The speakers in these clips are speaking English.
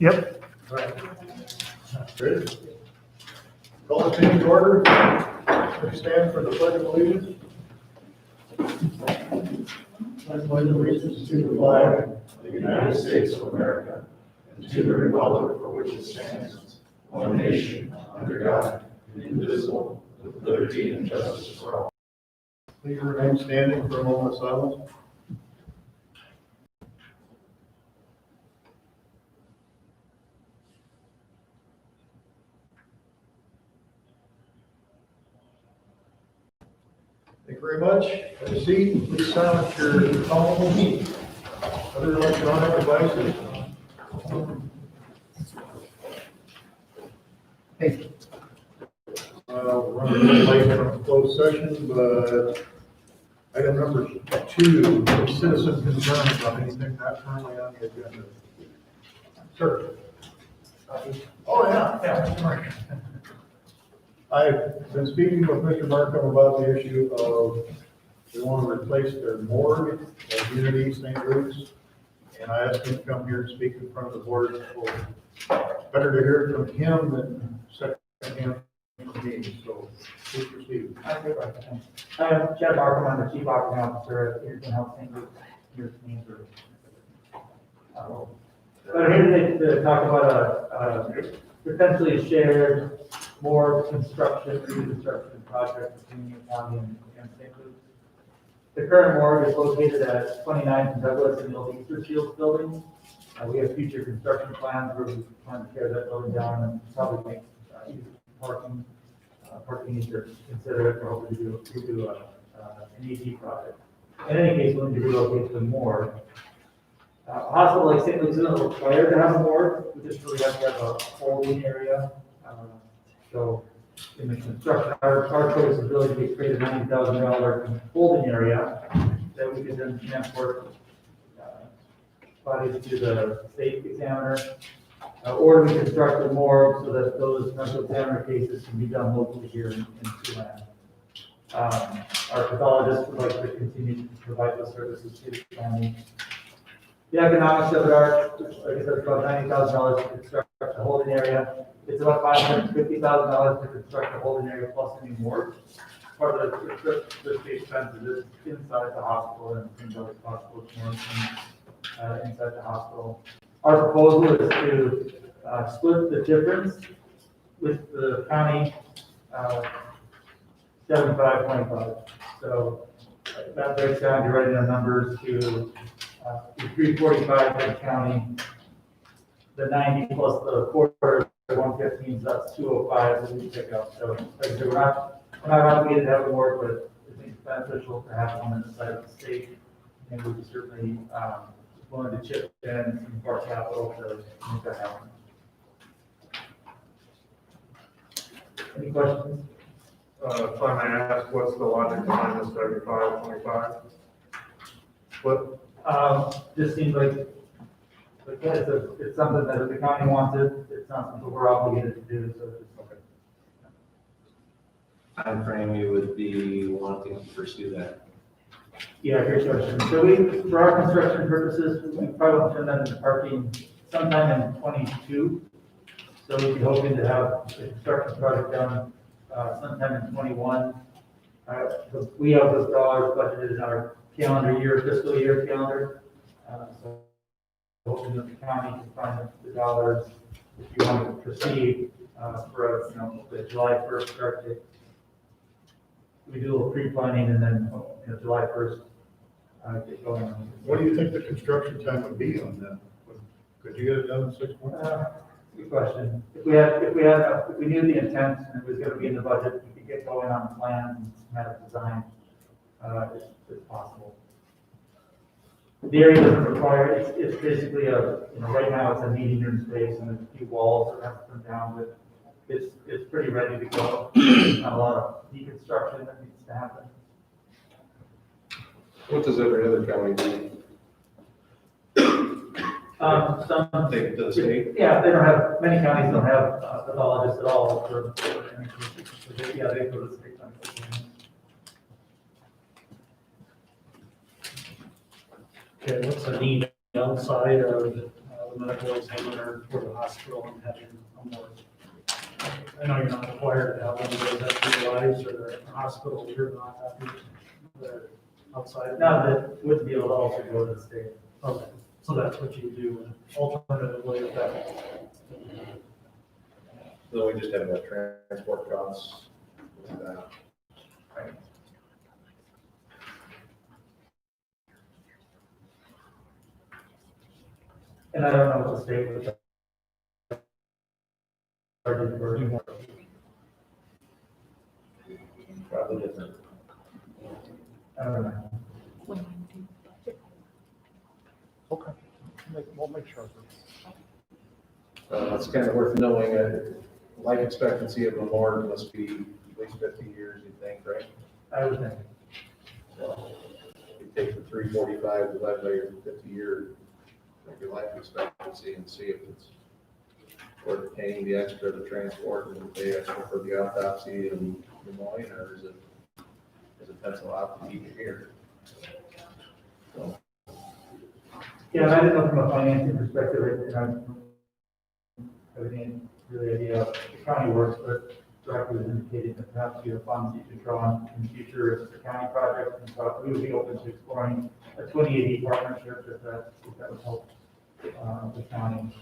Yep. Right. Good. Call the meeting to order. Please stand for the pledge of allegiance. I pledge allegiance to the flag of the United States of America and to the republic for which it stands, one nation, under God, indivisible, with liberty and justice for all. Please remain standing for a moment of silence. Thank you very much. Have a seat. Please silence your phones, other electronic devices. Hey. We're running a little late from closed session, but item number 2, citizen concerns on anything not currently on the agenda. Sir. Oh, yeah, Mark. I've been speaking with Mr. Markham about the issue of they want to replace their morgue at Unity St. Luke's, and I asked him to come here and speak in front of the board. So better to hear from him than second-hand from me, so please proceed. I'm Chad Markham, I'm the Chief Operating Officer at Unity Health St. Luke's, here to answer. But I'm here to talk about potentially a shared, more reconstruction project between the county and St. Luke's. The current morgue is located at 29th and Douglas in the old Easter Fields building. We have future construction plans where we plan to tear that building down and probably make parking needs to consider it, or hopefully do an ED project. In any case, we'll need to relocate to the morgue. A hospital like St. Luke's isn't required to have a morgue. We just really have to have a holding area. So in the construction, our choice is really to create a $90,000 holding area that we could then transport bodies to the state examiner, or we construct a morgue so that those medical examiner cases can be done locally here in Siouxland. Our pathologists would like to continue to provide those services to the county. The economics of it are, like I said, about $90,000 to construct a holding area. It's about $550,000 to construct a holding area plus any more. Part of the expenses is inside the hospital and things like hospital inside the hospital. Our proposal is to split the difference with the county 75-25. So that breaks down to writing our numbers to 345 for the county, the 90 plus the quarter, 115, so that's 205 that we pick up. So like I said, we're not obligated to have a morgue, but I think it's beneficial to have one inside of the state, and we'd be certainly willing to chip in some of our capital to make that happen. Any questions? If I may ask, what's the logic behind this 75-25? What? Just seems like it's something that if the county wants it, it's not something we're obligated to do, so it's okay. Time frame you would be wanting to pursue that? Yeah, great question. So for our construction purposes, we probably want to turn that into parking sometime in 22. So we'd be hoping to have the construction project done sometime in 21. We have those dollars budgeted in our fiscal year calendar. So hoping that the county can find the dollars if you want to proceed for the July 1st start date. We do a little pre-planning and then July 1st get going. What do you think the construction time would be on that? Could you get it done in 6 months? Good question. If we knew the intent and it was going to be in the budget, we could get going on the plan and have it designed. It's possible. The area doesn't require it's basically right now it's a meeting room space and there's a few walls that have to come down, but it's pretty ready to go. There's not a lot of deconstruction that needs to happen. What does every other county do? Some Take it to the state? Yeah, many counties don't have pathologists at all for any cases. So they go to the state. Okay, what's the need outside of the medical examiner for the hospital and having a morgue. I know you're not required to have one of those at your lives or a hospital, you're not happy, they're outside. of Now, that would be able to also go to the state. Okay, so that's what you do, and alternatively, if that, So we just have transport costs. And I don't know what the state would. Charge for. Probably different. I don't know. Okay, we'll make sure. It's kind of worth knowing, life expectancy of a morgue must be at least 50 years, you think, right? I would think. So you take the 345 divided by your 50-year, your life expectancy and see if it's worth paying the extra to transport and pay extra for the autopsy in Des Moines, or is it pencil out to keep it here? So, Yeah, and I didn't know from a financing perspective, I don't have any really idea how the county works, but directly was indicating that perhaps you have funds you could draw on in the future as a county project, and so we would be open to exploring a 2080 partnership if that would help the county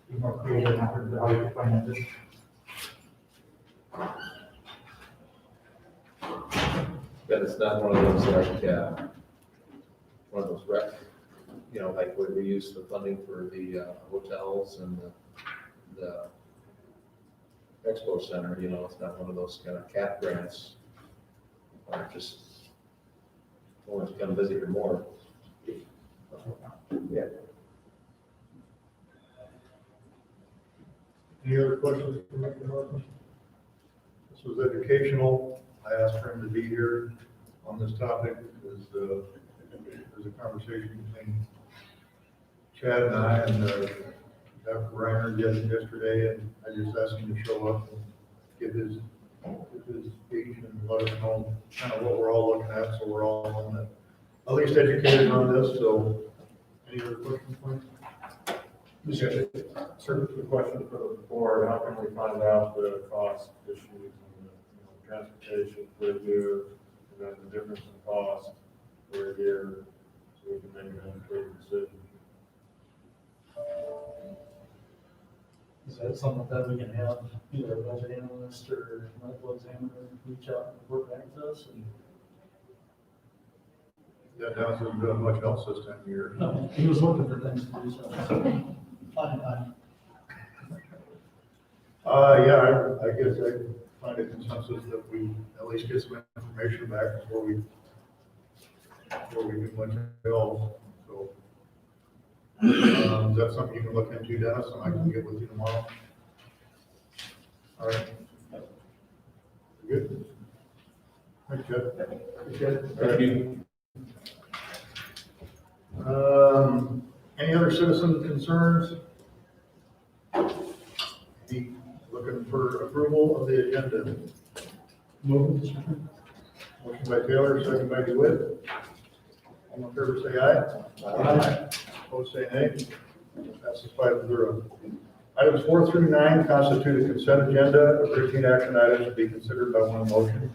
be more creative in terms of how you finance it. but it's not one of those like, one of those rec, like where we use the funding for the hotels and the expo center, it's not one of those kind of cap grants. Or just, want to come visit your more. Yeah. Any other questions for Mr. Martin? This was educational. I asked for him to be here on this topic because there's a conversation between Chad and I and Dr. Reiner yesterday, and I just asked him to show up and give his speech and let us know kind of what we're all looking at, so we're all on the, at least educated on this. So any other questions, please? Sir, the question for the board, how can we find out the cost issues and the transportation per year, and then the difference in cost per year, so we can make an educated decision? is that something that we can have either a budget analyst or medical examiner reach out and report back to us? And That hasn't done much else this time of year. no, he was looking for things to do, so. Fine. Yeah, I guess I find a consensus that we at least get some information back before we do much else, so. Is that something you can look into, Dennis, and I can get with you tomorrow? All right. Good? Thanks, Jeff. Thank you. Any other citizen concerns? Any looking for approval of the agenda? Move. Motion by Taylor, second by DeWitt. All in favor, say aye. Aye. Opposed, say nay. Passes 5-0. Items 4 through 9 constitute a consent agenda. 13 action items to be considered by one motion.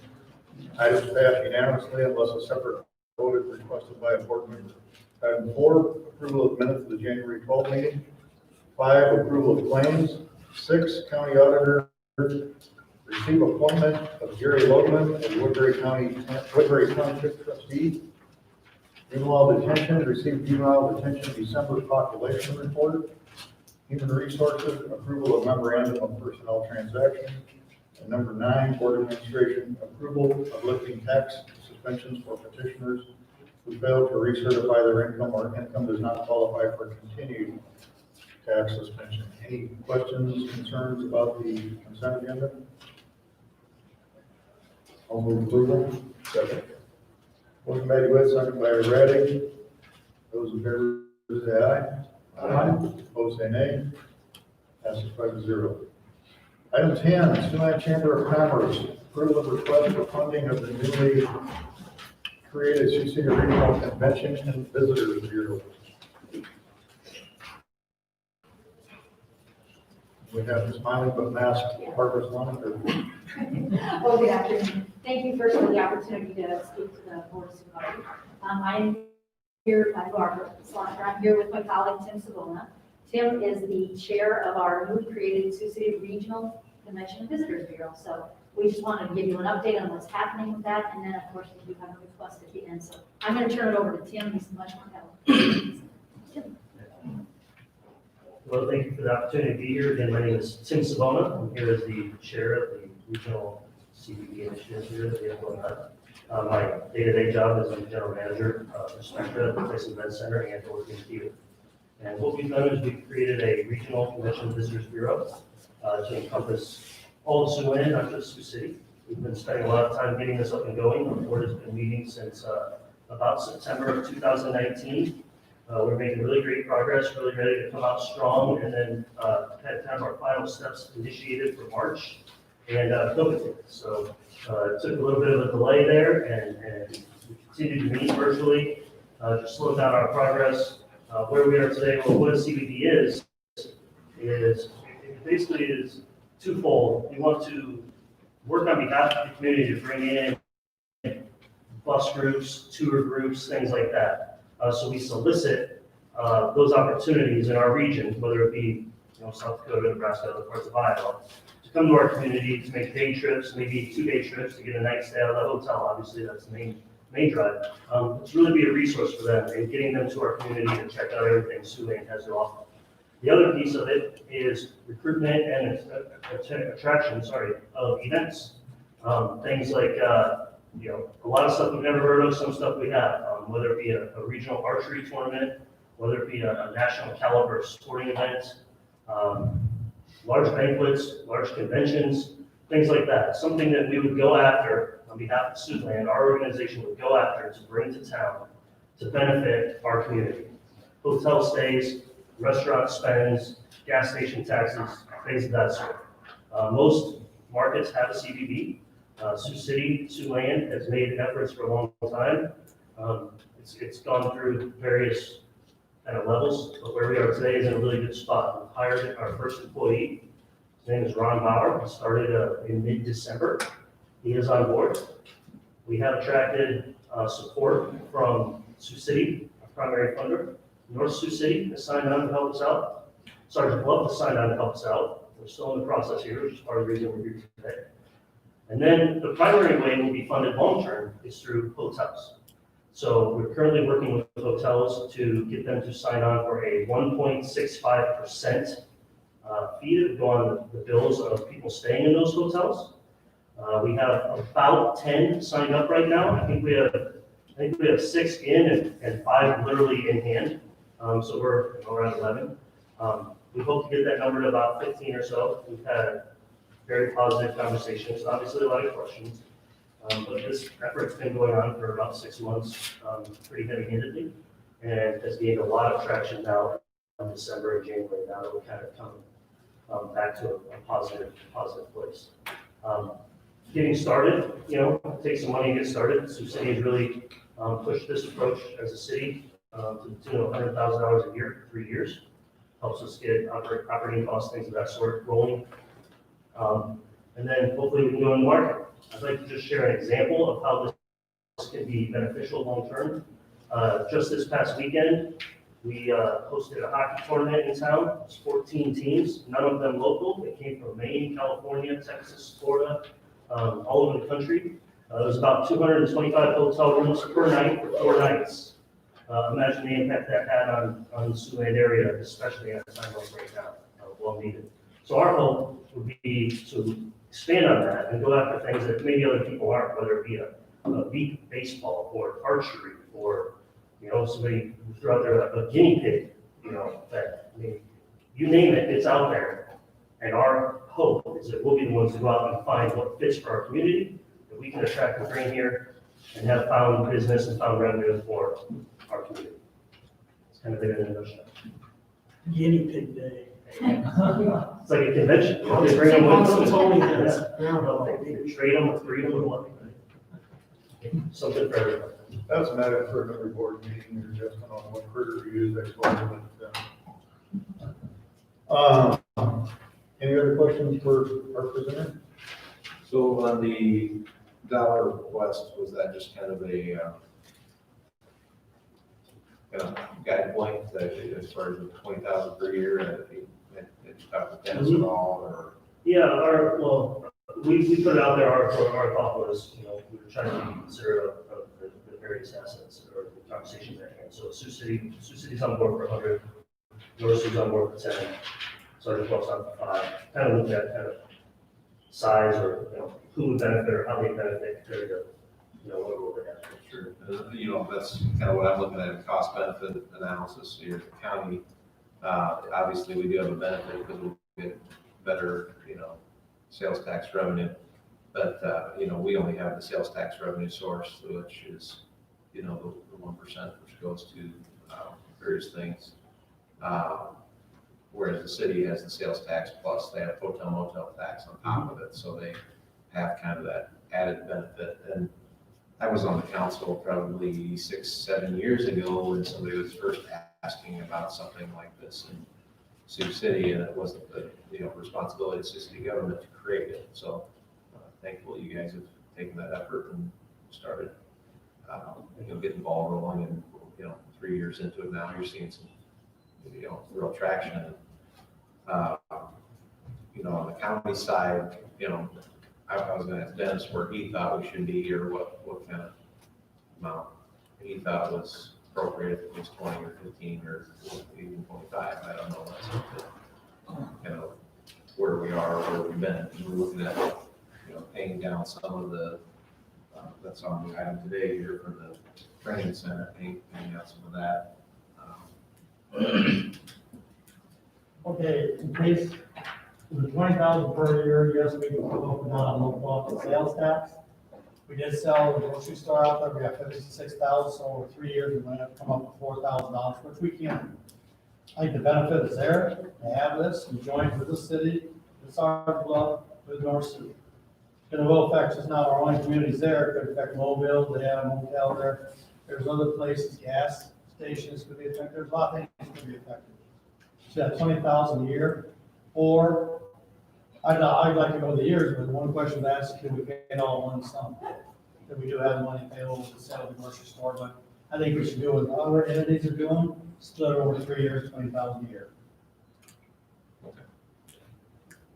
Items pass unanimously unless a separate vote is requested by a board member. Item 4, approval of minutes of the January 12th meeting. 5, approval of claims. 6, county auditor receive appointment of Gary Lodeman as Woodbury Township trustee. Juvenile detention, receive juvenile detention December population report. Human resources, approval of memorandum of personnel transaction. And number 9, board administration, approval of lifting tax suspensions for petitioners who failed to recertify their income or income does not qualify for continued tax suspension. Any questions, concerns about the consent agenda? I'll move approval. Second. Motion by DeWitt, second by Raddick. Those in favor say aye. Aye. Opposed say nay. Passes 5-0. Item 10, Sunlight Chamber of Commerce, approval of request for funding of the newly created Sioux City Regional Convention and Visitors Bureau. We have the smiling but masked Barbara Sloan. Well, good afternoon. Thank you first for the opportunity to speak to the board of supervisors. I'm here, I'm Barbara Slaughter. I'm here with my colleague Tim Savona. Tim is the chair of our newly created Sioux City Regional Convention and Visitors Bureau. So we just wanted to give you an update on what's happening with that. And then, of course, we do have a request at the end. So I'm going to turn it over to Tim. He's much more helpful. Tim. Well, thank you for the opportunity to be here. Again, my name is Tim Savona. I'm here as the chair of the regional CBD initiative here that we have going on. My day-to-day job is I'm the general manager for Spectra at the Place Event Center and Oregon Theater. And what we've done is we've created a regional convention visitors bureau to encompass all of Siouxland, not just Sioux City. We've been spending a lot of time getting this up and going. The board has been meeting since about September of 2019. We're making really great progress, really ready to come out strong, and then had kind of our final steps initiated for March, and COVID hit. So it took a little bit of a delay there, and we continued to meet virtually, just slowed down our progress. Where we are today, well, what a CBD is it basically is twofold. We want to work on behalf of the community to bring in bus groups, tour groups, things like that. So we solicit those opportunities in our region, whether it be South Dakota, Nebraska, other parts of Iowa, to come to our community to make day trips, maybe 2-day trips to get a night stay out of the hotel. Obviously, that's the main drive. To really be a resource for them and getting them to our community to check out everything Siouxland has to offer. The other piece of it is recruitment and attraction, of events. Things like a lot of stuff we've never heard of, some stuff we have, whether it be a regional archery tournament, whether it be a national caliber sporting event, large banquets, large conventions, things like that. Something that we would go after on behalf of Siouxland, our organization would go after to bring to town to benefit our community. Hotel stays, restaurant spends, gas station taxes, things of that sort. Most markets have a CBD. Sioux City, Siouxland has made efforts for a long time. It's gone through various kind of levels, but where we are today is in a really good spot. We've hired our first employee. His name is Ron Bauer. He started in mid-December. He is on board. We have attracted support from Sioux City, our primary funder. North Sioux City has signed on to help us out. Sergeant Bluff has signed on to help us out. We're still in the process here, which is part of the reason we're here today. And then the primary way we'll be funded long-term is through hotels. So we're currently working with hotels to get them to sign on for a 1.65% fee that would go on the bills of people staying in those hotels. We have about 10 signed up right now. I think we have 6 in and 5 literally in hand. So we're around 11. We hope to get that number to about 15 or so. We've had very positive conversations, obviously a lot of questions. But this effort's been going on for about 6 months, pretty heavy-handedly, and has gained a lot of traction now in December and January. Now that we're kind of coming back to a positive place. Getting started, it takes some money to get started. Sioux City has really pushed this approach as a city to the tune of $100,000 a year for 3 years. Helps us get operating costs, things of that sort rolling. And then hopefully we can go in the market. I'd like to just share an example of how this can be beneficial long-term. Just this past weekend, we hosted a hockey tournament in town. It was 14 teams, none of them local. They came from Maine, California, Texas, Florida, all over the country. There was about 225 hotel rooms per night for 4 nights. Imagine the impact that had on the Siouxland area, especially at a time like right now, well needed. So our hope would be to expand on that and go after things that maybe other people aren't, whether it be a beat baseball or archery or, somebody who threw out there a guinea pig, you name it, it's out there. And our hope is that we'll be the ones to go out and find what fits for our community, that we can attract and bring here and have found business and found revenue for our community. It's kind of it in a nutshell. Guinea pig day. It's like a convention. They bring them with trade them with freedom and what. Something for everybody. That's a matter for another board meeting, or just on what critter you use, I suppose. But, Any other questions for our presenter? So on the dollar request, was that just kind of a, guide point that as far as the 20,000 per year, it talked to Dennis at all, or? Yeah, we put it out there, our thought was, we were trying to consider the various assets or the conversations at hand. So Sioux City's on board for 100, North Sioux's on board for 10, Sergeant Bluff's on for 5. Kind of looked at kind of size or, who would benefit or how they benefit compared to, what we're looking at. Sure. That's kind of what I'm looking at, a cost benefit analysis here at the county. Obviously, we do have a benefit because we'll get better, sales tax revenue. But, we only have the sales tax revenue source, which is, the 1%, which goes to various things. Whereas the city has the sales tax plus they have hotel motel tax on top of it. So they have kind of that added benefit. And I was on the council probably 6-7 years ago when somebody was first asking about something like this in Sioux City, and it wasn't the responsibility of the city government to create it. So thankfully you guys have taken that effort and started getting the ball rolling, and 3 years into it now, you're seeing some real traction. On the county side, I was going to ask Dennis where he thought we should be, or what kind of amount he thought was appropriate, if it was 20 or 15 or even 25. I don't know. That's kind of where we are, where we've been. We're looking at paying down some of the that's on the item today here for the training center, paying out some of that. Okay, in case the 20,000 per year, yes, we can go up and down on local office sales tax. We did sell the grocery store out there, we got 56,000, so over 3 years, we might have to come up with $4,000, which we can. I think the benefit is there, to have this, and join with the city, with our club, with North Sioux. And it will affect just not our only communities there, it could affect Mobile, they have a motel there. There's other places, gas stations could be affected, there's a lot of things that could be affected. So that 20,000 a year, or I'd like to go the years, but one question to ask, can we pay it all in one sum? That we do have money available to sell the grocery store, but I think we should do what other entities are doing, split over 3 years, 20,000 a year.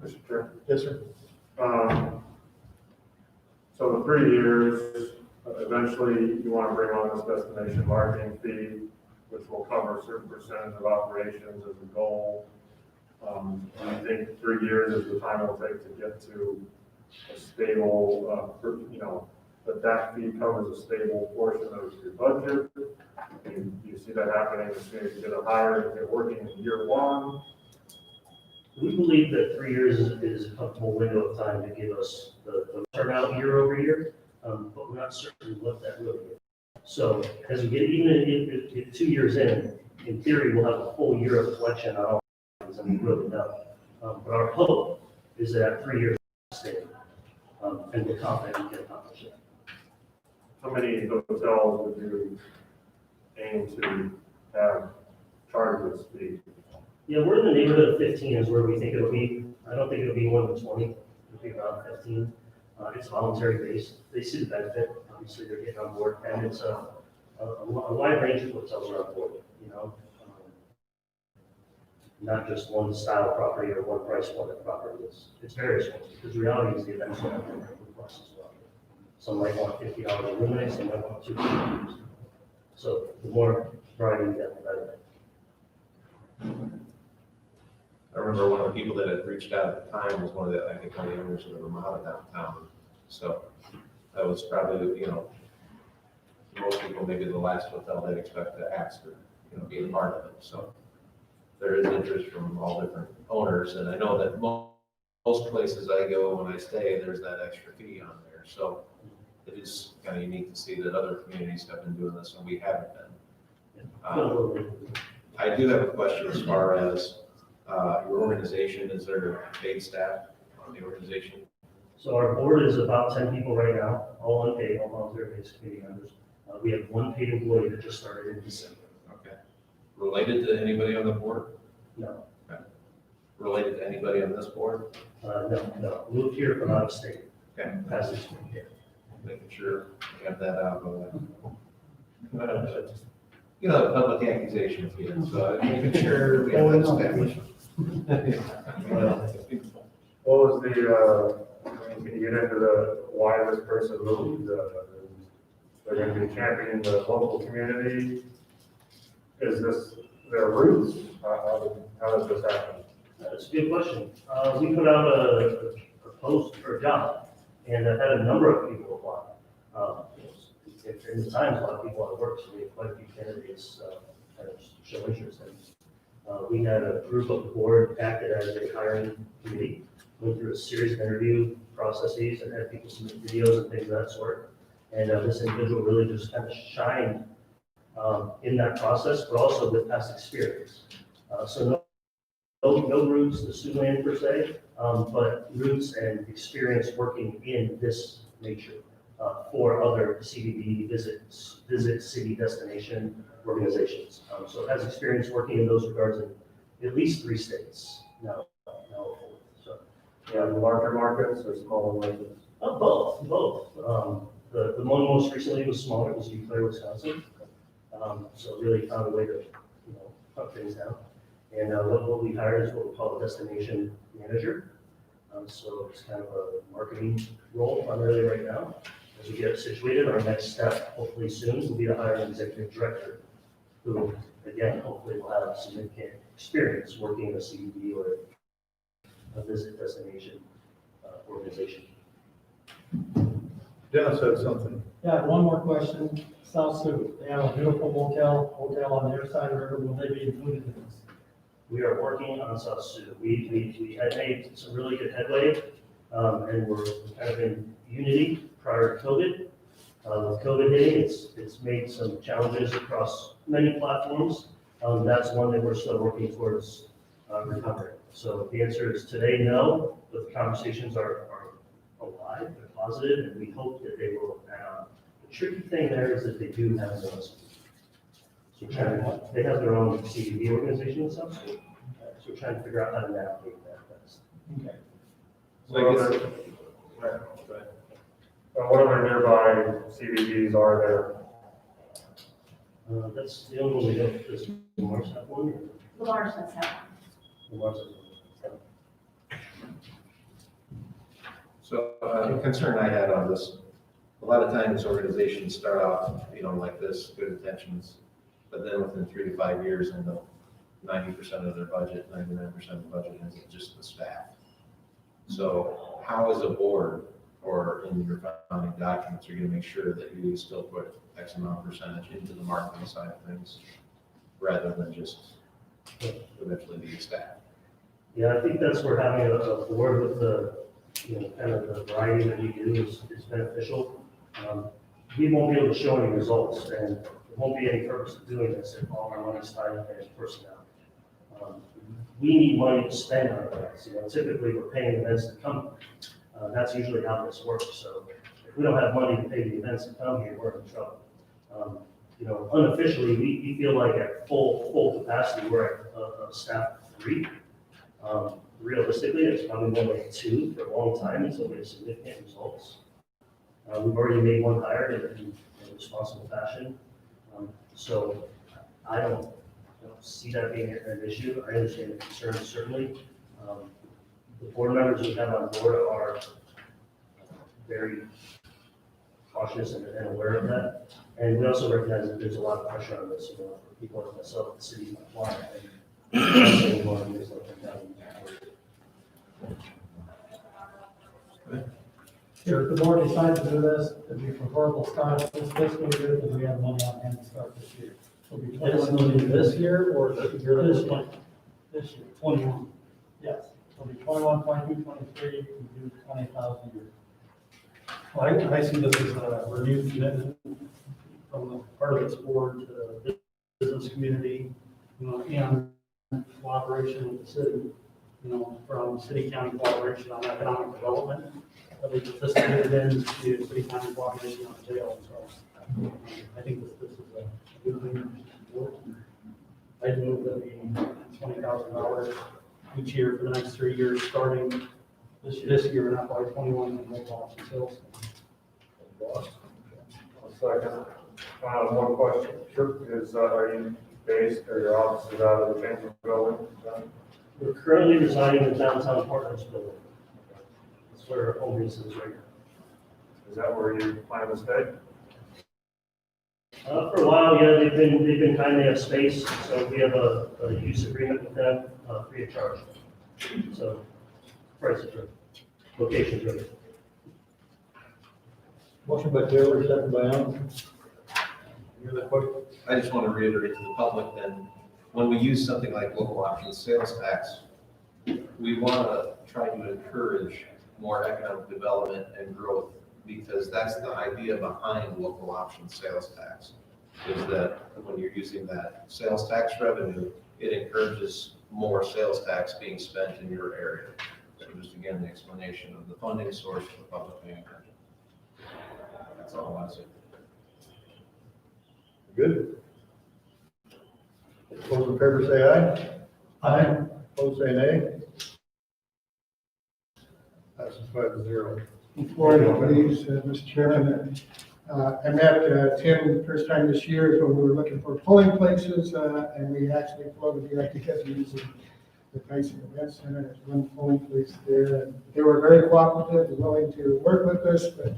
Mr. Chair. Yes, sir. So the 3 years, eventually you want to bring on this destination marketing fee, which will cover a certain percentage of operations as a goal. Do you think 3 years is the time it'll take to get to a stable, that fee covers a stable portion of your budget? Do you see that happening as soon as you get a hire and get working in year one? We believe that 3 years is a comfortable window of time to give us the turnout year over year, but we're not certain what that will be. So as we get, even if 2 years in theory, we'll have a full year of collection on all things, and we really don't. But our hope is that 3 years stay, and we're confident we can accomplish it. How many hotels would you aim to have charge this fee? Yeah, we're in the neighborhood of 15 is where we think it'll be. I don't think it'll be more than 20. It'll be around 15. It's voluntary based. They see the benefit. Obviously, they're getting on board, and it's a wide range of hotels are on board. Not just one style property or one price point of property. It's various ones, because reality is the events will have different costs as well. Some might want $50 room nights, some might want $200. So the more variety you get, the better. I remember one of the people that had reached out at the time was one of the owners of the Ramada downtown. So that was probably, most people, maybe the last hotel they'd expect to ask or, be a part of it. So there is interest from all different owners. And I know that most places I go when I stay, there's that extra fee on there. So it is kind of unique to see that other communities have been doing this and we haven't been. I do have a question as far as your organization. Is there paid staff on the organization? So our board is about 10 people right now, all unpaid, all volunteer-based committee members. We have one paid employee that just started in December. Okay. Related to anybody on the board? No. Okay. related to anybody on this board? No, moved here from out of state. Okay. Passage. Making sure we have that out of the. You know, the public accusations here, so making sure we have that established. What was the, can you get into the, why this person moved? They're gonna be championing the local community? Is this their roots? How does this happen? That's a good question. We put out a post for a job, and I've had a number of people apply. In the times, a lot of people out of work, so we have quite a few candidates kind of show interest in. We had a group of the board acted as a hiring committee, went through a series of interview processes and had people submit videos and things of that sort. And this individual really just kind of shined in that process, but also with past experience. So no roots to Siouxland per se, but roots and experience working in this nature for other CDD visit city destination organizations. So has experience working in those regards in at least 3 states now. So Yeah, the larger markets or smaller markets? both. The one most recently was smaller, was Eau Claire, Wisconsin. So really found a way to, cut things down. And what we hired is what we call a destination manager. So it's kind of a marketing role primarily right now. As we get situated, our next step, hopefully soon, will be to hire an executive director who, again, hopefully will have significant experience working in a CDD or a visit destination organization. Dennis had something. Yeah, one more question. South Sioux, they have a beautiful hotel on their side of the river. Will they be included in this? We are working on South Sioux. We had made some really good headway, and we're kind of in unity prior to COVID. With COVID hitting, it's made some challenges across many platforms. That's one that we're still working towards recovering. So the answer is today, no, but the conversations are alive, they're positive, and we hope that they will add on. The tricky thing there is that they do have their own. So they have their own CDB organization and stuff. So we're trying to figure out how to navigate that best. Okay. So I guess, What other nearby CBDs are That's the only one we have. Does Mars have one? Lamar's does have Mars has one. so a concern I had on this, a lot of times organizations start off, like this, good intentions, but then within 3 to 5 years, end up 90% of their budget, 99% of the budget is just the staff. So how is a board or in your founding documents are you going to make sure that you still put X amount percentage into the marketing side of things rather than just eventually the staff? Yeah, I think that's where having a board with the, kind of the variety that we do is beneficial. We won't be able to show any results, and there won't be any purpose of doing this if all our money's tied up in personnel. We need money to spend on events. Typically we're paying events to come. That's usually how this works. So if we don't have money to pay the events to come here, we're in trouble. Unofficially, we feel like at full capacity, we're at a staff of 3. Realistically, it's probably more like 2 for a long time until we have significant results. We've already made one hire in a responsible fashion. So I don't see that being an issue. I understand the concerns certainly. The board members we have on board are very cautious and aware of that. And we also recognize that there's a lot of pressure on this, for people like myself, the city's not flying. Here, if the board decides to do this, it'd be preferable start this fiscal year because we have money on hand to start this year. So it'll be This year or the year that This was one, this year, 21? yes. It'll be 21, 22, 23, we do 20,000 a year. Well, I see this as a renewed commitment from the part of this board to the business community, and cooperation with the city, from city-county cooperation on economic development. That we participated in to city-county cooperation on jail. So I think this is a good thing. I move that we $20,000 each year for the next 3 years, starting this year in FY '21 and local option sales. One second. One question. Sure. Are you based, or your office is out of the Chamber building? We're currently residing in downtown Portland's building. That's where our home base is right now. Is that where you plan to stay? For a while, yeah, they've been kind, they have space, so we have a use agreement with them, free of charge. So, price is right, location's right. Motion by Taylor, second by Allen. Any other questions? I just want to reiterate to the public that when we use something like local option sales tax, we want to try to encourage more economic development and growth, because that's the idea behind local option sales tax, is that when you're using that sales tax revenue, it encourages more sales tax being spent in your area. So just again, the explanation of the funding source for public paying attention. That's all I want to say. Good. Those in favor say aye. Aye. Opposed say nay. Passes 5-0. Florida, please, Mr. Chairman. I met Tim first time this year when we were looking for polling places, and we actually floated the idea of using the Tyson Event Center as one polling place there. And they were very cooperative and willing to work with us, but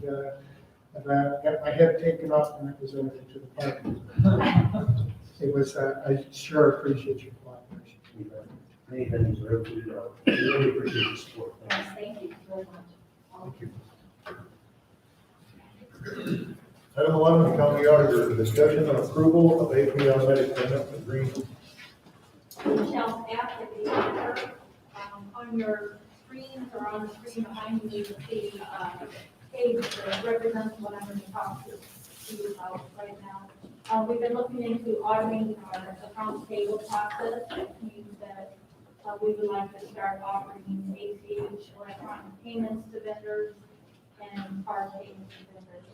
I got my head taken off when I presented it to the party. It was, I sure appreciate your cooperation. Many venues are able to do that. We really appreciate the support. Yes, thank you very much. Item 11, the county auditor, discussion and approval of AP automatic payment agreement. Michelle Staff, Deputy Auditor. On your screens or on the screen behind you, you see page that represents what I'm going to talk to you about right now. We've been looking into automating our accounts payable process, which means that we would like to start offering ACH electronic payments to vendors and card payments to vendors.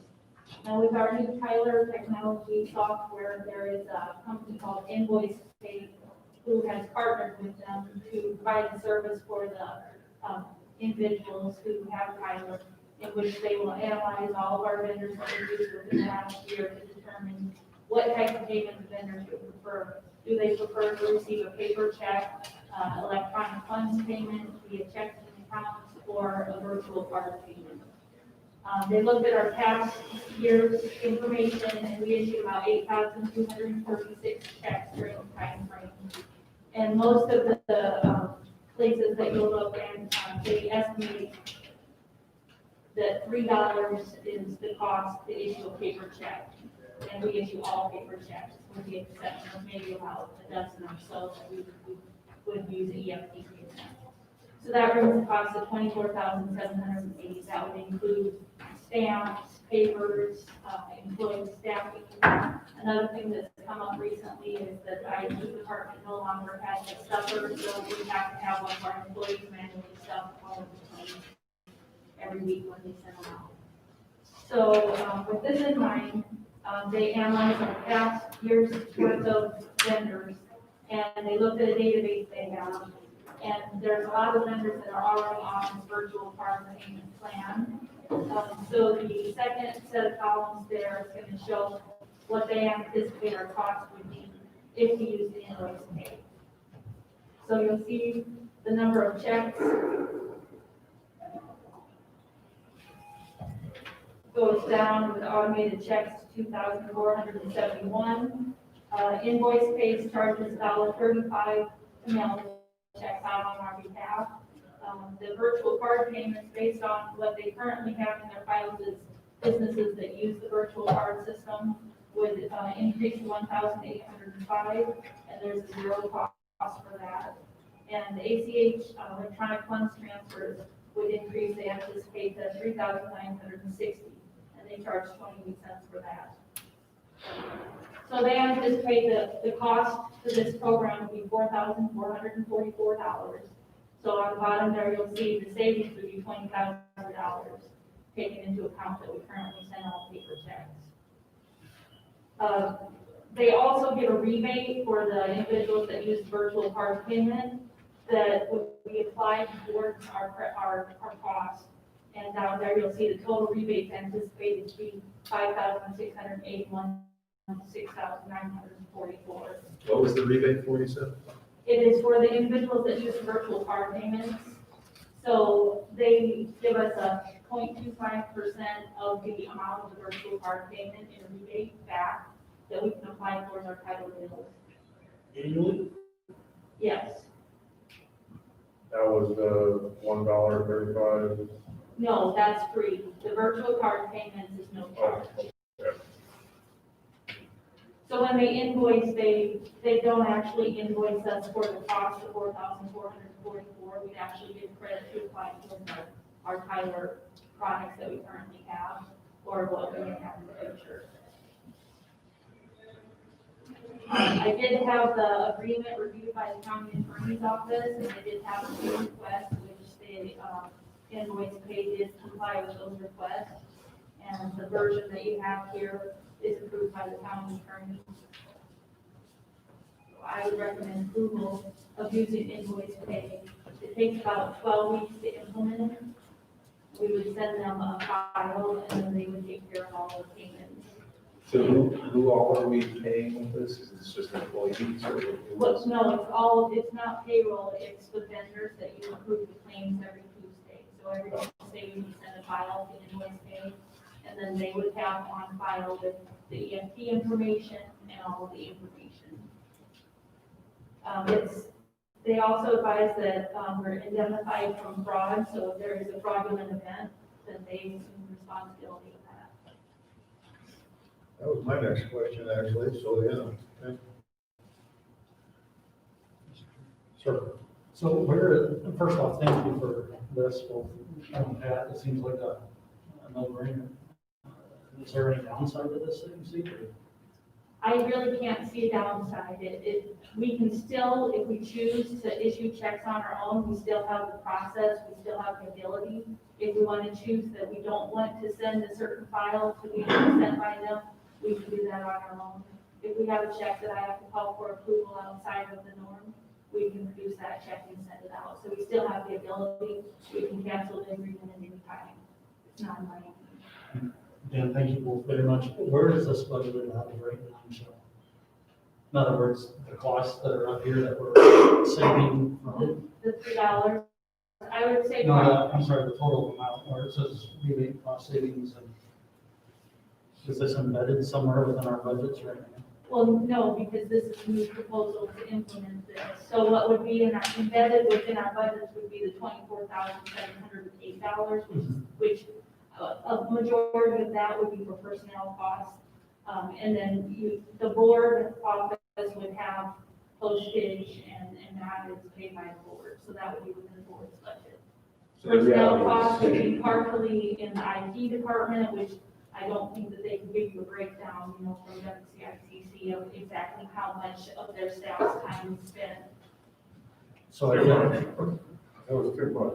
Now with our new Tyler technology software, there is a company called Invoice Pay who has partnered with them to provide a service for the individuals who have Tyler, in which they will analyze all of our vendors that we used within the last year to determine what type of payment the vendors would prefer. Do they prefer to receive a paper check, electronic funds payment via checks and accounts, or a virtual card payment? They looked at our past year's information, and we issued about 8,236 checks during the time frame. And most of the places that you'll look at, they estimate that $3 is the cost to issue a paper check. And we issue all paper checks, with the exception of maybe about a dozen or so that we would use EFT payments. So that brings the cost of $24,780. That would include stamps, papers, employee staffing. Another thing that's come up recently is that the IT department no longer has a stuffer, so we have to have one of our employees manually stuff all of the time every week when they send them out. So with this in mind, they analyzed the past year's worth of vendors, and they looked at a database they have. And there's a lot of vendors that are already on this virtual card payment plan. So the second set of columns there is going to show what they anticipate our cost would be if we use the invoice pay. So you'll see the number of checks goes down with automated checks to 2,471. Invoice pays charges $1.35 to mail checks out on our behalf. The virtual card payments, based on what they currently have in their files, is businesses that use the virtual card system would increase to 1,805, and there's a zero cost for that. And the ACH electronic funds transfers would increase, they anticipate, to 3,960, and they charge 28 cents for that. So they anticipate that the cost for this program would be $4,444. So on the bottom there, you'll see the savings would be $20,000, taking into account that we currently send out paper checks. They also give a rebate for the individuals that use virtual card payment, that would be applied towards our cost. And down there, you'll see the total rebates anticipated to be $5,681, $6,944. What was the rebate for, you said? It is for the individuals that use virtual card payments. So they give us a 0.25% of the amount of the virtual card payment in rebate back that we can apply towards our title bills. Annually? Yes. That was the $1.35. No, that's free. The virtual card payments is no charge. So when they invoice, they don't actually invoice us for the cost of $4,444. We actually give credit to apply towards our Tyler products that we currently have or what we may have in the future. I did have the agreement reviewed by the county attorney's office, and they did have a few requests, which they invoice paid did comply with those requests. And the version that you have here is approved by the county attorney. So I would recommend approval of using invoice pay. It takes about 12 weeks to implement it. We would send them a file and then they would take care of all the payments. So who all are we paying with this? Is this just employees or? Well, no, it's not payroll, it's the vendors that you approve the claims every Tuesday. So every Tuesday we send a file to invoice pay, and then they would have on file with the EFT information and all of the information. They also advise that we're indemnified from fraud, so if there is a fraudulent event, then they assume responsibility of that. That was my next question, actually, so, yeah. Sure. So where, first off, thank you for this, both, Pat, it seems like a no-brainer. Is there any downside to this that you see? I really can't see a downside. We can still, if we choose to issue checks on our own, we still have the process, we still have the ability. If we want to choose that we don't want to send a certain file to be sent by them, we can do that on our own. If we have a check that I have to call for approval outside of the norm, we can produce that check and send it out. So we still have the ability, we can cancel the agreement at any time. It's not in my hands. Dan, thank you both very much. Where is this budgeted out of right now, Michelle? In other words, the costs that are up here that we're saving from? The $3, I would say. No, I'm sorry, the total amount, where it says rebate cost savings, and is this embedded somewhere within our budgets right now? Well, no, because this is a new proposal to implement this. So what would be embedded within our budgets would be the $24,708, which a majority of that would be for personnel costs. And then the board office would have postage and that is paid by the board. So that would be within the board's budget. So the Personnel reality costs would is, be partially in the IT department, which I don't think that they can give you a breakdown, from WCICC of exactly how much of their staff's time is spent. So again, That was too much.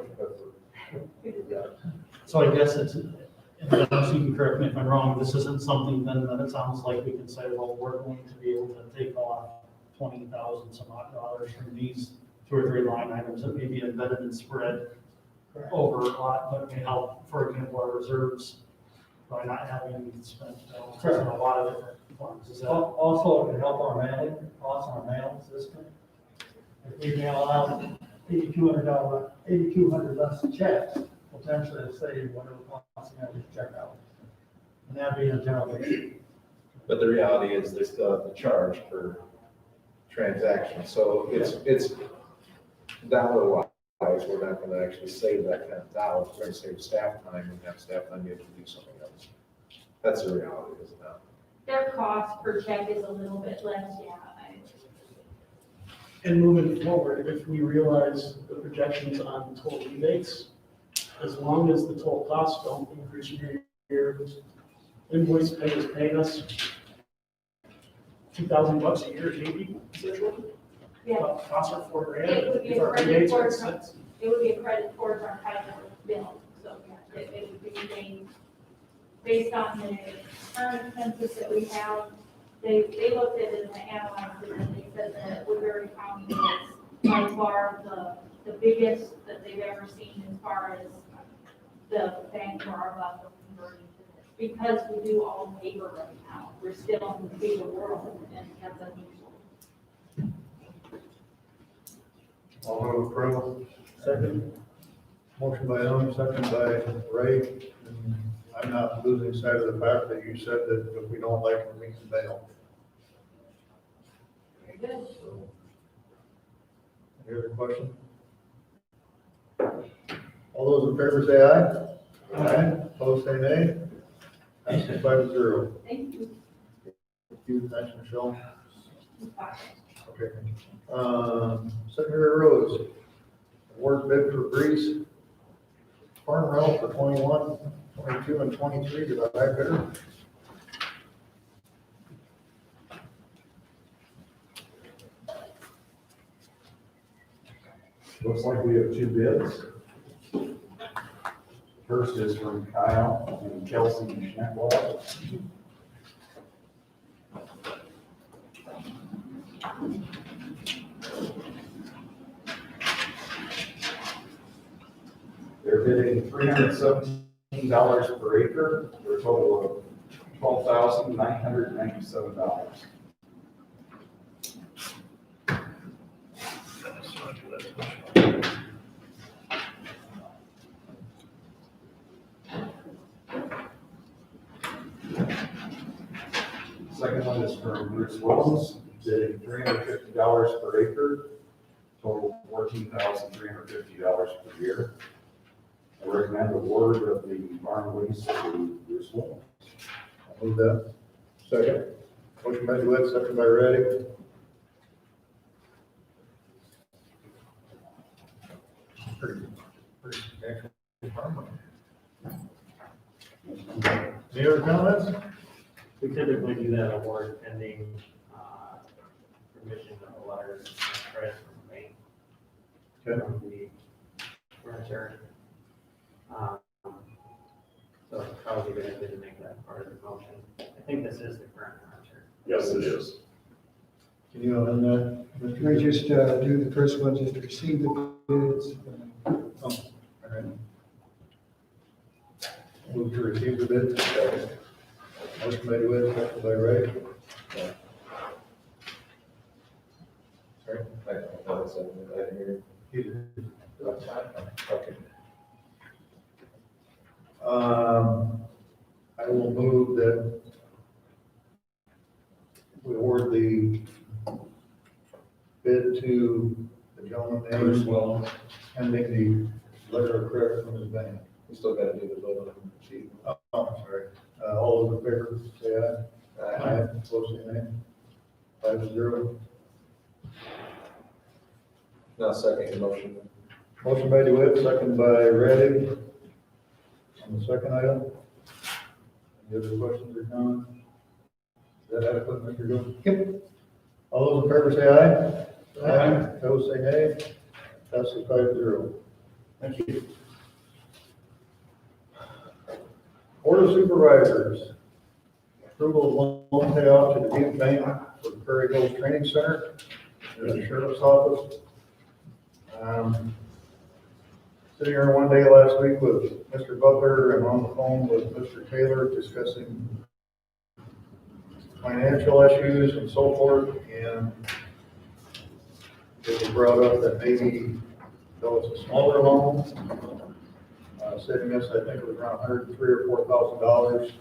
so I guess it's, and Dennis, you can correct me if I'm wrong, this isn't something then that it sounds like we can say, well, we're going to be able to take off $20,000 some odd dollars from these 2 or 3 line items that may be embedded and spread over a lot, but may help, for example, our reserves by not having spent balances in a lot of different funds. Is that? Also, it can help our mailing, costs on our mail system. If we mail out $8,200 less checks, potentially it'll save whatever costs you have to check out. And that'd be a general issue. but the reality is they still have to charge per transaction, so it's dollar-wise, we're not gonna actually save that kind of dollars, we're gonna save staff time and have staff time be able to do something else. That's the reality, isn't it? Their cost per check is a little bit less, yeah. And moving forward, if we realize the projections on total rebates, as long as the total costs don't increase year, invoice pay is paying us $2,000 a year, maybe, essentially. Yeah. Costs are $4,000. It would be If a our credit rebates are towards, cents. it would be a credit towards our title bill, so yeah, it would be made based on the current census that we have. They looked at it and analyzed it, and they said that Woodbury County is by far the the biggest that they've ever seen as far as the bang for our buck of converting to this. Because we do all paper right now, we're still in the paper world, and that's unusual. I'll move approval. Second. Motion by Ellen, second by Ray. And I'm not losing sight of the fact that you said that if we don't like it, we can bail. Very good. So, any other question? All those in favor say aye. Aye. Opposed, say nay. Passes 5-0. Thank you. Thank you, thanks, Michelle. Okay. Secondary roads. Award bid for Breeze Farm Rental for 21, 22, and 23 to the high bidder. Looks like we have two bids. First is from Kyle and Kelsey Schneckwald. They're bidding $317 per acre for a total of $12,997. Second one is from Bruce Williams, bidding $350 per acre, total $14,350 per year. I recommend award of the farm lease to Bruce Williams. I'll move that. Second. Motion by Dewitt, second by Reddick. Pretty substantial farm. Any other comments? We typically do that award pending, permission of the letters of credit from the bank. From the furniture. So it's probably good to make that part of the motion. I think this is the current furniture. Yes, it is. Can you amend that? Mr. Can we just do the first one, just to receive the bids? Oh, all right. Move to receive the bid. Motion by Dewitt, second by Ray. Sorry? I thought it said, I didn't hear. You did. Okay. I will move that we award the bid to the gentleman Bruce named Williams, pending the letter of credit from his bank. we still gotta do the vote on the sheet. Oh, I'm sorry. All those in favor, say aye. Aye. Opposed, say nay. 5-0. Now second the motion. Motion by DeWitt, second by Reddick. On the second item. Any other questions or comments? Is that adequate, Mr. Goode? Yep. All those in favor say aye. Aye. Opposed, say nay. Passes 5-0. Thank you. Board of Supervisors. Approval of loan payoff to the Dubuque Bank for the Prairie Hills Training Center and the Sheriff's Office. Sitting here one day last week with Mr. Butler and on the phone with Mr. Taylor discussing financial issues and so forth, and it was brought up that maybe, though it's a smaller loan, saving us, I think it was around $103,000 or $4,000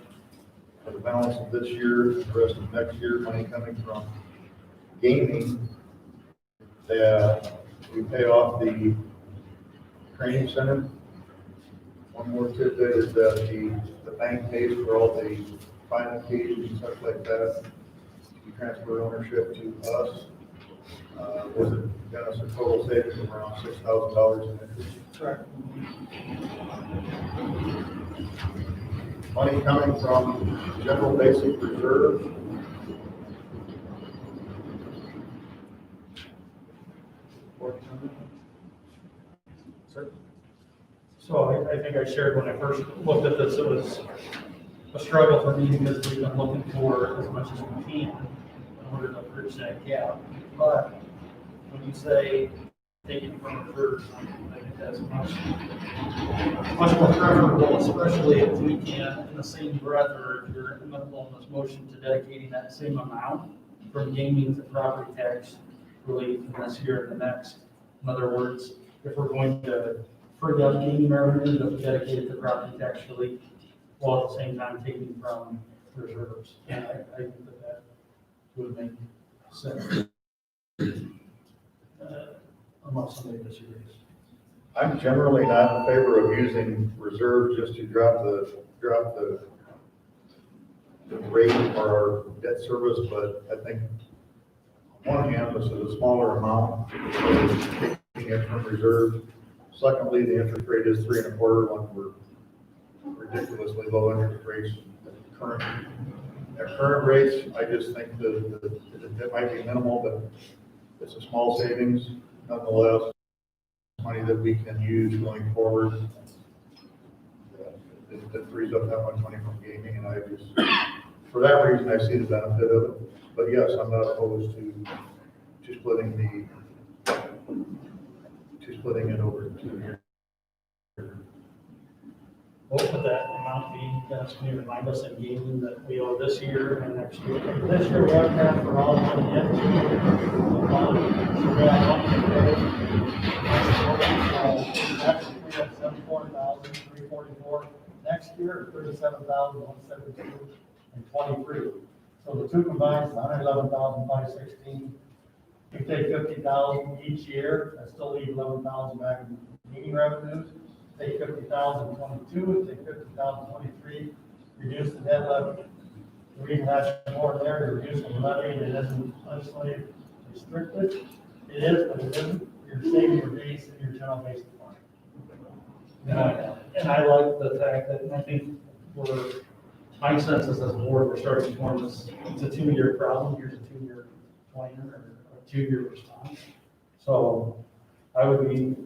for the balance of this year, and the rest of next year, money coming from gaming, that we pay off the training center. One more tidbit is that the bank pays for all the finance fees and stuff like that. We transfer ownership to us. Was it got us a total savings of around $6,000 in interest. Correct. Money coming from general basic reserve. So I think I shared when I first looked at this, it was a struggle for me because we've been looking for as much as we can in order to bridge that gap. But when you say taken from the first. I think that's much more preferable, especially if we can, in the same breath, or if you're amenable in this motion to dedicating that same amount from gaming to property tax relief in this year and the next. In other words, if we're going to free up gaming revenue, that we dedicate it to property tax relief, while at the same time taking from reserves. And I think that would make sense. Unless somebody disagrees. I'm generally not in favor of using reserves just to drop the rate or our debt service, but I think on one hand, this is a smaller amount, so taking it from reserves. Secondly, the interest rate is 3.25 when we're ridiculously low interest rates at current rates. I just think that it might be minimal, but it's a small savings nonetheless. Money that we can use going forward. That frees up that much money from gaming, and I just, for that reason, I see the benefit of it. But yes, I'm not opposed to splitting it over 2 years. What would that amount be? Dennis, can you remind us in gaming that we owe this year and next year? This year, we haven't had for all of it yet. So we have one to pay. Next, we have 74,344. Next year, 37,172 and 23. So the two combined is 111,516. If you take 50,000 each year, that still leaves 11,000 back in gaming revenues. Take 50,000 22, take 50,000 23, reduce the debt levy. The reason that's more there to reduce the levy, it isn't legislatively restricted. It is, but it isn't. You're saving your base in your general basic fund. And I like the fact that, and I think my sense is as a board, we're starting to form this, it's a 2-year problem, here's a 2-year plan or a 2-year response. So I would be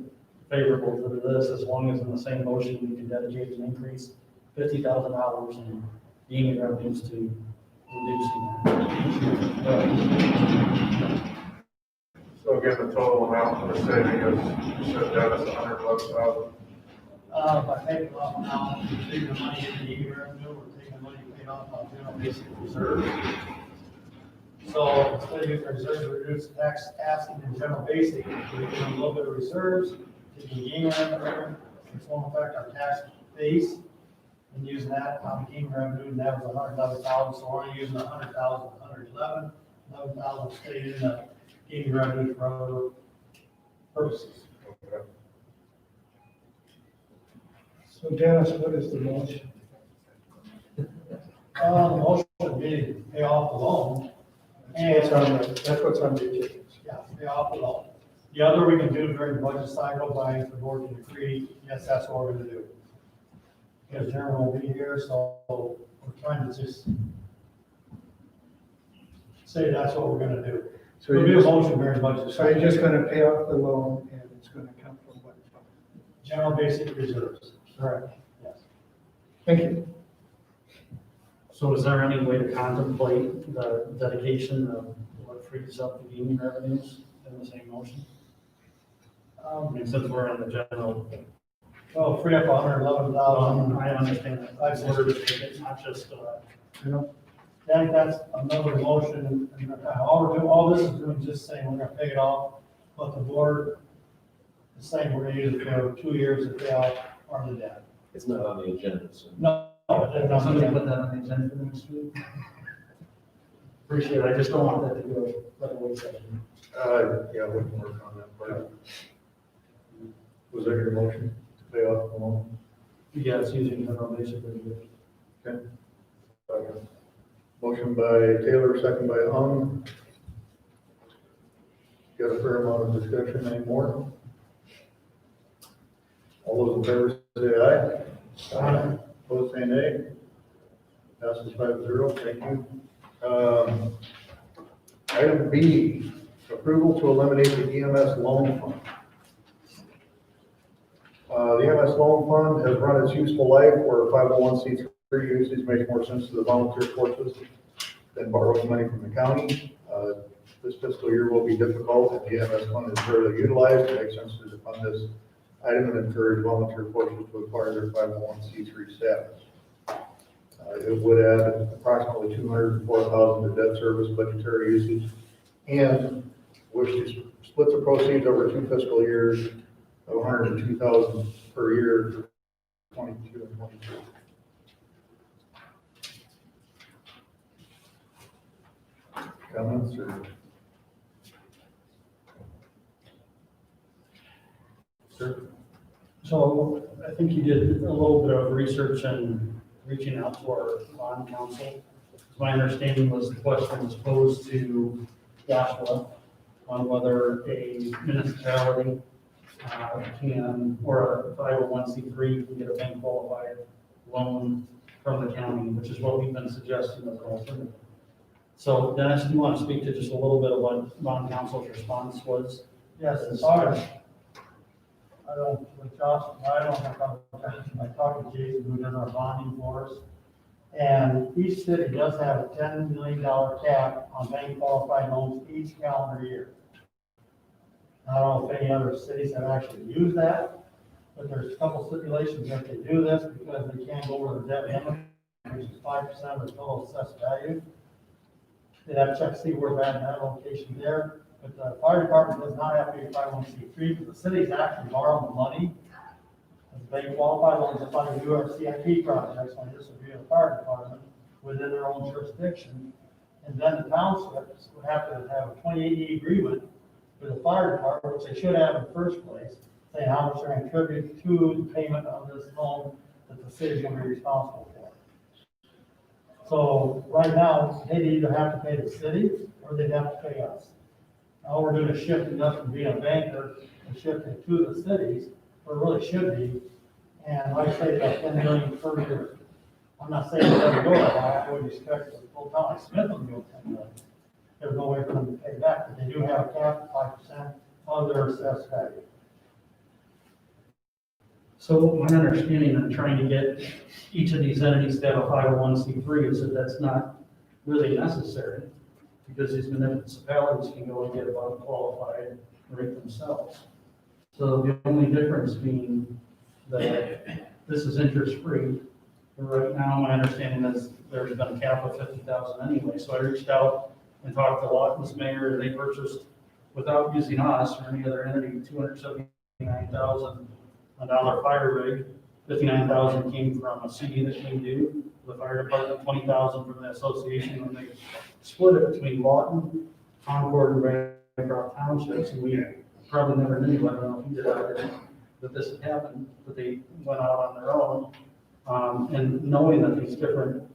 favorable to this as long as in the same motion we can dedicate an increase $50,000 in gaming revenues to reducing that. So again, the total amount we're saving is, you said Dennis, 111,000. By taking off now, we're taking the money in the gaming revenue, we're taking the money paid off on general basic reserve. So instead of using reserves to reduce tax asking in general basic, we're getting a little bit of reserves, taking gaming revenue, which won't affect our tax base, and using that on the gaming revenue, and that was 111,000, so we're only using 100,000, 111, 11,000 stayed in the gaming revenue for other purposes. So Dennis, what is the motion? The motion would be to pay off the loan. That's what's on the agenda. Yeah, pay off the loan. The other we can do during the budget cycle by the board can agree, yes, that's what we're gonna do. Because Jeremy will be here, so we're trying to just say that's what we're gonna do. So We'll you're do a just, motion during budget so you're cycle. just gonna pay off the loan and it's gonna come from what fund? General basic reserves. Correct. Yes. Thank you. So is there any way to contemplate the dedication of what frees up the gaming revenues in the same motion? I mean, since we're in the general, Well, free up 111,000. I understand that. I order to make it, not just, You know, I think that's another motion, and all this is doing, just saying we're gonna pay it off, but the board is saying we're gonna use it for 2 years to pay off part of the debt. It's not on the agenda, so. No, it doesn't. somebody put that on the agenda for next week. Appreciate it, I just don't want that to go by the wayside. Yeah, we can work on that part. Was that your motion to pay off the loan? Yeah, it's using general basic reserve. Okay. Motion by Taylor, second by Hung. Got a fair amount of discussion anymore? All those in favor say aye. Aye. Opposed say nay. Passes 5-0, thank you. Item B, approval to eliminate the EMS loan fund. The EMS loan fund has run its useful life where 501c3 usage makes more sense to the volunteer forces than borrowing money from the county. this fiscal year will be difficult and the EMS fund is rarely utilized. It makes sense to fund this item and encourage volunteer forces to acquire their 501c3 status. It would add approximately $204,000 to debt service budgetary usage and wish to split the proceeds over 2 fiscal years of $102,000 per year for 22 and 23. Comments or? Sir? So I think you did a little bit of research and reaching out to our bond council. My understanding was the question was posed to Joshua on whether a municipality can, or a 501c3 can get a bank qualified loan from the county, which is what we've been suggesting as an alternative. So Dennis, do you want to speak to just a little bit of what bond council's response was? Yes, as far as, I don't, with Josh, I don't have conversation, I talked to Jason, who does our bonding for us. And each city does have a $10 million cap on bank qualified loans each calendar year. I don't know if any other cities have actually used that, but there's a couple stipulations that they do this because they can't go over the debt limit, which is 5% of the total assessed value. They have to check to see where that location there, but the fire department does not have to be a 501c3, but the cities actually borrow the money. They qualify loans if I do our CIP projects, like this would be a fire department within their own jurisdiction. And then the townships would have to have a 28E agreement with the fire department, which they should have in the first place, saying how much they're going to contribute to the payment of this loan that the city is going to be responsible for. So right now, they'd either have to pay the city or they'd have to pay us. Now we're doing a shifting us from being a banker and shifting to the cities, where it really should be. And like I say, about 10 million per year. I'm not saying it doesn't go that high, I would expect the full town like Smith would go 10 million. There's no way for them to pay back, but they do have a cap of 5% of their assessed value. So my understanding of trying to get each of these entities to have a 501c3 is that that's not really necessary, because these municipalities can go and get above qualified rate themselves. So the only difference being that this is interest-free. Right now, my understanding is there's been a cap of 50,000 anyway, so I reached out and talked to Lawton's mayor, and they purchased, without using us or any other entity, $279,000 fire rig. 59,000 came from a CD that we do, the fire department, 20,000 from the association, and they split it between Lawton, Concord, and Bancroft townships, and we probably never knew, I don't know if you did either, that this had happened, but they went out on their own. And knowing that these different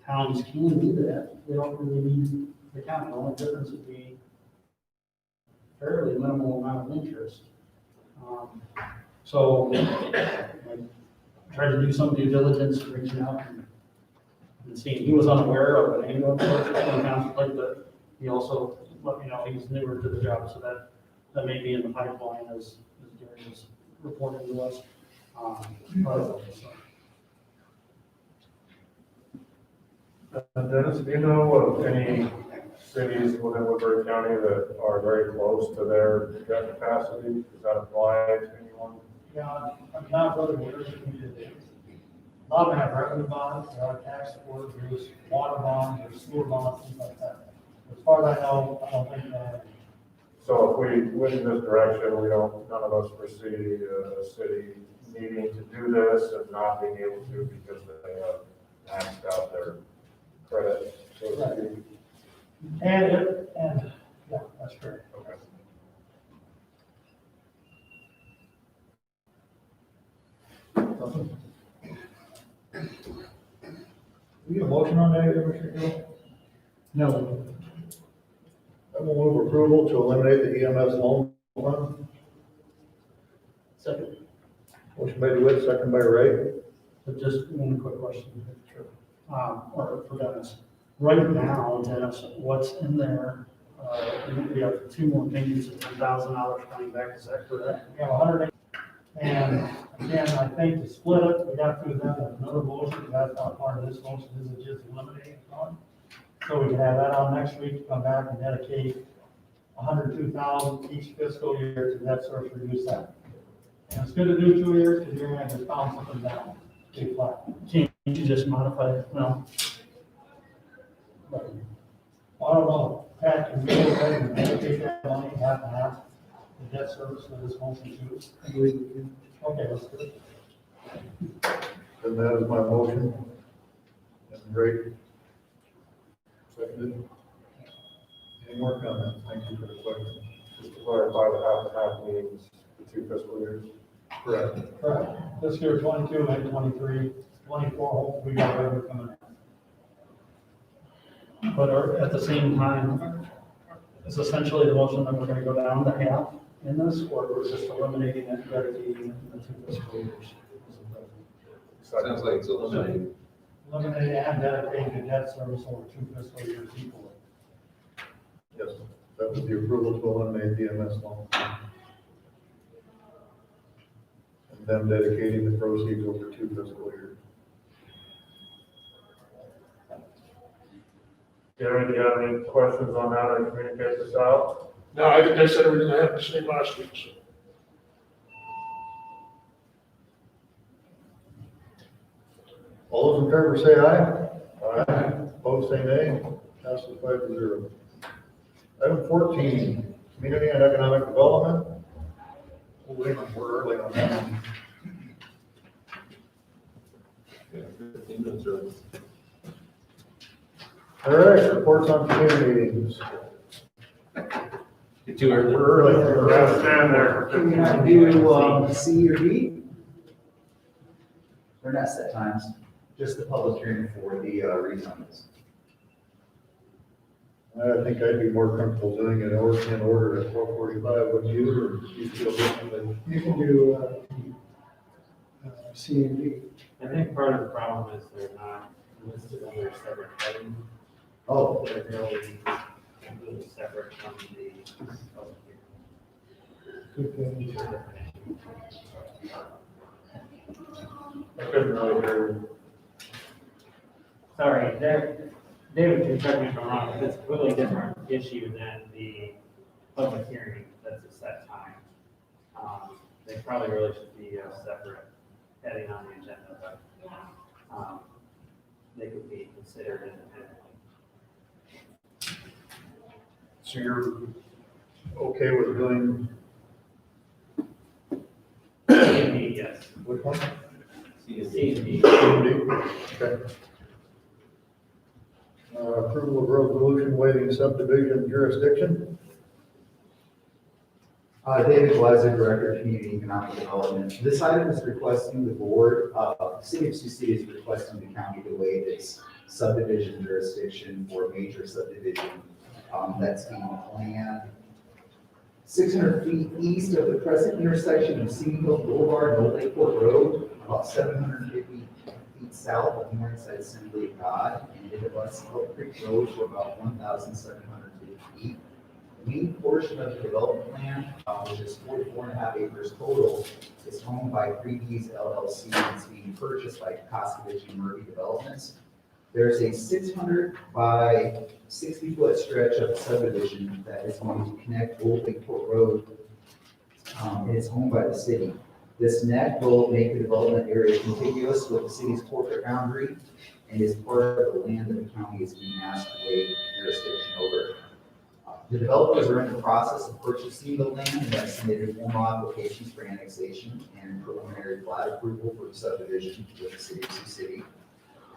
towns can do that, they don't really need the county. The only difference would be fairly minimal amount of interest. So I tried to do some due diligence, reaching out and seeing. He was unaware of an ambulance purchase in conflict, but he also let me know he's newer to the job, so that may be in the pipeline as Gary was reporting to us. Dennis, do you know of any cities within Woodbury County that are very close to their debt capacity? Does that apply to anyone? Yeah, I'm not really aware of it. A lot of them have revenue bonds, there are tax support, there's water bonds, there's sewer bonds, things like that. As far as I know, I don't think that. So if we went in this direction, none of us foresee a city needing to do this and not being able to because they have maxed out their credit, so to speak. And, yeah, that's correct. Okay. We get a motion on that, Mr. Hill? No, I will move approval to eliminate the EMS loan fund. second, Motion by DeWitt, second by Ray. but just one quick question. Or for Dennis. Right now, Dennis, what's in there? We have 2 more payments of $10,000 coming back, is that correct? We have 100, and again, I think to split it, we have to have another motion, that's not part of this motion, this is just eliminating fund. So we can have that on next week, to come back and dedicate 102,000 each fiscal year to debt service reduce that. And it's good to do 2 years, because you're gonna have to bounce up and down, big flat. Can't you just modify it? No. Well, I don't know, Pat, can we go ahead and dedicate that money, half and half, the debt service for this motion too? I believe we can. Okay, let's do it. And that is my motion. That's great. Seconded. Any more comments? Thank you for the question. Just to clarify, the half and half means the 2 fiscal years. Correct. Correct. This year 22, maybe 23, 24, hopefully we got revenue coming in. But at the same time, it's essentially the motion that we're gonna go down to half in this, or we're just eliminating it, dedicating it to the 2 fiscal years. Sounds like it's eliminated. Eliminating and dedicating the debt service over 2 fiscal years equally. Yes, that was the approval to eliminate the MS loan. And then dedicating the proceeds over 2 fiscal years. Gary, do you have any questions on how to communicate this out? No, I think I said everything I had to say last week, so. All those in favor say aye. Aye. Opposed, say nay. Passes 5-0. Item 14, community and economic development. Oh, wait a minute, we're early on that one. Yeah, 15 minutes early. All right, reports on community meetings. You're too early. We're early. We're gonna stand there for Can we 15 not minutes. do, C or D? Or not set times, just the public hearing for the, rezones. I think I'd be more comfortable doing it in order at 12:45, wouldn't you, or you feel differently? You can do, C and D. I think part of the problem is they're not listed under separate headings. Oh, They're really completely separate from the public hearing. These are different issues. I couldn't really hear you. Sorry, David, can correct me if I'm wrong, but it's a completely different issue than the public hearing that's a set time. They probably really should be a separate heading on the agenda, but, they could be considered independently. So you're okay with doing C&D, yes. which one? C&D. C&D? Okay. Approval of resolution waiving subdivision jurisdiction. David Gleiser, Director of Community Economic Development. This item is requesting the board, the City of Sioux City is requesting the county to waive its subdivision jurisdiction for a major subdivision that's being planned 600 feet east of the present intersection of Cedar Hill Boulevard and Old Lake Port Road, about 750 feet south of Morningside Assembly of God, and it abuts Oak Creek Road for about 1,750 feet. The main portion of the development plan, which is 44.5 acres total, is owned by 3Ds LLC and is being purchased by Koskovich and Murphy Developments. There's a 600 by 60 foot stretch of subdivision that is going to connect Old Lake Port Road. It is owned by the city. This neck will make the development area contiguous with the city's corporate boundary and is part of the land that the county is being asked to waive jurisdiction over. The developers are in the process of purchasing the land and have submitted formal applications for annexation and preliminary plat approval for the subdivision with the city of Sioux City.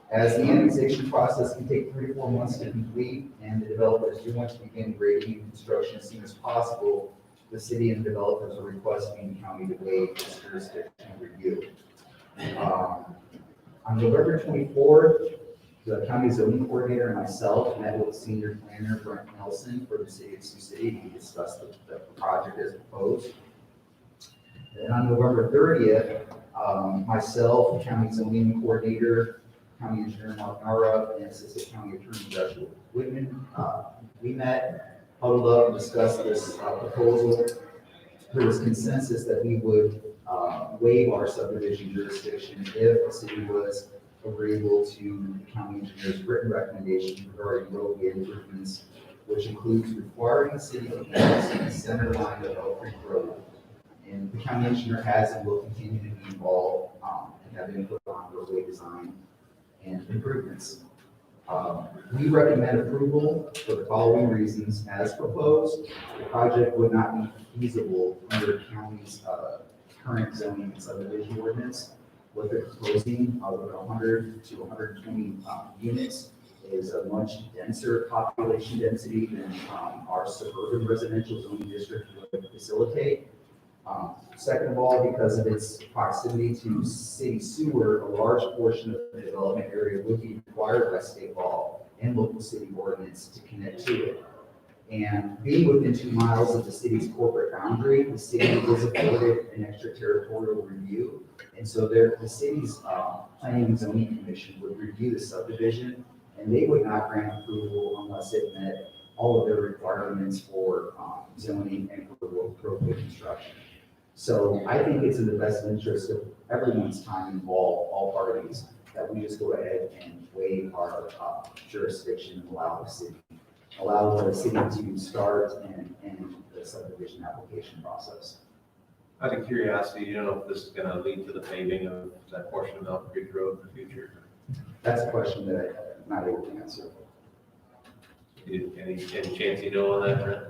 As the annexation process can take 3 to 4 months to complete, and the developers do want to begin grading and construction as soon as possible, the city and developers are requesting the county to waive this jurisdiction review. On November 24th, the county zoning coordinator and myself met with senior planner Brent Nelson for the city of Sioux City to discuss the project as proposed. And on November 30th, myself, county zoning coordinator, county engineer Mark Nara, and assistant county attorney Joshua Whitman, we met, huddled up, and discussed this proposal. There was consensus that we would waive our subdivision jurisdiction if the city was agreeable to the county engineer's written recommendation regarding roadway improvements, which includes requiring the city to use the center line of Elk Creek Road. And the county engineer has and will continue to be involved and have input on roadway design and improvements. We recommend approval for the following reasons. As proposed, the project would not be feasible under county's current zoning and subdivision ordinance. What they're proposing with 100 to 120 units is a much denser population density than our suburban residential zoning district would facilitate. Second of all, because of its proximity to city sewer, a large portion of the development area would be required by state law and local city ordinance to connect to it. And being within 2 miles of the city's corporate boundary, the city is afforded an extraterritorial review. And so the city's planning and zoning commission would review the subdivision, and they would not grant approval unless it met all of their requirements for zoning and for roadway construction. So I think it's in the best interest of everyone's time involved, all parties, that we just go ahead and waive our jurisdiction and allow the city to start and end the subdivision application process. Out of curiosity, you know if this is gonna lead to the paving of that portion of Elk Creek Road in the future? That's a question that I'm not able to answer. Any chance you know on that, Brent?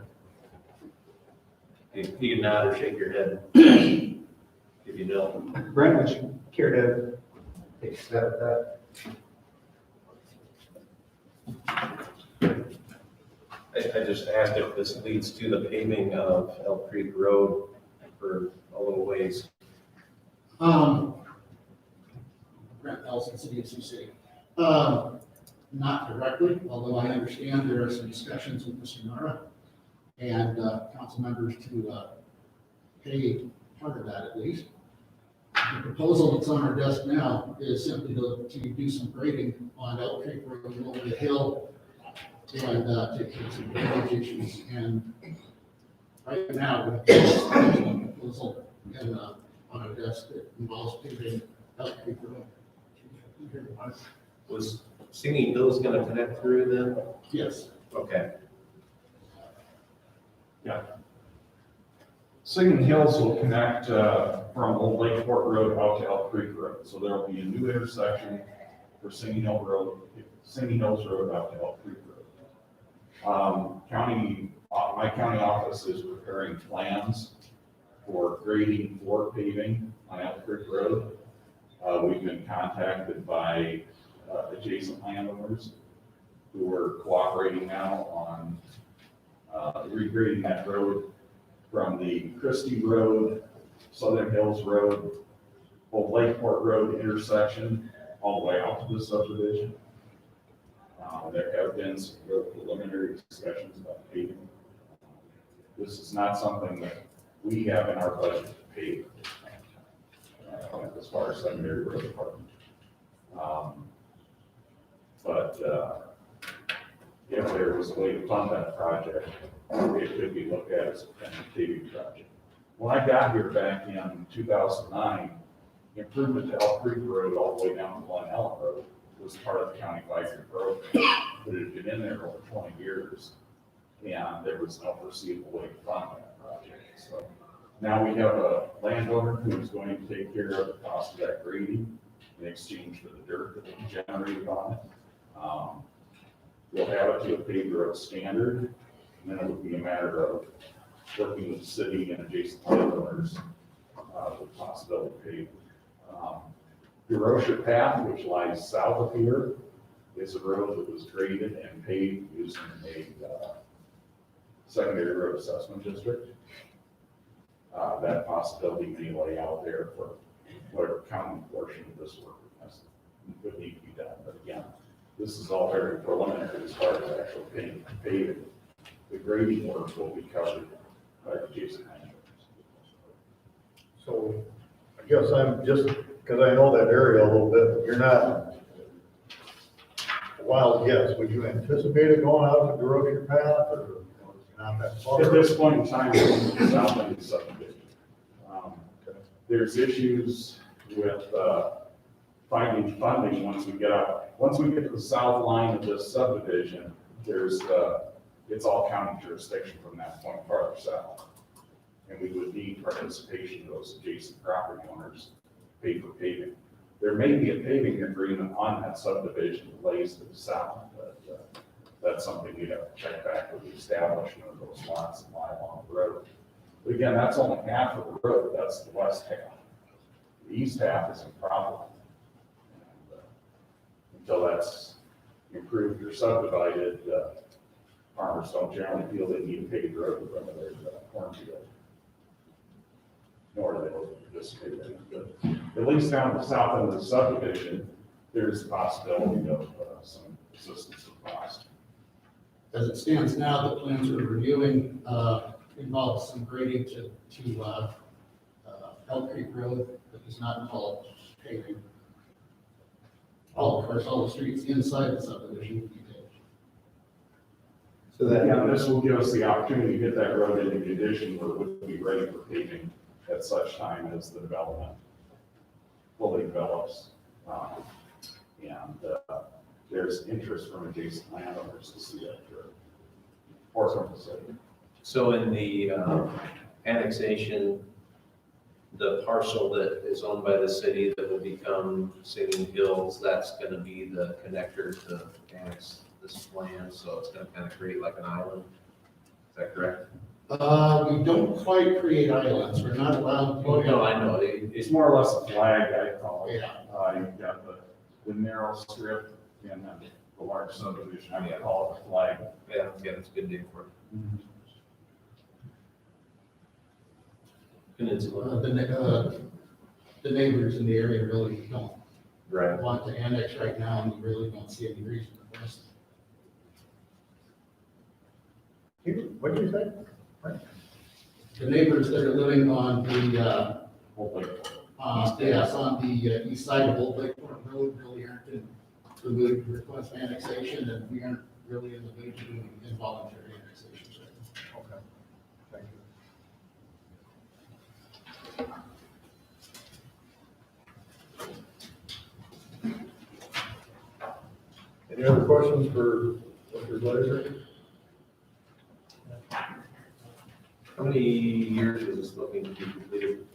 You can nod or shake your head if you know. Brent, would you care to take a step at that? I just asked if this leads to the paving of Elk Creek Road for a little ways. Brent Nelson, City of Sioux City. Not directly, although I understand there are some discussions with Mr. Nara and council members to pay part of that at least. The proposal that's on our desk now is simply to do some grading on Elk Creek Road over the hill and take care of some drainage issues. And right now, we have a proposal on our desk that involves paving Elk Creek Road. Was Singing Hill's gonna connect through then? Yes. Okay. Yeah. Singing Hills will connect from Old Lakeport Road out to Elk Creek Road. So there'll be a new intersection for Singing Hills Road out to Elk Creek Road. My county office is preparing plans for grading floor paving on Elk Creek Road. We've been contacted by adjacent landowners who are cooperating now on regrading that road from the Christie Road, Southern Hills Road, Old Lakeport Road intersection, all the way out to the subdivision. There have been some real preliminary discussions about paving. This is not something that we have in our budget to pave as far as secondary road department. But if there was a way to fund that project, it could be looked at as a potential paving project. When I got here back in 2009, improvement to Elk Creek Road all the way down to Glen Ellen Road was part of the county 5-year program, but it had been in there over 20 years, and there was no foreseeable way to fund that project. So now we have a landowner who is going to take care of the cost of that grading in exchange for the dirt that we generated on it. We'll have it to a paved road standard, and then it would be a matter of working with the city and adjacent landowners with possibility of paving. The Rocher Path, which lies south of here, is a road that was graded and paved using a secondary road assessment district. That possibility may lay out there for whatever county portion of this work would need to be done. But again, this is all very preliminary as far as actual paving. The grading work will be covered by adjacent landowners. So I guess I'm just, because I know that area a little bit, you're not, a wild guess, would you anticipate it going out of the Rocher Path or not that far? At this point in time, it's south end of the subdivision. There's issues with finding funding once we get to the south line of this subdivision, it's all county jurisdiction from that point farther south. And we would need participation of those adjacent property owners to pay for paving. There may be a paving agreement on that subdivision that lays to the south, but that's something we'd have to check back with the establishment of those lots that lie along the road. But again, that's only half of the road, that's the west half. The east half is a problem. And, until that's improved or subdivided, farmers don't generally feel they need a paved road in front of their cornfield. Nor do they hope to participate in it. But at least down the south end of the subdivision, there's the possibility of some assistance with cost. As it stands now, the plans we're reviewing involves some grading to Elk Creek Road, but does not involve paving. Of course, all the streets inside the subdivision will be paved. So that, Yeah, this will give us the opportunity to get that road into condition where it would be ready for paving at such time as the development fully develops. There's interest from adjacent landowners to see that through. Or from the city. So in the annexation, the parcel that is owned by the city that will become Singing Hills, that's gonna be the connector to annex this land, so it's gonna kind of create like an island. Is that correct? We don't quite create islands, we're not allowed to. Oh, no, I know. It's more or less a flag, I call it. Yeah. You've got the narrow strip and then the large subdivision, I would call it a flag. Yeah, that's a good name for it. Peninsula. The neighbors in the area really don't Right. want to annex right now, and we really don't see any reason for this. What did you say? The neighbors that are living on the, Hopefully. yes, on the east side of Old Lake Fork Road, really aren't in the mood to request annexation, and we aren't really in the mood to do involuntary annexations right now. Okay, thank you. Any other questions for Mr. Glazer? How many years is this looking to be completed?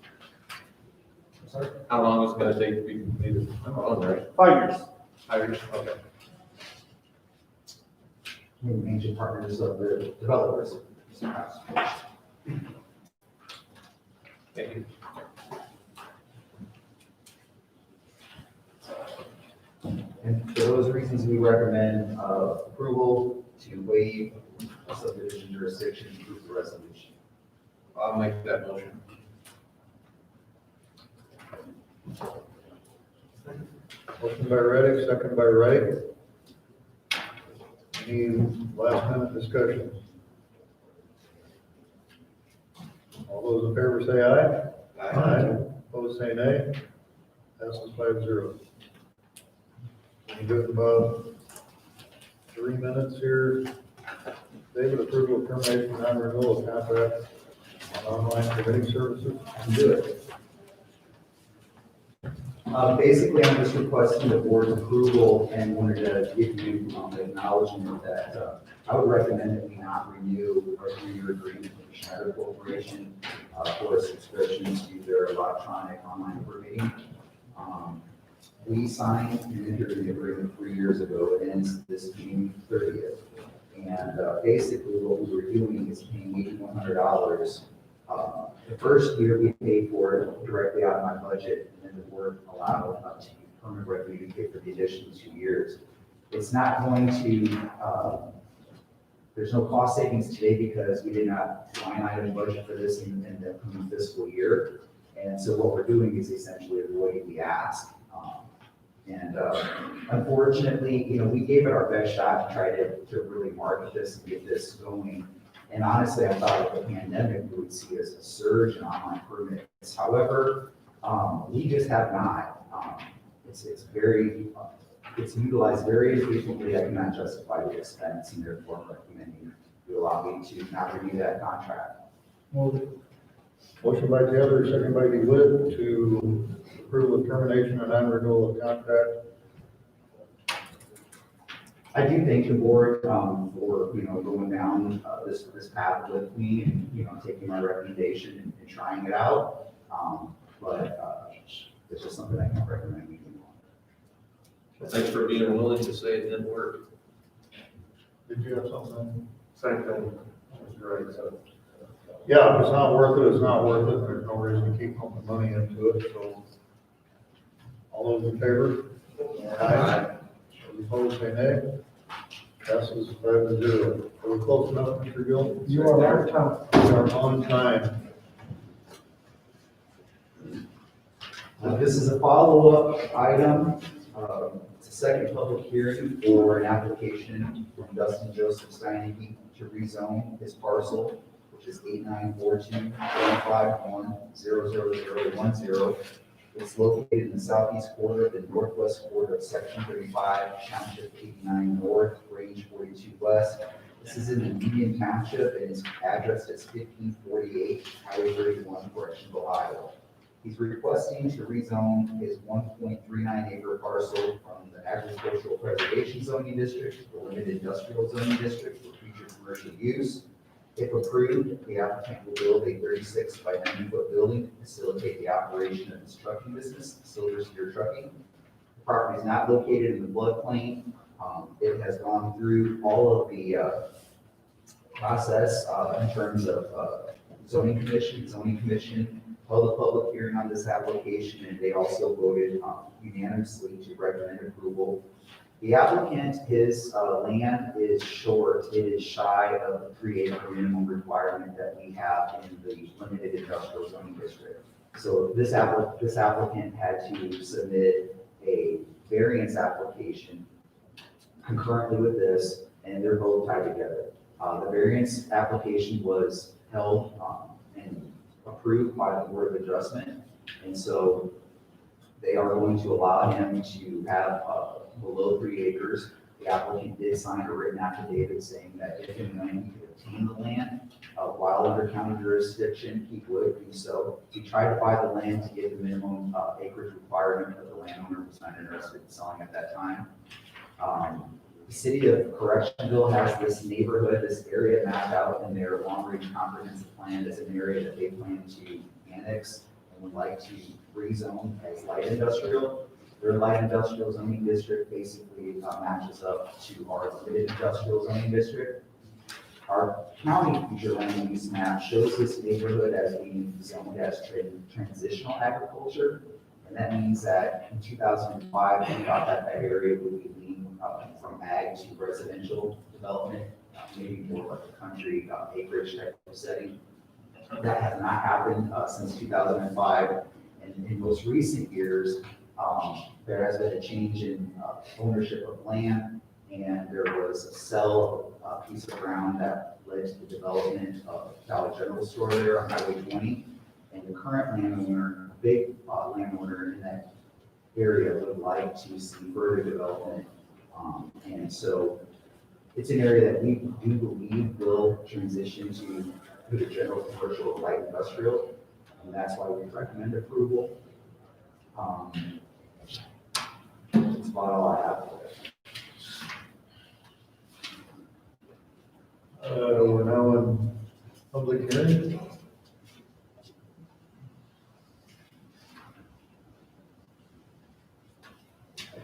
Sorry? How long is it gonna take to be completed? I'm on, right? 5 years. 5 years, okay. major partners of the developers. Thank you. And for those reasons, we recommend approval to waive subdivision jurisdiction and approve the resolution. I'll make that motion. Motion by Reddick, second by Wright. Any last minute discussion? All those in favor say aye. Aye. Opposed say nay. Passes 5-0. We got about 3 minutes here. David, approval of termination non-renewal of contract on online permitting services. Do it. Basically, I'm just requesting the board's approval and wanted to give you the acknowledgement that I would recommend that we not renew our 3-year agreement with Schneider Corporation for subscriptions to their electronic online permitting. We signed and entered an agreement 3 years ago. It ends this June 30th. And basically what we were doing is paying $8,100. The first year we paid for it directly out of my budget, and then the board allowed up to permanent revenue to pay for the additional 2 years. It's not going to, there's no cost savings today because we did not line item budget for this in the coming fiscal year. And so what we're doing is essentially avoiding the ask. Unfortunately, we gave it our best shot to try to really market this and get this going. And honestly, I thought with the pandemic, we would see a surge in online permits. However, we just have not. It's utilized very efficiently. I cannot justify the expense, and therefore I'm recommending you allow me to not renew that contract. Motion by Taylor, second by DeWitt to approval of termination and non-renewal of contract. I do thank the board, for, going down, this path with me and, taking my recommendation and trying it out. But it's just something I can't recommend we do. Thanks for being willing to say it didn't work. Did you have something? Same thing, Mr. Wright said. Yeah, if it's not worth it, it's not worth it. There's no reason to keep pumping money into it, so. All those in favor? Aye. Those opposed, say nay. Passes 5-0. Are we close enough, Mr. Gill? You are on time. We are on time. This is a follow-up item. It's a second public hearing for an application from Dustin Joseph Steineke to rezone his parcel, which is 8942-151-00010. It's located in the southeast quarter of the northwest quarter of Section 35, Township 89 North, Range 42 West. This is in the median township and is addressed as 1548 Highway 31, Correctional, Iowa. He's requesting to rezone his 1.39 acre parcel from the agricultural preservation zoning district to the limited industrial zoning district for future commercial use. If approved, the applicant will build a 36 by 90 foot building to facilitate the operation of his trucking business, Silver Steer Trucking. The property is not located in the floodplain. It has gone through all of the process in terms of zoning commission held a public hearing on this application, and they also voted unanimously to recommend approval. The applicant, his land is short, it is shy of the 3 acre minimum requirement that we have in the limited industrial zoning district. So this applicant had to submit a variance application concurrently with this, and they're both tied together. The variance application was held and approved by the Board of Adjustment, and so they are going to allow him to have below 3 acres. The applicant did sign a written affidavit saying that if and when he could obtain the land while under county jurisdiction, he would do so. He tried to buy the land to get the minimum acreage requirement, but the landowner was not interested in selling at that time. The city of Correctionville has this neighborhood, this area mapped out in their long-range comprehensive plan as an area that they plan to annex and would like to rezone as light industrial. Their light industrial zoning district basically matches up to our limited industrial zoning district. Our county future land use map shows this neighborhood as being zoned as transitional agriculture. And that means that in 2005, we thought that that area would be lean from ag to residential development, maybe more like a country acreage type of setting. That has not happened since 2005. And in most recent years, there has been a change in ownership of land, and there was a sale of a piece of ground that led to the development of Dollar General store there on Highway 20. And the current landowner, a big landowner in that area, would like to see further development. And so it's an area that we do believe will transition to the general commercial light industrial, and that's why we recommend approval. That's about all I have. We're now in public hearing.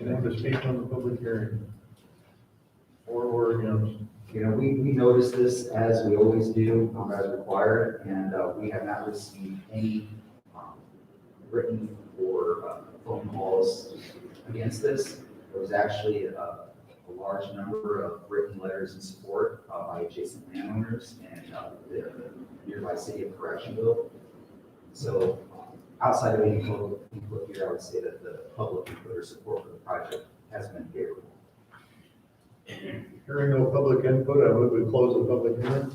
Anyone to speak on the public hearing? Or against? We notice this as we always do, as required, and we have not received any written or phone calls against this. There was actually a large number of written letters in support by adjacent landowners and the nearby city of Correctionville. So outside of any public input here, I would say that the public input or support for the project has been favorable. Hearing no public input, I move we close the public hearing.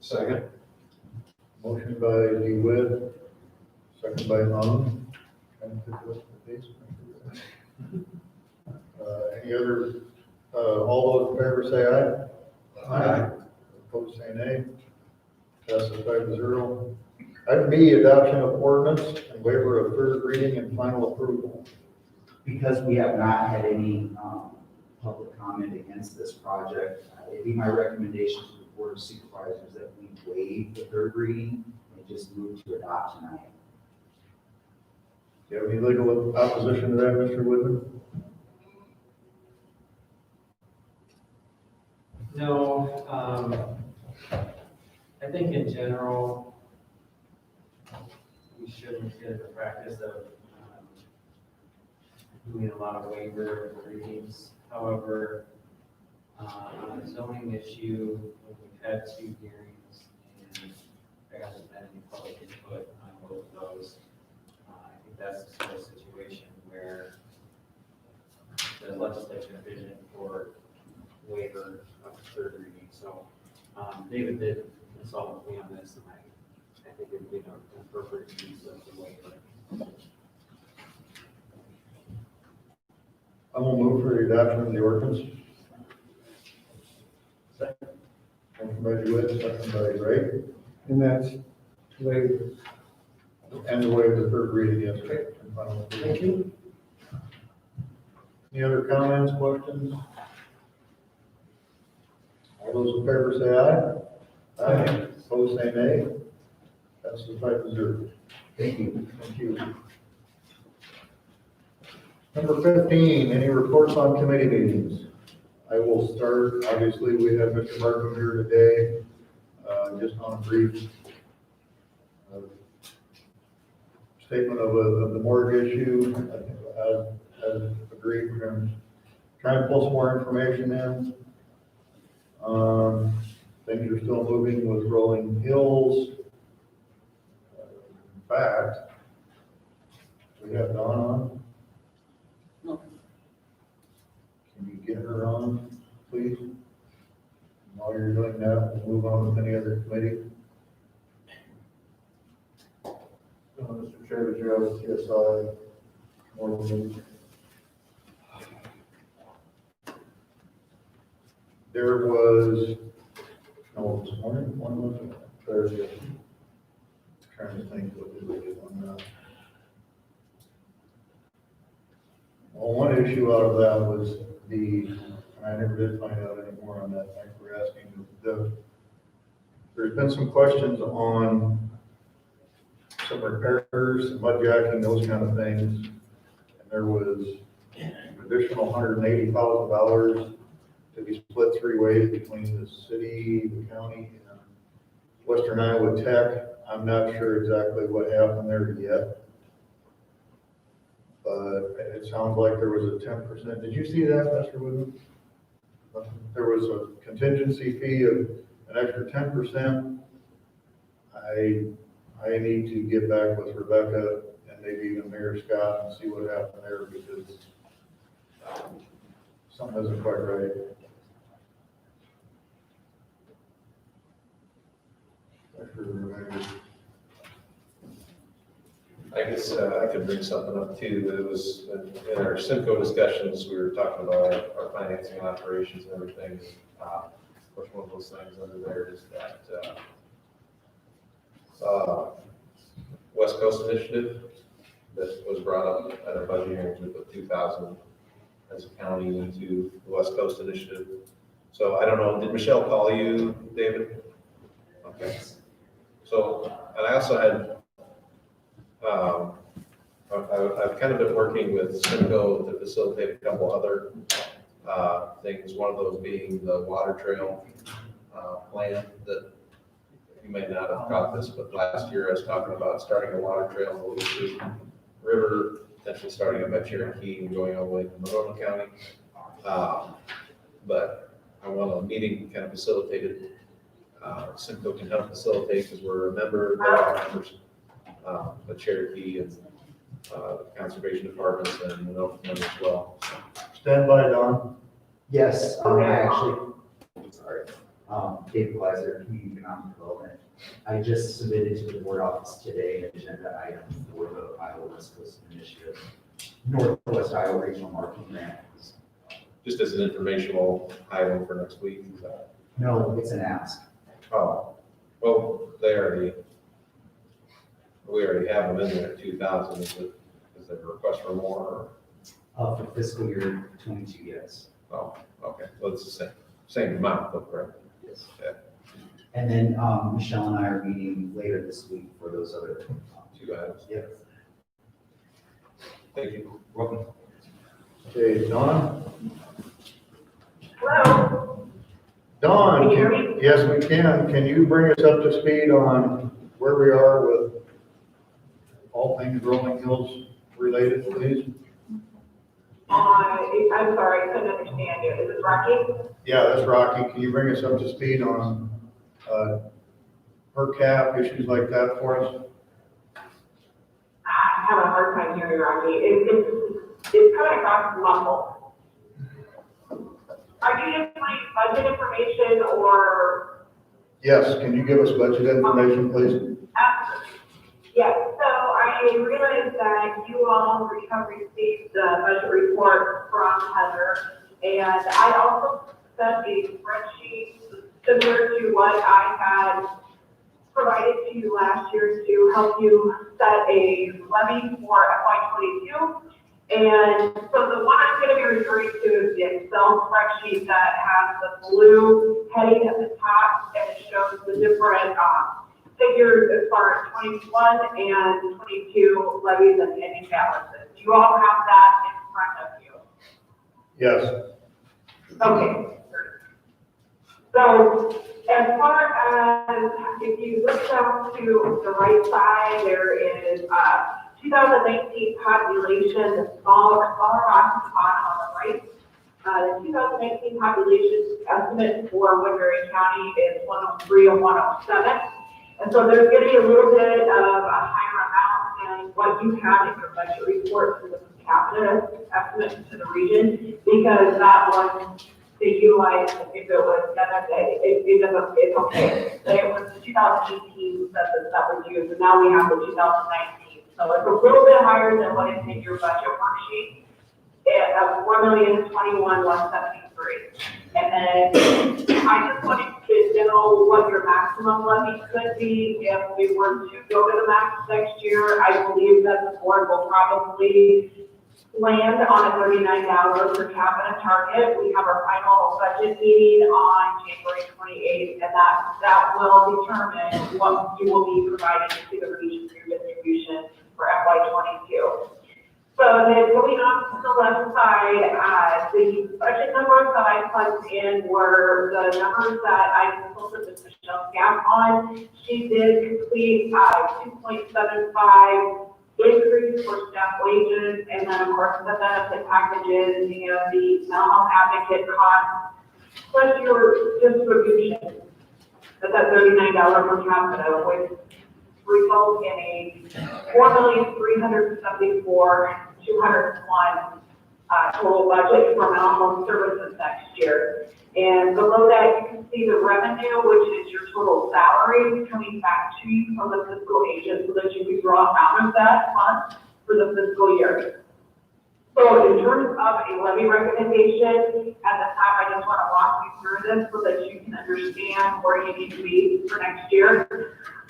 Second. Motion by DeWitt, second by Lund. Any other, all those in favor say aye. Aye. Opposed say nay. Passes 5-0. Item B, adoption of ordinance and waiver of third reading and final approval. Because we have not had any public comment against this project, it'd be my recommendation to the Board of Supervisors that we waive the third reading and just move to adopt tonight. Do you have any legal opposition to that, Mr. Woodman? No, I think in general, we shouldn't get into practice of doing a lot of waiver readings. However, on a zoning issue, when we've had 2 hearings and there hasn't been any public input on both of those, I think that's the sort of situation where the legislature envisioned for waiver of third reading. So David did consult with me on this, and I think it would be an appropriate use of the waiver. I will move for the adoption of the ordinance. Second. Motion by DeWitt, second by Ray. And that's waiver. And to waive the third reading, yes. And final approval. Thank you. Any other comments, questions? All those in favor say aye. Aye. Opposed, say nay. Passes 5-0. Thank you. Thank you. Number 15, any reports on committee meetings? I will start. Obviously, we have Mr. Markham here today, just on a brief statement of the mortgage issue. I think as agreed, we're going to try and pull some more information in. Things are still moving with Rolling Hills. In fact, we have Dawn on. Can you get her on, please? While you're doing that, we'll move on with any other committee. Mr. Chair, did you have a CSI more meeting? There was, no, this morning, one was Thursday. Trying to think what we did on that. Well, one issue out of that was I never did find out any more on that. Thanks for asking. There's been some questions on some repairs, some mud jacking, those kind of things. And there was an additional $180,000 to be split 3 ways between the city, the county, and Western Iowa Tech. I'm not sure exactly what happened there yet. But it sounds like there was a 10%. Did you see that, Mr. Woodman? There was a contingency fee of an extra 10%. I need to get back with Rebecca and maybe even Mayor Scott and see what happened there, because something isn't quite right. I guess I could bring something up too. It was in our Simcoe discussions, we were talking about our financing and operations and everything. Of course, one of those things under there is that West Coast Initiative that was brought up at our budget hearings. We put 2,000 as a county into the West Coast Initiative. So I don't know, did Michelle call you, David? Okay. So, and I also had I've kind of been working with Simcoe to facilitate a couple other things. One of those being the water trail plan that you may not have caught this, but last year I was talking about starting a water trail in the Louis River, potentially starting up at Cherokee and going all the way to Monroe County. But I want a meeting kind of facilitated. Simcoe can help facilitate because we're a member, they are members, the Cherokee and conservation departments and Monroe as well. Stand by, Don. Yes, I actually, sorry, Dave Kleiser, Community Economic Development. I just submitted to the board office today an agenda item for the Iowa West Coast Initiative, Northwest Iowa Regional Marketing Grant. Just as an informational item for next week. Is that? No, it's an ask. Oh, well, they already, We already have them in there at 2,000, is it a request for more? For fiscal year 22, yes. Oh, okay, so it's the same amount, though, correct? Yes. Yeah. And then Michelle and I are meeting later this week for those other 2 items. Yep. Thank you. Welcome. Okay, Dawn? Hello, Dawn? Can you hear me? Yes, we can. Can you bring us up to speed on where we are with all things Rolling Hills related, please? I'm sorry, I couldn't understand you. Is this Rocky? Yeah, that's Rocky. Can you bring us up to speed on per cap, issues like that for us? I have a hard time hearing Rocky. It's coming across muffled. Are you just my budget information or? Yes, can you give us budget information, please? Yes, so I realized that you all have received the budget report from Heather, and I also sent a spreadsheet similar to what I had provided to you last year to help you set a levy for FY22. And so the one I'm going to be referring to is the Excel spreadsheet that has the blue heading at the top, and it shows the different figures as far as 21 and 22 levies and ending balances. Do you all have that in front of you? Yes. Okay. So as far as, if you look down to the right side, there is 2019 population, the smaller box on the right. The 2019 population estimate for Woodbury County is 103 and 107. And so there's going to be a little bit of a higher amount than what you have in your budget report for the per capita estimate to the region, because that one they utilized, if it was MSA, it doesn't, it's okay. It was the 2018 census that was used, and now we have the 2019. So it's a little bit higher than what is in your budget worksheet. At $4,021,173. And then I just wanted to know what your maximum levy could be if we were to go to the max next year. I believe that the board will probably land on a $39 per capita target. We have our final budget meeting on January 28th, and that will determine what you will be providing to the region through distribution for FY22. So then going on to the left side, the budget numbers that I plugged in were the numbers that I consulted with Michelle Gap on. She did complete 2.75 increase for staff wages, and then of course the benefit packages and the mental health advocate costs, plus your distribution. That's at $39 per capita, which result in a $4,374,201 total budget for mental health services next year. And below that, you can see the revenue, which is your total salary coming back to you from the fiscal agent, so that you can draw out of that fund for the fiscal year. So in terms of a levy recommendation, at the top, I just want to walk you through this so that you can understand where you need to be for next year.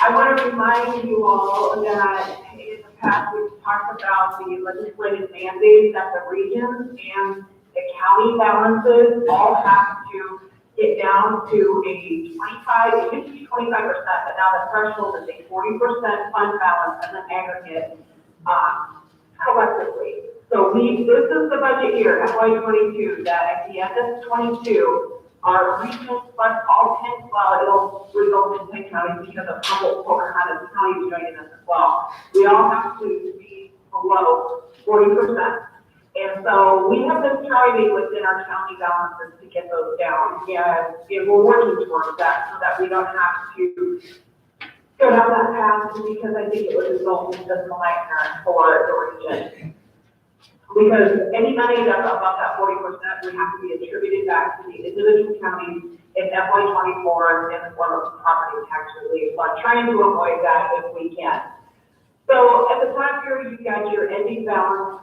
I want to remind you all that in the past, we've talked about the legislative mandates that the regions and the county balances all have to get down to a 25, it used to be 25%, but now the threshold is a 40% fund balance as an aggregate collectively. So this is the budget year, FY22, that at the end of 22, our regions plus all 10, well, it'll result in 10 counties because of Pocahontas County joining us as well. We all have to be below 40%. And so we have been striving within our county balances to get those down. And we're working towards that so that we don't have to go down that path, because I think it would result in fiscal nightmare for the region. Because any money that's above that 40% would have to be attributed back to the individual counties in FY24 in the form of property tax relief. So I'm trying to avoid that if we can. So at the top here, you've got your ending balance,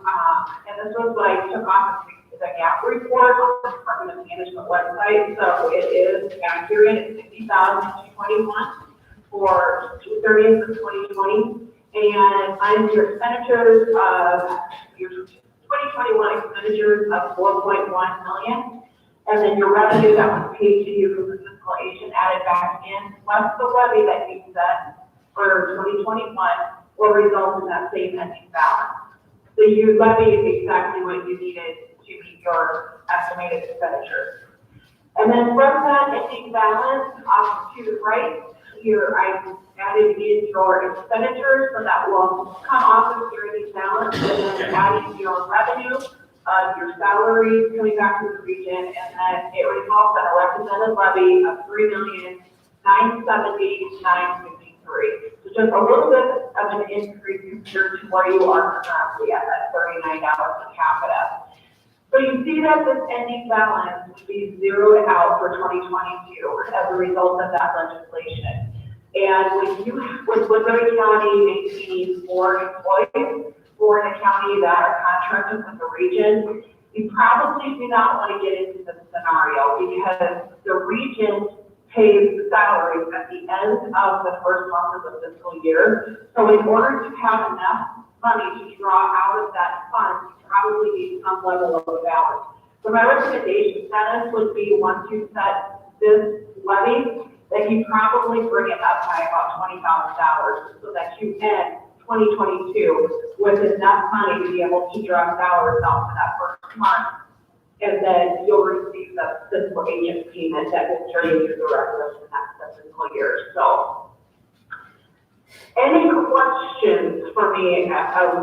and this was what I took off the gap report on the Department of Management website. So it is accurate. It's $60,221 for June 30th of 2020. And on your expenditures, your 2021 expenditures of 4.1 million, and then your revenue that was paid to you from the fiscal agent added back in, plus the levy that you set for 2021 will result in that same ending balance. So you levied exactly what you needed to meet your estimated expenditures. And then from that ending balance off to the right, here I added in your expenditures, so that will come off of your ending balance, and then adding your revenue, your salaries coming back to the region, and then it results in a recommended levy of $3,970,953. So just a little bit of an increase compared to where you are currently at that $39 per capita. So you see that this ending balance will be zeroed out for 2022 as a result of that legislation. And with Woodbury County maintaining 4 employees for a county that are contracted with the region, you probably do not want to get into this scenario because the region pays salaries at the end of the first month of the fiscal year. So in order to have enough money to draw out of that fund, you probably need some level of balance. So my recommendation, Dennis, would be once you set this levy, that you probably bring it up by about $20,000 so that you end 2022 with enough money to be able to draw salaries out for that first month. And then you'll receive the fiscal agent payment that will carry you through the rest of the next fiscal year. So, any questions for me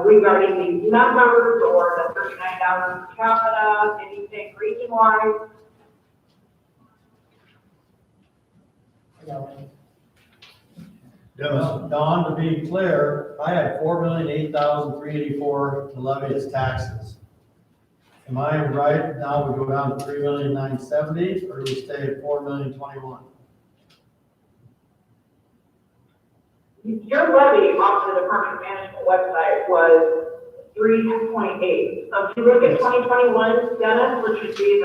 regarding these numbers or the $39 per capita, anything region-wise? Dennis, Don, to be clear, I had $4,008,384 to levy as taxes. Am I right now we go down to $3,970,000 or do we stay at $4,021,000? Your levy off the Department of Management website was 3.8. So if you look at 2021, Dennis, which would be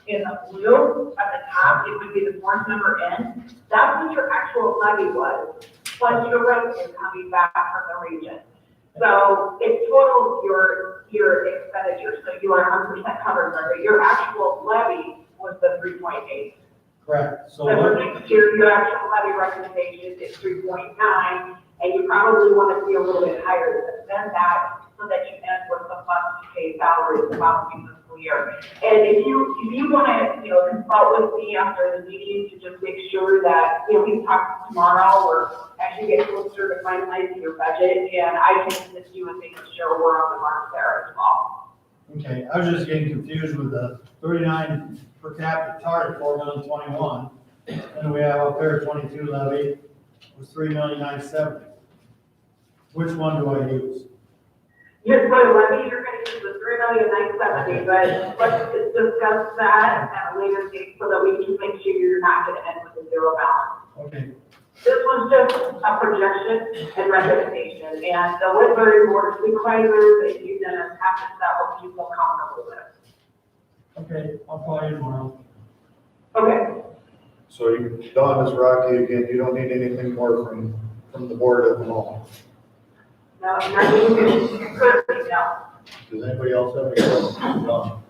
in the blue at the top, it would be the fourth number in. That's what your actual levy was, plus your revenue coming back from the region. So it totals your expenditures, so you are 100% covered under. Your actual levy was the 3.8. Correct. So for next year, your actual levy recommendation is 3.9, and you probably want to be a little bit higher than that, so that you end with the funds to pay salaries the following fiscal year. And if you want to, consult with me after the meeting to just make sure that, we can talk tomorrow or as you get closer to finalizing your budget, and I can assist you in making sure we're on the mark there as well. Okay, I was just getting confused with the 39 per capita target, 4,021,000, and then we have up there 22 levy was 3,970,000. Which one do I use? Yes, so levy, you're going to use the 3,970,000, but let's discuss that at a later date so that we can make sure you're not going to end with a zero balance. Okay. This one's just a projection and recommendation, and the Woodbury Board of Supervisors and you then have to set what you feel comfortable with. Okay, I'll call you tomorrow. Okay. so Don, this Rocky again, you don't need anything more from the board at the moment. No, nothing, currently, no. Does anybody else have any questions? Don?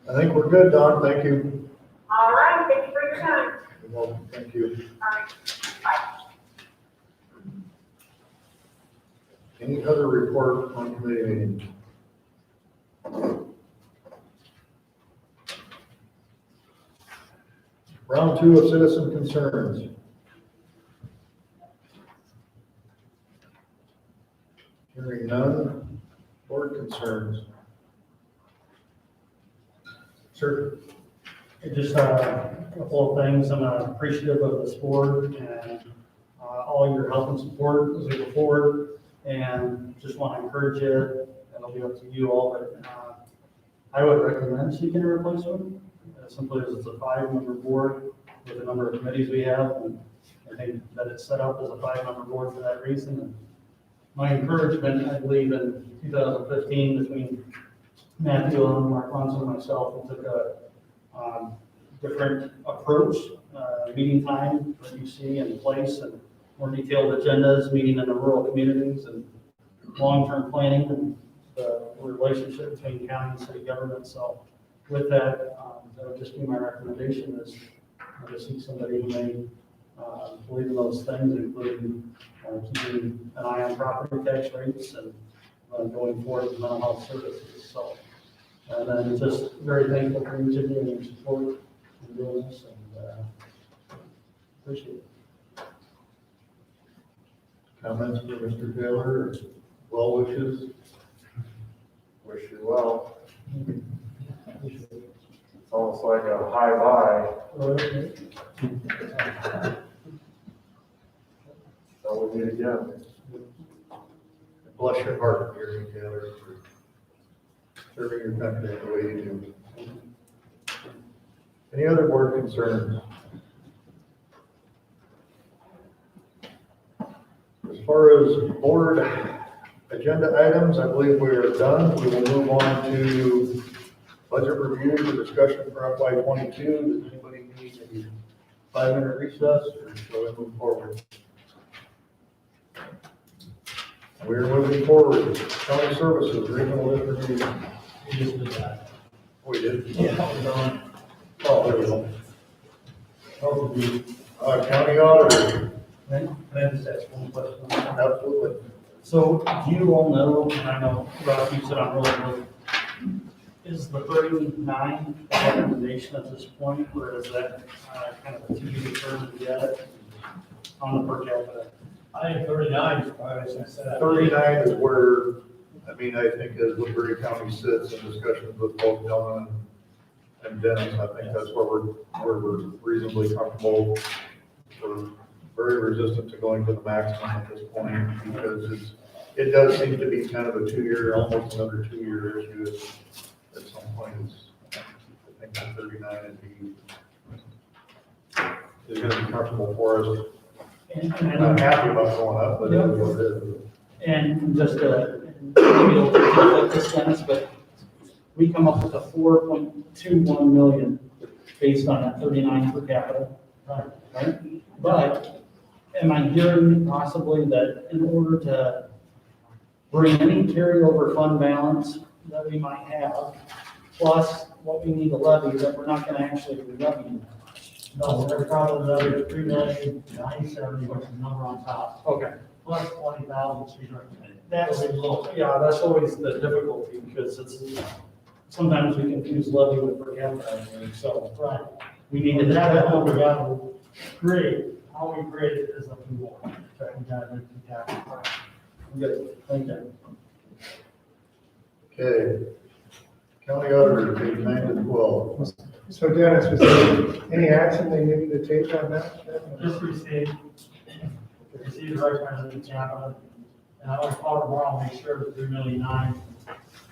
I think we're good, Don, thank you. All right, thank you for your time. You're welcome. Thank you. All right, bye. Any other report on committee meetings? Round 2 of citizen concerns. Hearing none, board concerns. Sure. Just a couple of things. I'm appreciative of this board and all your help and support as we go forward. And just want to encourage you, and it'll be up to you all, but I would recommend seeking a replacement. Simply as it's a 5-member board with the number of committees we have. And I think that it's set up as a 5-member board for that reason. And my encouragement, I believe in 2015 between Matthew and Mark Munson and myself, we took a different approach, meeting time that you see in place and more detailed agendas, meeting in the rural communities and long-term planning and the relationship between county and city government. So with that, that would just be my recommendation is to seek somebody who may believe in those things, including keeping an eye on property tax rates and going forward with mental health services. So, and then just very thankful for each of you and your support in doing this, and appreciate it. Comments for Mr. Taylor, well wishes? Wish you well. It's almost like a high five. So we meet again. Bless your heart, Gary Taylor, for serving your country the way you do. Any other board concerns? As far as board agenda items, I believe we are done. We will move on to budget review for discussion for FY '22. Does anybody need a 5-minute recess, or shall we move forward? We are moving forward. County Services, Regional Distribution. We just did that. We did? Yeah, we're on. Oh, there we go. Both of you. County Auditor. Can I just ask one question? Absolutely. So do you all know, and I know Rob, you said I'm really, is the 39 a recommendation at this point, or is that kind of a to-be determined yet on the per capita? I think 39 is probably, as I said. 39 is where, I mean, I think as Woodbury County sits in discussions with both Dylan and Dennis, I think that's where we're reasonably comfortable. We're very resistant to going to the maximum at this point because it does seem to be kind of a 2-year, almost another 2-year issue at some point. I think that 39 is going to be comfortable for us. And I'm not happy about going up, but it is what it is. And just maybe it'll take this Dennis, but we come up with a 4.21 million based on that 39 per capita, right? But am I hearing possibly that in order to bring any carryover fund balance that we might have, plus what we need to levy, that we're not gonna actually be levying? No, we're probably another 3,970,000, which is the number on top, Okay. plus 20,000 she's recommending. That's always the difficulty, because it's, sometimes we confuse levy with per capita, so. Right. We need to. That's what we got to create. How we create it is up to the board. So we got to do that. Good, thank you. Okay. County Auditor, page 9 to 12. So Dennis, was there any action they needed to take on that? Just received recommended capital, and I will call tomorrow, make sure it's 3,000,009.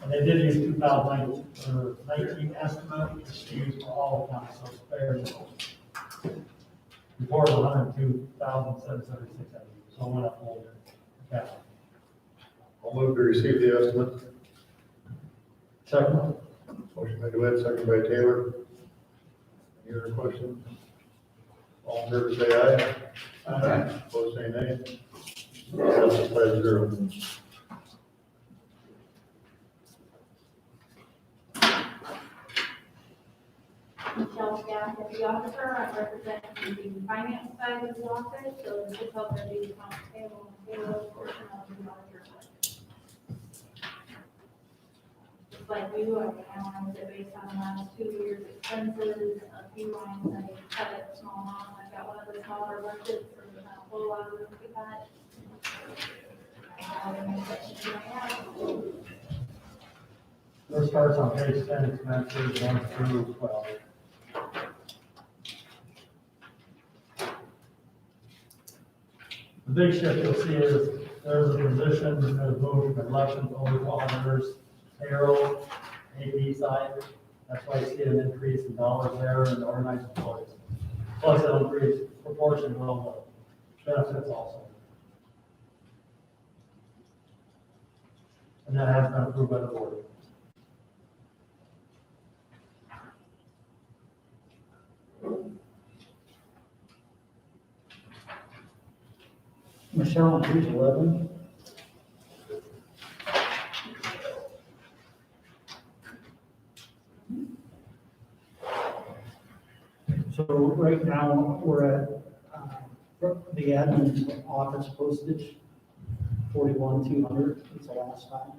And they did use 2019 estimate, which is used for all the counties, so it's fair. Report was 102,776, so it went up a little bit. Okay. I'll move to receive the estimate. Second. Motion by DeWitt, second by Taylor. Any other questions? All in favor, say aye. Aye. Opposed, say nay. Passes 5-0. Michelle Gass, Deputy Officer, I represent the finance side of the office, so this is help them do the accounts payable and payroll portion of the auditor's budget. Just like you, I analyzed it based on the last 2 years' expenses, a few lines I cut it small amounts, I've got one of the smaller budgets, so there's not a whole lot of room to cut. This starts on page 10, expenses 1 through 12. The big shift you'll see is there's a position that has moved from elections over to auditors, payroll, AP side. That's why you see an increase in dollars there and the organized employees. Plus it'll increase proportion of the benefits also. And that has been approved by the board. Michelle, on page 11. So right now, we're at the admin office postage, 41,200 is the last time.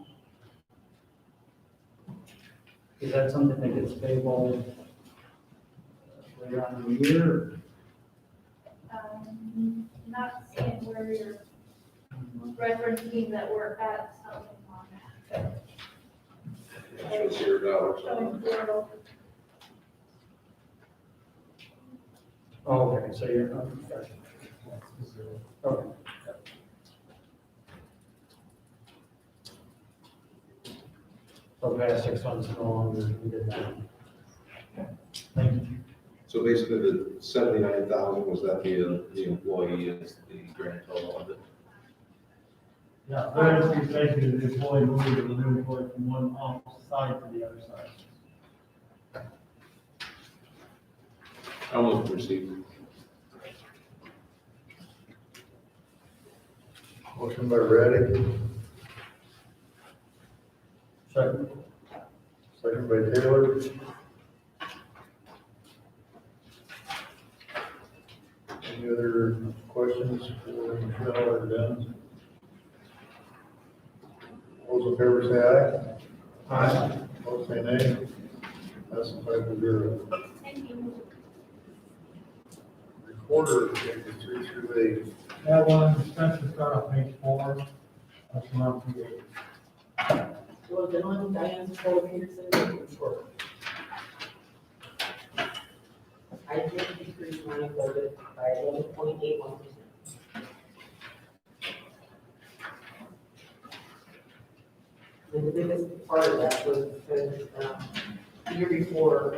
Is that something that gets payable later on in the year? Not seeing where you're referencing that we're at something on that. Shows $0. Showing zero. Oh, okay, so you're, okay. So past 6 months, no longer needed that. Thank you. So basically, the 79,000, was that the employee is the grand total of it? Yeah, that is basically the employee moving the new employee from one office side to the other side. Almost received. Motion by Reddick, Second. second by Taylor. Any other questions for Michelle or Dennis? All those in favor say aye. Aye. Opposed say nay. That's the 5-0. Thank you. Recorder, pages 3 through 8. That one, Spencer, start on page 4. That's not the 8. Well, gentlemen, Diane Nicole Peterson, short. I did decrease my budget by 11.81%. And the biggest part of that was because, the year before,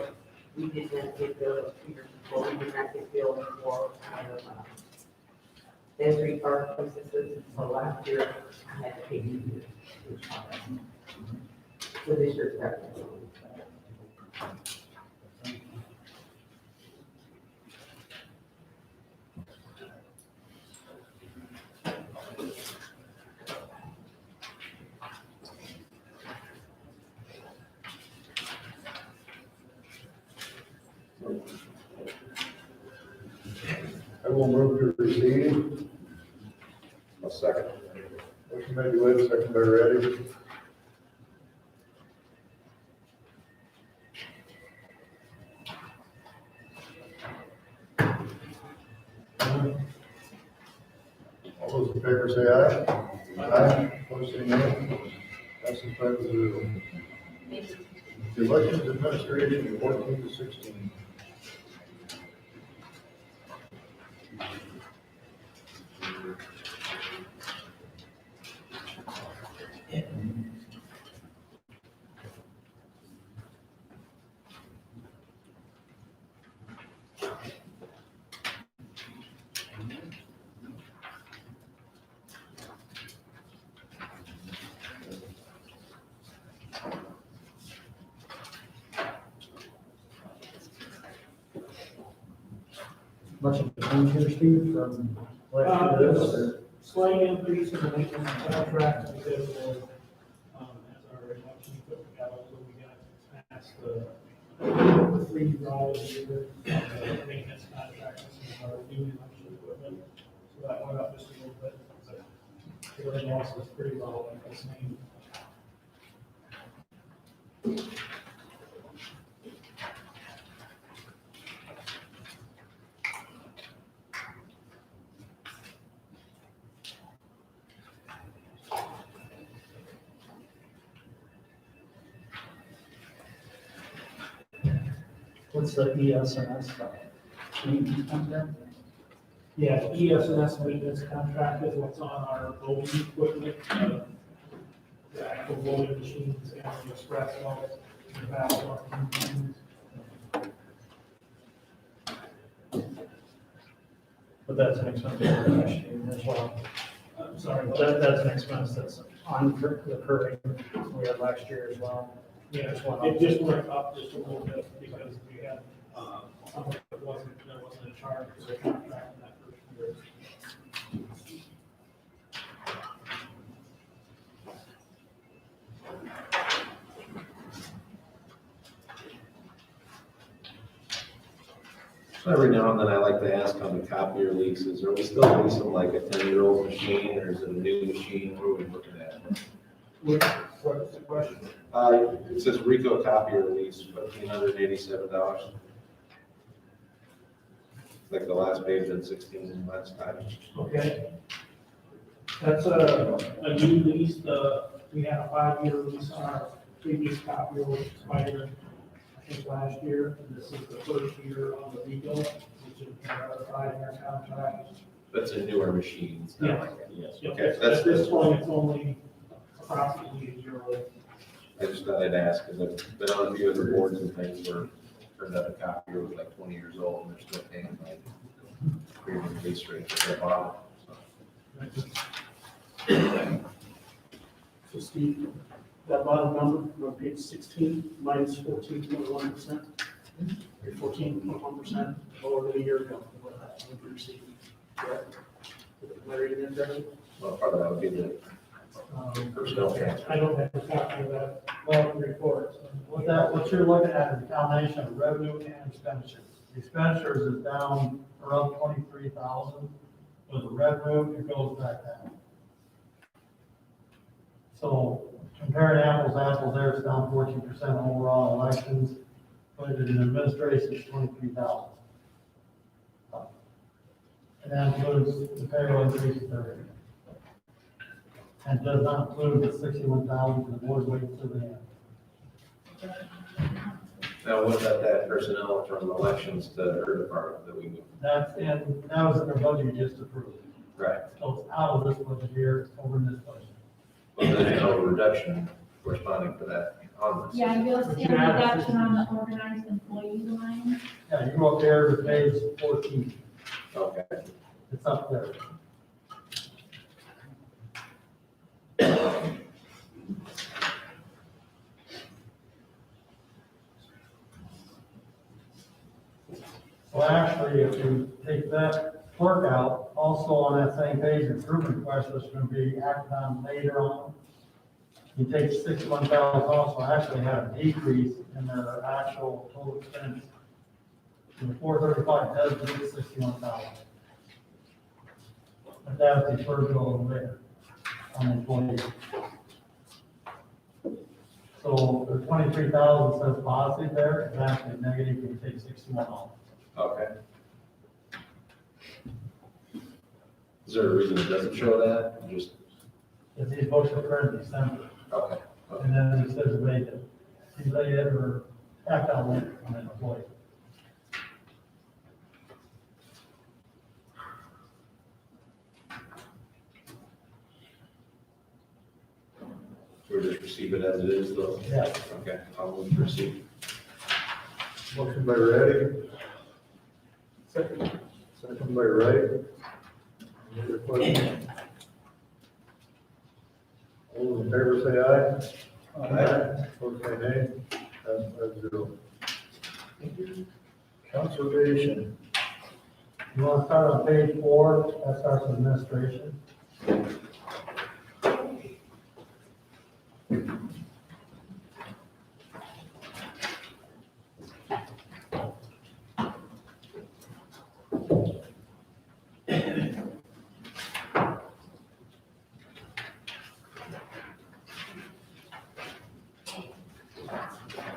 we did not get billed, we did not get billed for, entry park processes, so last year, I had to pay you. So this year's back. I will move to receive. A second. Motion by DeWitt, second by Reddick. All those in favor say aye. Aye. Opposed say no. Passes 5-0. The Elections Administration, 14 to 16. Much of the change here, Steve, from last year to this, or? Slight increase in the maintenance contract because of, as our election equipment got older, we got past the free draw of the year, the maintenance contract, and our new election equipment. So that went up just a little bit, but everything else was pretty well like the same. What's the ES&S stuff? Maintenance contract? Yeah, ES&S maintenance contract is what's on our voting equipment, the actual voting machines and the espresso, the ballot. But that's an expense for next year as well. I'm sorry, That's an expense that's on recurring, we had last year as well. yeah, Just one it just went up just a little bit because we had, something that there wasn't a charge for the contract in that first year. So every now and then I like to ask on the copier leases, are we still leasing like a 10-year-old machine, or is it a new machine? What are we looking at? What's the question? It says Rico copier lease, $1,587. Like the last page in 16 last time. Okay. That's a new lease, we had a 5-year lease on our previous copy, which expired, I think, last year. And this is the first year on the Rico, which is another 5-year contract. That's a newer machine. It's not Yeah. like that. Yes. Yep. Okay, At this point, it's only approximately a year old. I just thought I'd ask, because I've been on a few other boards and things where turned out a copier was like 20 years old and they're still paying like premium lease rate for their bottom. So Steve, that bottom number on page 16, minus 14.1%. 14.1% lower than a year ago. What we received. Correct? Larry, did that? Well, part of that would be the personnel tax. I don't have a copy of that report. What you're looking at is a combination of revenue and expenditures. The expenditures is down around 23,000. With the revenue, it goes back down. So comparing apples to apples there, it's down 14% overall elections, but in administration, it's 23,000. And that includes the payroll increases there. And does not include the 61,000 for the board waiting to the end. Now, what about that personnel from elections to her department that we moved? That was in the budget you just approved. Right. So it's out of this budget here, it's over in this budget. Well, there's no reduction corresponding to that on this. Yeah, you'll see a reduction on the organized employee line. Yeah, you go up there to page 14. Okay. It's up there. So actually, if you take that clerk out, also on that same page, improvement request is going to be acted on later on. You take 61,000 off, so actually have a decrease in their actual total expense. The 435 does need 61,000. But that's deferred to a little later on employees. So the 23,000 says positive there, it's actually negative if you take 61 off. Okay. Is there a reason it doesn't show that? Just, If these books are printed in December, okay. and then it says vacant, delay it or act on it on an employee. So we just receive it as it is though? Yeah. Okay, I'll move to receive. Motion by Ready. Second by Wright. Any other questions? All those in favor say aye. Aye. Opposed say nay. That's 5-0. Conservation. You want to start on page 4, that starts with administration.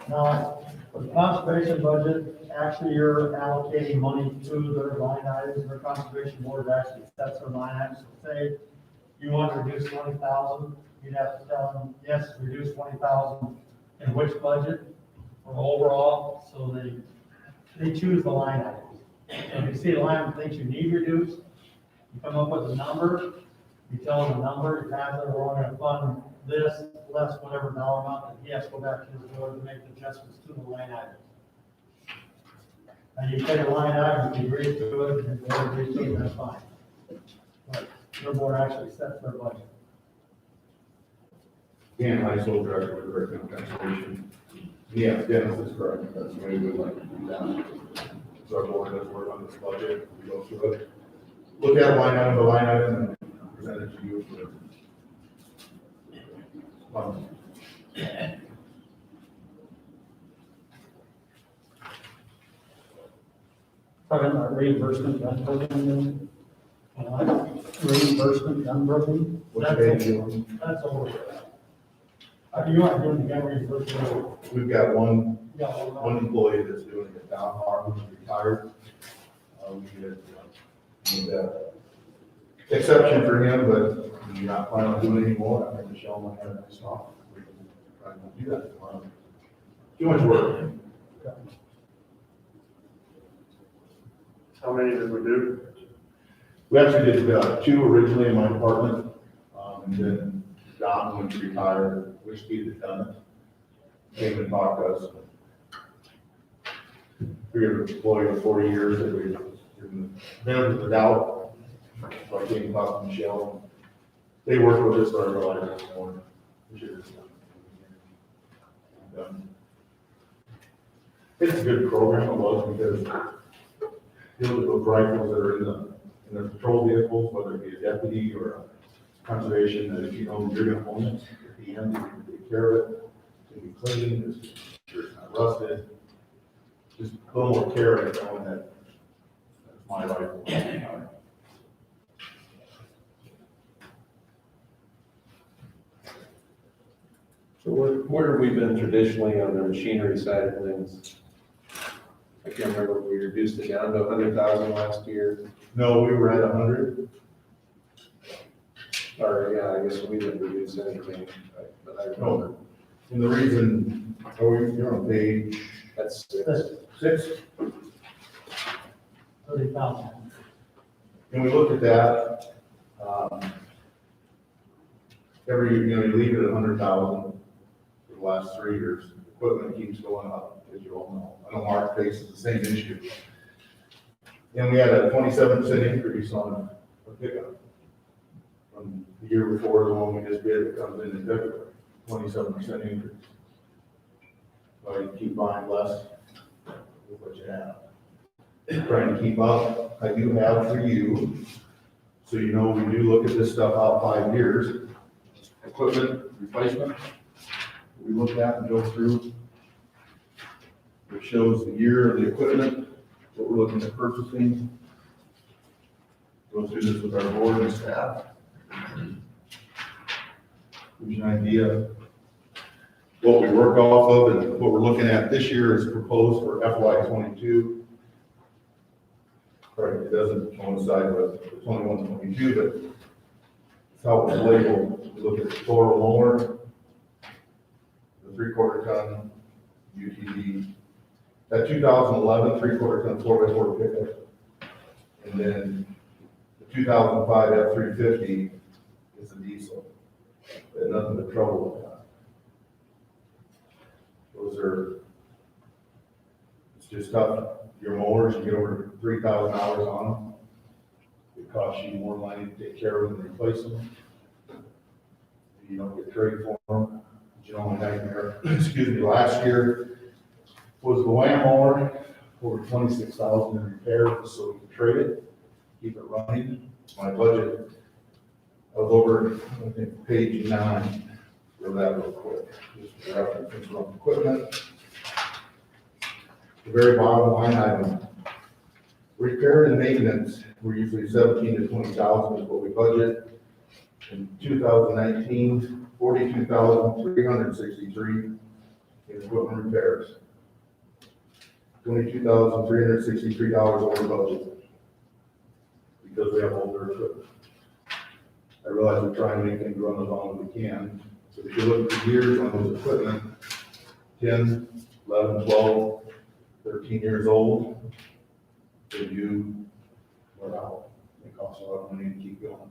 Now, for the conservation budget, actually you're allocating money to their line items. Their conservation board actually sets their line items. So say you want to reduce 20,000, you'd have to tell them, yes, reduce 20,000 in which budget or overall. So they choose the line items. And if you see a line that thinks you need reduced, you come up with a number, you tell them the number, you have them, we're going to fund this, less whatever dollar amount, and he has to go back to his board to make adjustments to the line item. And you take a line item, you agree to it, and the board agrees to it, that's fine. But your board actually sets their budget. Dan, high school director with Curriculum Conservation. Yeah, Dennis is correct, that's the way we would like to do that. So our board does work on this budget, we go through it, look at line item to line item and present it to you for Talking about reimbursement gun program. Reimbursement gun program. Which page you on? That's over. You want to do the gun reimbursement? We've got one Yeah. one employee that's doing it down Harvard, who's retired. We made that exception for him, but we're not planning on doing it anymore. I think Michelle might have that stuff. We can try to do that tomorrow. Too much work. How many did we do? We actually did two originally in my department, and then Don, when he retired, wished he'd have done it. Came and talked to us. We were employed for 40 years, that we given the benefit of the doubt. So I came and talked to Michelle. They worked with us, so I realized this morning. We should have done. It's a good program, it was, because you look at those rifles that are in the patrol vehicles, whether it be a deputy or a conservation, that if you know you're gonna own it, at the end, you can take care of it, it's gonna be clean, it's sure it's not rusted. Just a little more care in it, knowing that that's my rifle. So where have we been traditionally on the machinery side of things? I can't remember, we reduced it down to 100,000 last year, No, we were at 100. or yeah, I guess we didn't reduce anything, but I remember. And the reason, you're on page That's 6, 30,000. and we looked at that, every year, you leave it at 100,000 for the last 3 years. Equipment keeps going up, as you all know. I know Mark faces the same issue. And we had a 27% increase on a pickup from the year before, the one we just did that comes in February, 27% increase. So you keep buying less with what you have. Trying to keep up. I do have for you, so you know we do look at this stuff out 5 years. Equipment replacement, we look at and go through. It shows the year of the equipment, what we're looking at purchasing. Go through this with our board and staff. Gives you an idea what we work off of, and what we're looking at this year is proposed for FY '22. Right, it doesn't coincide with the 21-22, but it's how it's labeled. We look at the total mower, the 3/4 ton UTV, that 2011 3/4 ton 4x4 pickup, and then the 2005 F350 is a diesel. Had nothing but trouble with that. Those are, it's just tough. Your mowers, you get over 3,000 hours on them. It costs you more money to take care of them and replace them. You don't get trade for them. You know, nightmare. Excuse me, last year was the Wham mower, over 26,000 in repairs, so we could trade it, keep it running. My budget, I was over, I think, page 9 for that real quick. Just for reference from equipment. The very bottom line item, repair and maintenance, we're usually 17 to 20,000 is what we budget. In 2019, 42,363 in equipment repairs. $22,363 over budget because we have older equipment. I realize we're trying to make things run as long as we can. So if you look at the years on those equipment, 10, 11, 12, 13 years old, they do wear out. It costs a lot of money to keep going.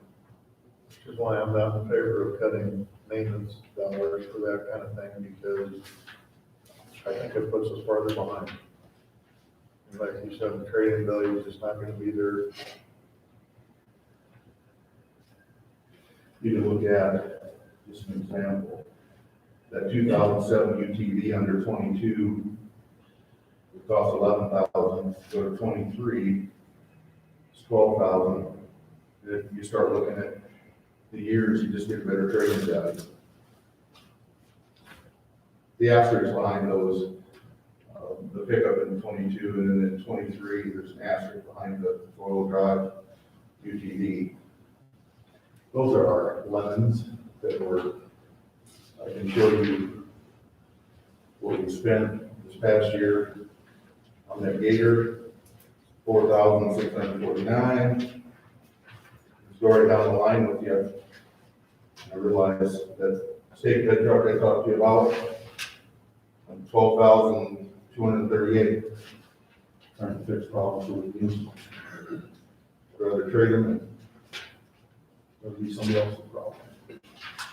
Which is why I'm not in favor of cutting maintenance dollars for that kind of thing, because I think it puts us farther behind. And like you said, the trading value is just not gonna be there. You can look at, just an example, that 2007 UTV under 22, it costs 11,000, go to 23, it's 12,000. If you start looking at the years, you just get a better trading value. The asterisk behind those the pickup in 22, and then in 23, there's an asterisk behind the four-wheel drive UTV. Those are our lemons that were, I can show you what we spent this past year on that Gator, 4,649. Story down the line with you, I realized that state bid truck I talked to you about, 12,238. Trying to fix problems so we can use them. Rather trade them and it'll be somebody else's problem.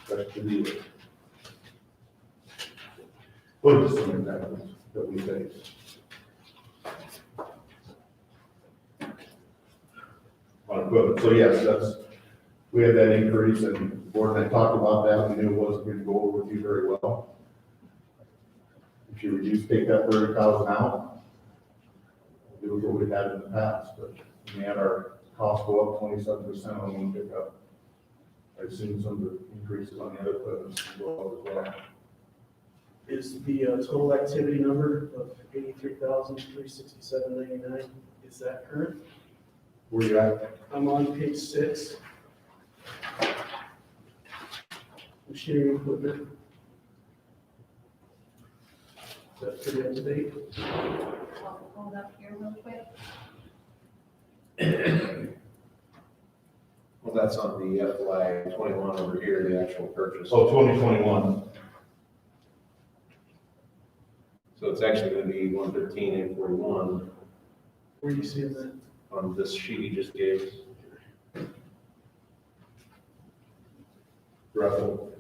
That's the deal. What are some examples that we face? On equipment, so yes, we had that increase and the board and I talked about that, we knew it wasn't going to go over with you very well. If you take that 30,000 out, do what we had in the past, but we had our costs go up 27% on one pickup. I've seen some of the increases on the other equipment go up as well. Is the total activity number of 83,367.99, is that current? Where you at? I'm on page 6. Machinery equipment. Is that pretty up to date? I'll hold up here real quick. Well, that's on the FY 21 over here, the actual purchase. Oh, 2021. So it's actually gonna be 113,841 Where do you see that? on this sheet he just gave us. Russell.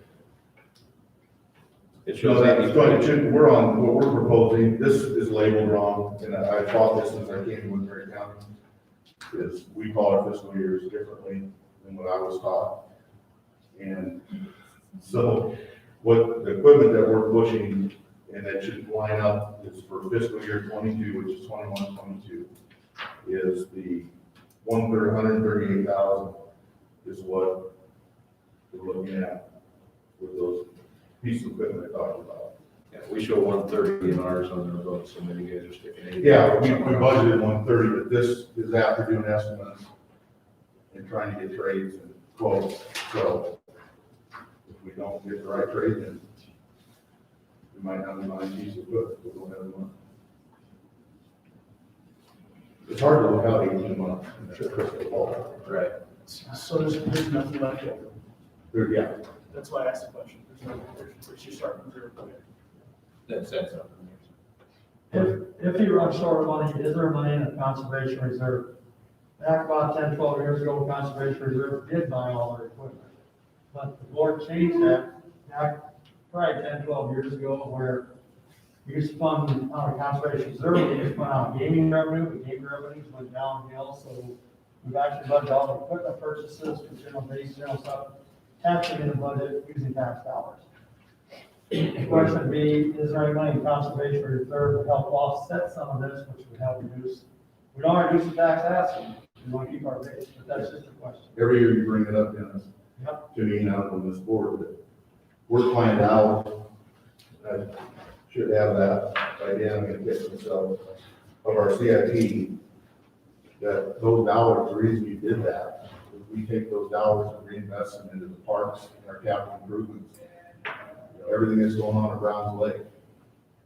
It No, shows that's going, we're on, what we're proposing, this is labeled wrong, and I thought this since I came to Woodbury County, is we call our fiscal years differently than what I was taught. And so, what the equipment that we're pushing, and that should line up, is for fiscal year 22, which is 21-22, is the 138,000 is what we're looking at with those pieces of equipment I talked about. Yeah, we show 130 in ours on the books, so maybe you guys are sticking 80. Yeah, we budgeted 130, but this is after doing estimates and trying to get trades and quotes. So if we don't get the right trade, then we might not be buying pieces of equipment, we don't have the money. It's hard to look out 18 months in the crystal ball. Right. So there's nothing left over. Yeah. That's why I asked the question. There's nothing, where's your starting reserve? That sets up. If you run short of money, is there money in the conservation reserve? Back about 10, 12 years ago, conservation reserve did buy all their equipment. But the board changed that back probably 10, 12 years ago, where we used to fund out of conservation reserve, we used to fund out gaming revenue, the gaming revenues went downhill, so we've actually budgeted all the equipment purchases, general base, general stuff, taxing in the budget using tax dollars. The question would be, is there any money in conservation reserve to help offset some of this, which would help reduce? We don't want to reduce the tax asking, we want to keep our base, but that's just a question. Every year you bring it up, Dennis, Yep. to me now on this board, that we're planned out. I should have that by the end, I'm gonna get myself, of our CIP, that those dollars, the reason you did that, is we take those dollars and reinvest them into the parks and our capital improvements. You know, everything that's going on at Browns Lake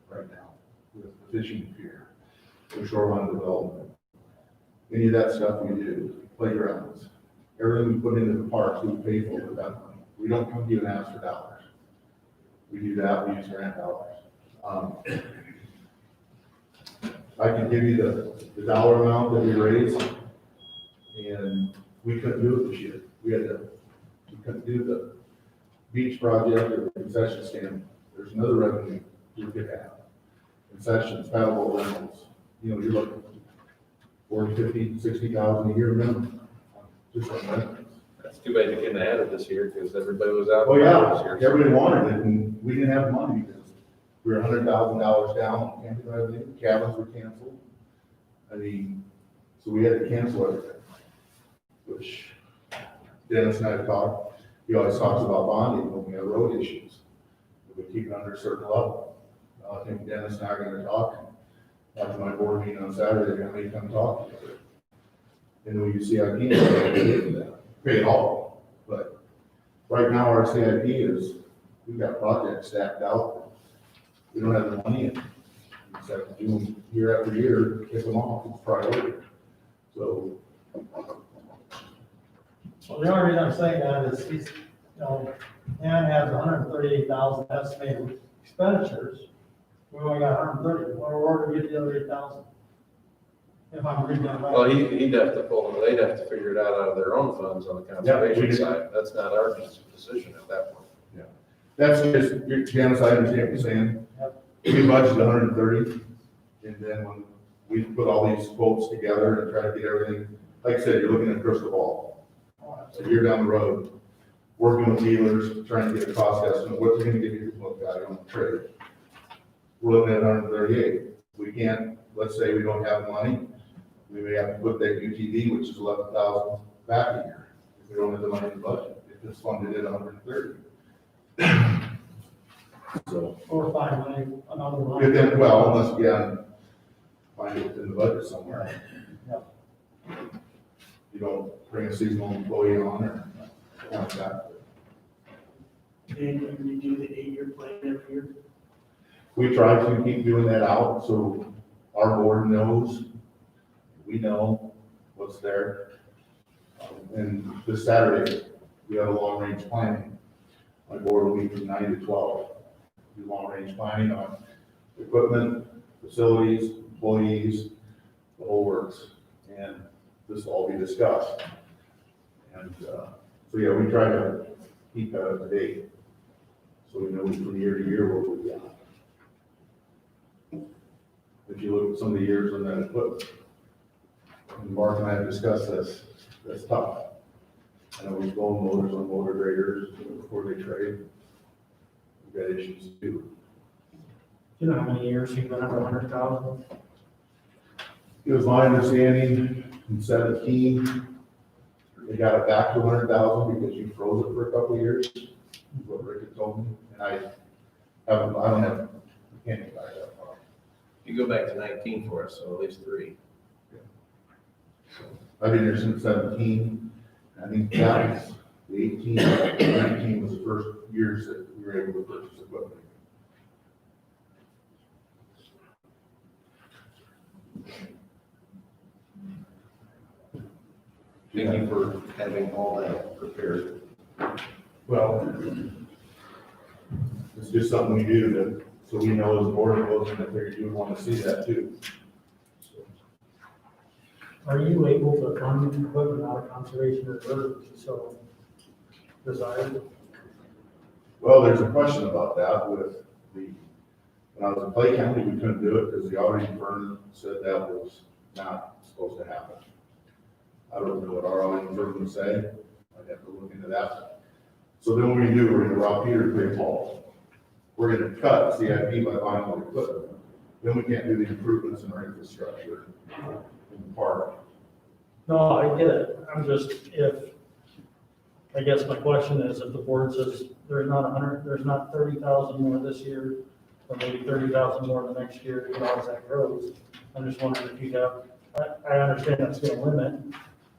right now, with the fishing pier, the shoreline development. Any of that stuff we do, playgrounds, everything we put into the parks, we pay for with that money. We don't come to you and ask for dollars. We do that, we use grant dollars. I can give you the dollar amount that we raised, and we couldn't do it this year. We couldn't do the beach project or the concession stand. There's another revenue we could have. Concessions, paddleboat rentals, you know, you're looking at 40, 50, 60,000 a year minimum, just on rentals. That's too bad you couldn't have had it this year, because everybody was out. Oh, this yeah, year. everybody wanted it, and we didn't have money because we were $100,000 down on camping revenue, cabins were canceled. I mean, so we had to cancel everything, which Dennis and I have talked. He always talks about bonding when we have road issues. We keep it under a certain level. I think Dennis and I are gonna talk, after my board meeting on Saturday, I may come talk to you. And we use CIP, pay it all, but right now our CIP is, we've got projects stacked out. We don't have the money in. It's like doing year after year, kick them off, it's priority. So, Well, the only reason I'm saying that is he's, Ann has 138,000 estimated expenditures. We only got 130, where do we get the other 8,000? If I'm reading that right. Well, he'd have to pull, they'd have to figure it out of their own funds on the conservation Yeah. side. That's not our decision at that point. that's just, Janice, I understand what you're saying. We budgeted 130, and then when we put all these quotes together and try to get everything, like I said, you're looking at a crystal ball. So you're down the road, working with dealers, trying to get a cost estimate, what's it gonna give you to look value on the trade? We're looking at 138. We can't, let's say we don't have money, we may have to put that UTV, which is 11,000 back a year, if we don't have the money in the budget, if it's funded at 130. So, Or find another if line. then, well, unless, again, find it in the budget somewhere. You don't bring a seasonal employee on or something like that. And you redo the 8-year plan every year. We try to keep doing that out, so our board knows, we know what's there. And this Saturday, we have a long-range planning. My board will meet from 9 to 12. Do long-range planning on equipment, facilities, employees, the whole works. And this will all be discussed. And, so yeah, we try to keep that up to date. So we know from year to year what we've got. If you look at some of the years on that equipment, and Mark and I have discussed this, that's tough. I know we've blown motors on motor graders before they trade. We've got issues too. You know how many years you've been under 100,000? It was my understanding in 17, they got it back to 100,000 because you froze it for a couple of years, is what Rick had told me. And I don't have, can't get back that far. You go back to 19 for us, so at least 3. So I've been here since 17. I think that was the 18, 19 was the first years that we were able to purchase equipment. Thank you for having all that prepared. Well, it's just something we do to, so we know as a board of those, and I figured you would want to see that too. Are you able to fund equipment out of conservation reserve, so desired? Well, there's a question about that with the, when I was in Clay County, we couldn't do it because the auditing firm said that was not supposed to happen. I don't know what our auditing firm would say. I'd have to look into that. So then what we do, we're gonna rob Peter to pay Paul. We're gonna cut CIP by buying all the equipment. Then we can't do the improvements in our infrastructure in the park. No, I get it. I'm just, I guess my question is, if the board says there's not 30,000 more this year, or maybe 30,000 more the next year, as that grows, I'm just wondering if you have, I understand that's gonna limit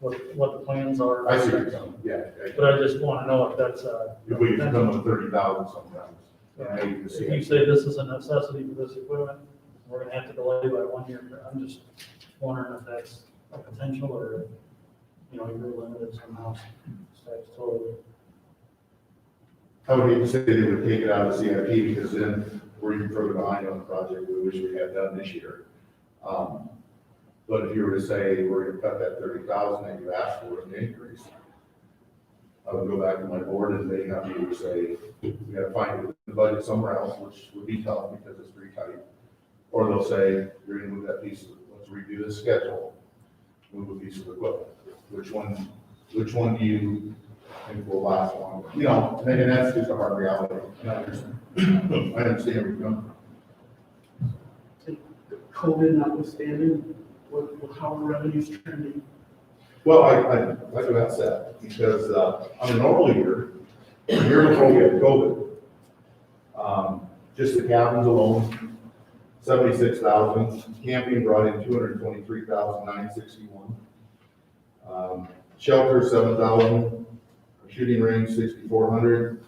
what the plans are. I see what you're saying, yeah. But I just wanna know if that's If we can come with 30,000 sometimes. then maybe the if CIP. you say this is a necessity for this equipment, we're gonna have to delay by 1 year. I'm just wondering if that's a potential or, you're limited somehow. That's totally. I would hate to say they would take it out of CIP because then we're even further behind on the project we wish we had done this year. But if you were to say, we're gonna cut that 30,000 that you asked for in the increase, I would go back to my board and they have me say, we gotta find the budget somewhere else, which would be tough because it's pretty tight. Or they'll say, you're gonna move that piece, let's redo the schedule, move a piece of equipment. Which one do you think will last longer? And that's just a hard reality. I understand where you're going. COVID notwithstanding, how are revenues trending? Well, I like what that said, because on a normal year, a year before we had COVID, just the cabins alone, $76,000. Camping brought in $223,961. Shelter, $7,000. Shooting range, $6,400.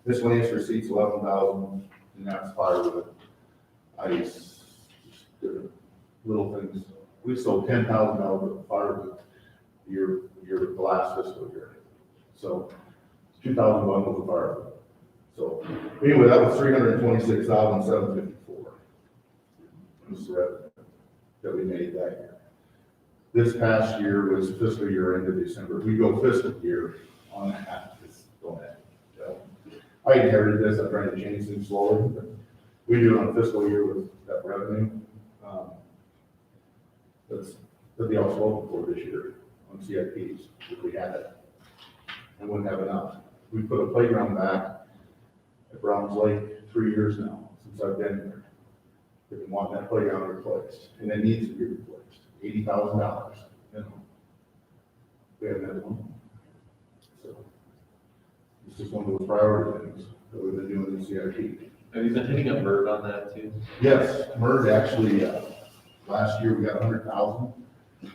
Miscellaneous receipts, $11,000, and that's firewood, ice, different little things. We sold $10,000 of firewood your last fiscal year. So 2,000 bundles of firewood. So anyway, that was $326,754. Was the revenue that we made that year. This past year was fiscal year end of December. We go fiscal year on that. It's going ahead. I inherited this. I'm trying to change things slowly, but we do it on fiscal year with that revenue. That'd be all spoken for this year on CIPs if we had it. And wouldn't have enough. We put a playground back at Browns Lake 3 years now since I've been here. We've been wanting that playground replaced, and it needs to be replaced. $80,000 minimum. We haven't had one. So it's just one of those priority things that we've been doing in CIP. Have you been hitting a bird on that too? Yes, MERD actually, last year we got 100,000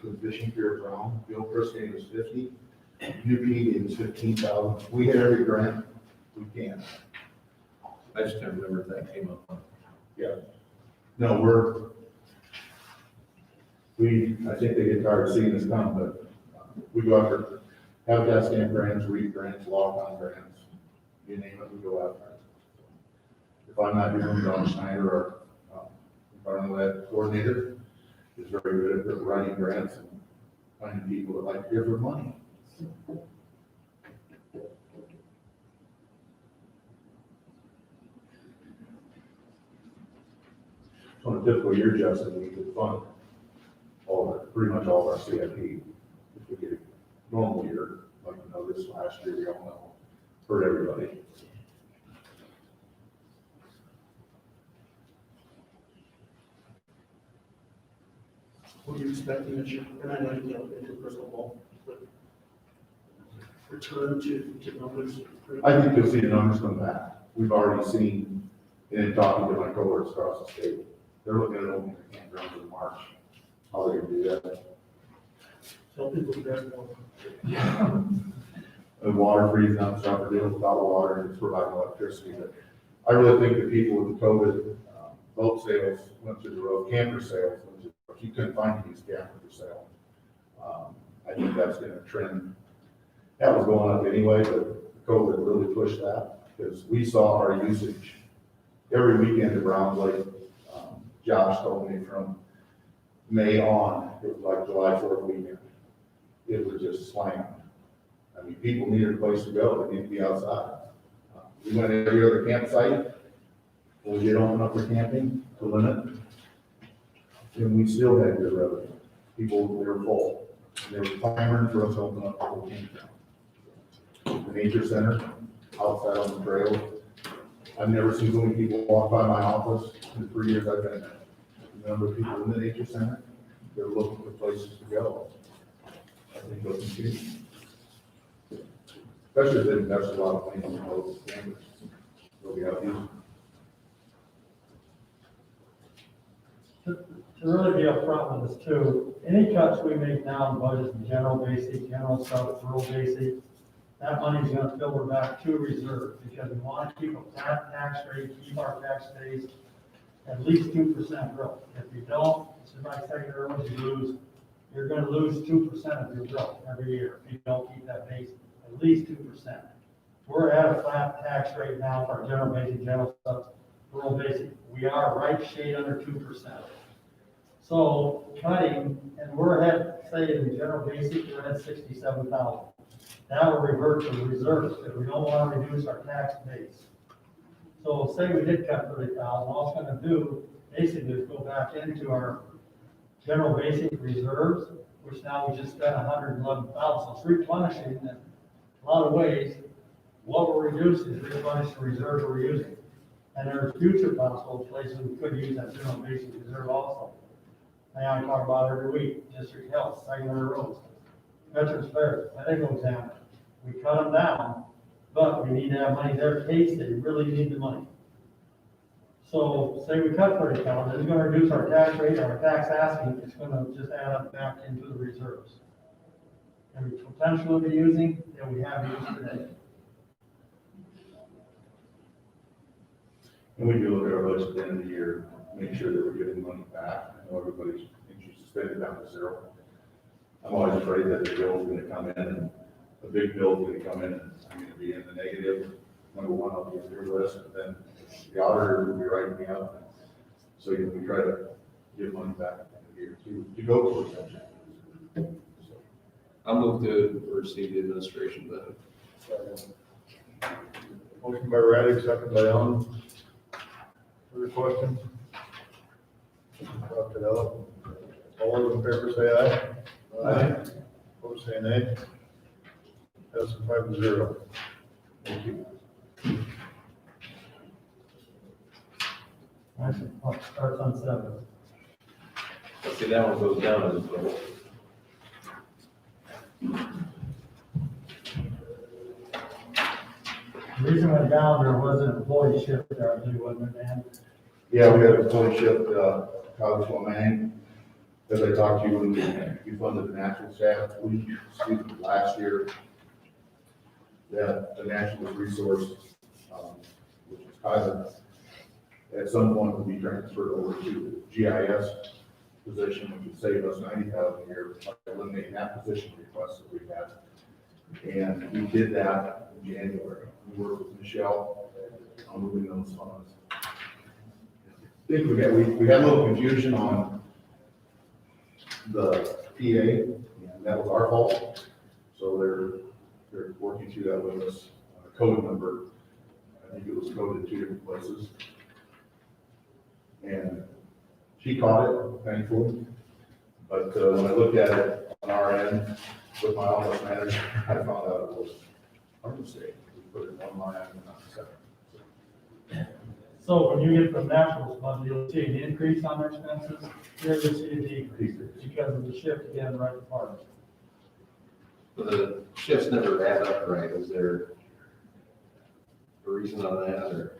with fishing pier Brown. Bill Chris gave us 50. UP gave us 15,000. We hit every grant we can. I just can't remember if that came up. Yeah. No, I think they get tired of seeing us come, but we go after habitat stamp grants, REAP grants, log-on grants, you name it, we go after it. If I'm not doing it, Don Schneider, our environmental ed coordinator, is very good at writing grants and finding people that like to give her money. So on a typical year, Justin, we could fund pretty much all of our CIP. If we get a normal year, like this last year, we all know, hurt everybody. What are you expecting this year? And I know you don't into crystal ball, but return to numbers. I think you'll see the numbers come back. We've already seen, and in talking to my cohorts across the state, they're looking at opening the campgrounds in March. How they're gonna do that? Tell people to grab more. The water freezing up, stuff, we're dealing without water, and it's providing electricity. But I really think the people with the COVID, boat sales went through the roof, camper sales went through the roof. You couldn't find these camper for sale. I think that's gonna trend. That was going up anyway, but COVID really pushed that because we saw our usage every weekend at Browns Lake. Josh told me from May on, it was like July 4th weekend. It was just slammed. I mean, people needed a place to go. They needed to be outside. We went to every other campsite. We did open up for camping to limit. And we still had good revenue. People, they were full. And they were clamoring for us to open up the whole campground. The nature center, outside on the trail. I've never seen so many people walk by my office in the 3 years I've been there. The number of people in the nature center, they're looking for places to go. I think they'll continue. Especially if they invest a lot of money in those campers. They'll be out using. To really be upfront with this too, any cuts we make now in budget, general basic, general stuff, rural basic, that money's gonna filter back to reserve, because we wanna keep a flat tax rate, keep our tax base at least 2% growth. If you don't, it's like second early, you're gonna lose 2% of your growth every year if you don't keep that base at least 2%. We're at a flat tax rate now for our general basic, general stuff, rural basic. We are right shade under 2%. So cutting, and we're ahead, say in general basic, we're at 67,000. That will revert to reserves because we don't want to reduce our tax base. So say we did cut 30,000, all it's going to do basically is go back into our general basic reserves, which now we just spent 111,000. So it's replenishing in a lot of ways. What we're reducing is replenishing the reserves we're using. And there's future possible places we could use that general basic reserve also. Now I talk about every week, district health, secondary roads, veterans affairs, medical examiner. We cut them down, but we need to have money there in case they really need the money. So say we cut 30,000, it's gonna reduce our tax rate, our tax asking, it's gonna just add up back into the reserves. And we potentially be using, that we have used today. And we do look at our budget at the end of the year, make sure that we're getting money back. I know everybody thinks you should spend it down to zero. I'm always afraid that the bill's gonna come in, and a big bill's gonna come in, and I'm gonna be in the negative. Number one, I'll be on your list, and then the auditor will be writing me up. So, you know, we try to give money back at the end of the year to go towards that. I'll move to receive the administration benefit. Motion by Raddick, second by Young. Further questions? Dr. Della? All those in favor say aye. Aye. Opposed say nay. Passes 5-0. Thank you. Starts on 7. See, that one goes down as well. The reason it went down, there was an employee shift there, I believe, wasn't there, Dan? Yeah, we had a fully shift, college woman, as I talked to you, when we funded the natural staff, last year. That the natural resource, which is Kaiser, at some point will be transferred over to the GIS position, which would save us $90,000 a year, by eliminating that position request that we had. And we did that in January. We worked with Michelle on moving those funds. I think we had a little confusion on the PA, and that was our fault. So they're working through that with us. Code number, I think it was coded 2 different places. And she caught it, thankfully. But when I looked at it on our end with my office manager, I found out it was our mistake. We put it in one line and not the second. So when you get from Nationals fund, you'll see an increase on their expenses, here you'll see a decrease because of the shift again right apart. But the shifts never add up, right? Is there a reason on that, or?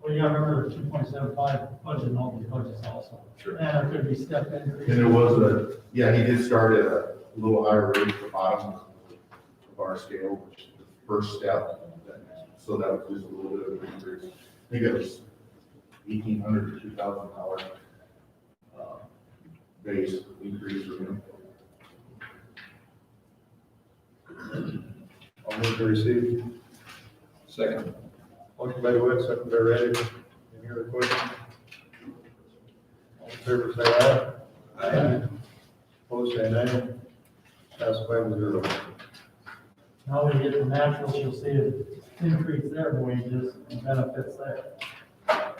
Well, you gotta remember the 2.75 budget and all these budgets also. Sure. And there could be step increase. And there was he did start at a little higher rate at the bottom of our scale, which is the first step. So that was just a little bit of an increase. I think it was $1,800 to $2,000 base increase for him. I'll move to receive. Second. Motion by Wood, second by Raddick. Any other questions? All in favor say aye. Aye. Opposed say nay. Pass 5-0. Now when you get to Nationals, you'll see an increase there in wages and benefits there.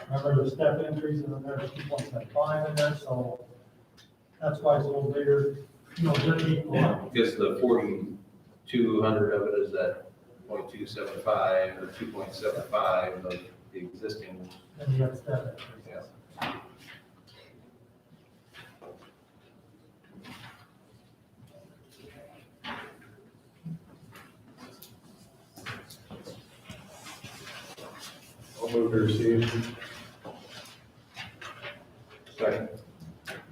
Remember the step increases in there, 2.75 in there, so that's why it's a little bigger, you know, just equal. Because the 4,200 of it is that 0.275 or 2.75 of the existing. And you got step increase. Yes. I'll move to receive. Second.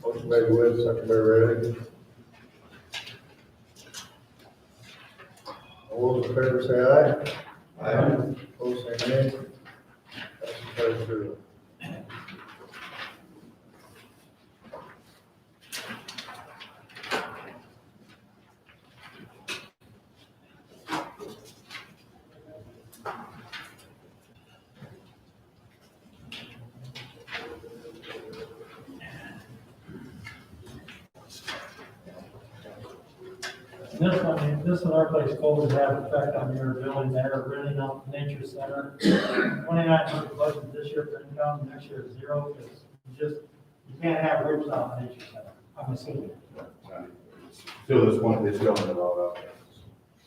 Motion by Wood, second by Raddick. All those in favor say aye. Aye. Opposed say nay. Passes 5-0. This one, our place code have effect on your building there, renting out the nature center. 2,900 budget this year for income, next year is 0, because you can't have roofs out in the nature center, I'm assuming. Still this point, they still haven't allowed out.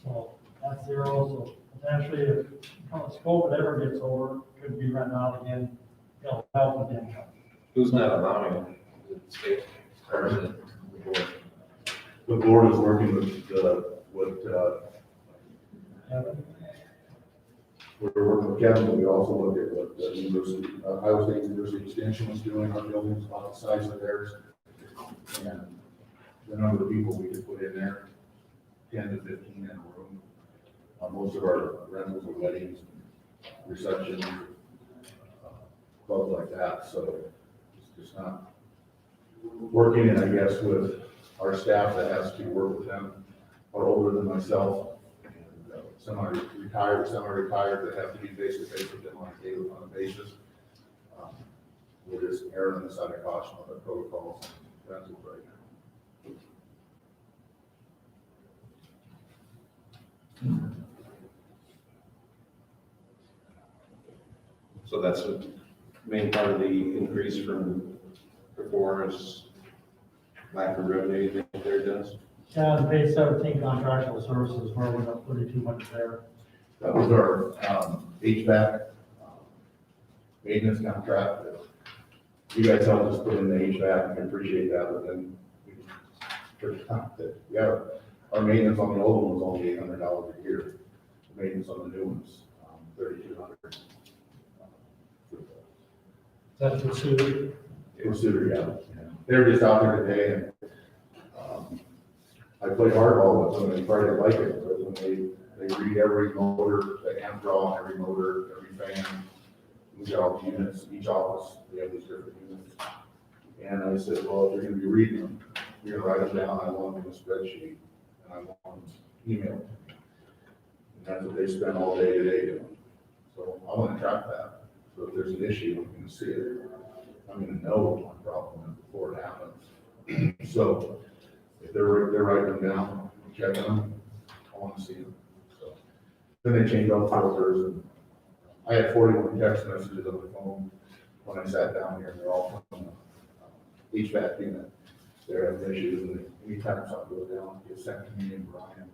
So that's 0, so potentially if the scope ever gets over, could be rented out again, it'll help with income. Who's not allowing it? Is it the state or is it the board? The board is working with we're working with Kevin, but we also look at what the university, Iowa State University Extension was doing, our buildings about the size of theirs. And the number of people we could put in there, 10 to 15 in a room. Most of our rentals are weddings, receptions, clubs like that, so it's just not working, and I guess with our staff that has to work with them are older than myself, and some are retired, that have to be face-to-face with them on a basis. We're just erring on the side of caution on the protocols and rentals right now. So that's the main part of the increase from before is lack of revenue, you think there does? Yeah, the page 17 contractual services, where we're not putting too much there. That was our HVAC maintenance contract. You guys helped us put in the HVAC, and I appreciate that, but then our maintenance on the old one was only $800 a year. The maintenance on the new ones, $3,200. That's for Sue. It was super, yeah. They were just out there today, and I played hardball with them, and they probably like it, but when they read every motor, the hand draw on every motor, every fan. We got all the units, each office, we have these different units. And I said, well, if you're gonna be reading them, you're gonna write them down, I want them in a spreadsheet, and I want them emailed to me. And that's what they spend all day today doing. So I wanna track that. So if there's an issue, I'm gonna see it. I'm gonna know what my problem is before it happens. So if they're writing them down, checking them, I wanna see them. So then they change all filters, and I had 41 text messages on the phone when I sat down here, and they're all from the HVAC unit. They're having issues, and anytime something goes down, it gets sent to me and Brian.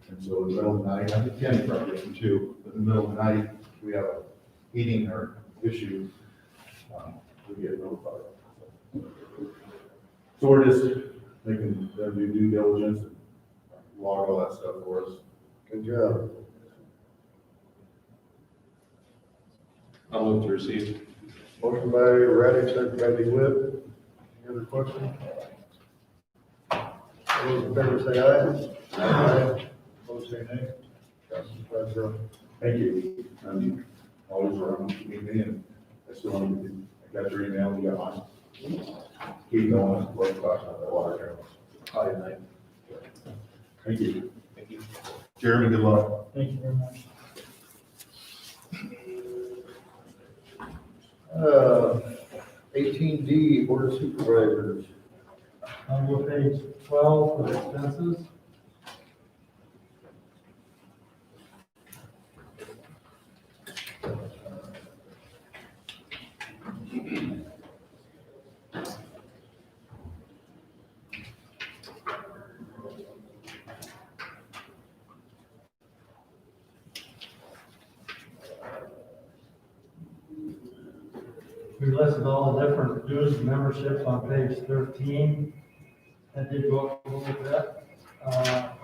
And so in the middle of the night, I think Kenny probably gets them too, but in the middle of the night, we have a heating or issue, we get notified. So we're just making them do due diligence and log all that stuff for us. Good job. I'll move to receive. Motion by Raddick, second by DeWitt. Any other questions? All those in favor say aye. Aye. Opposed say nay. Passes 5-0. Thank you. Always around to meet me, and I still want to, I got your email, you got mine. Keep going, we're talking about the water channels. Hi, tonight. Thank you. Thank you. Jeremy, good luck. Thank you very much. 18D, Board of Supervisors. On your page 12 for the expenses. We listed all the different dues and memberships on page 13. That did go up a little bit.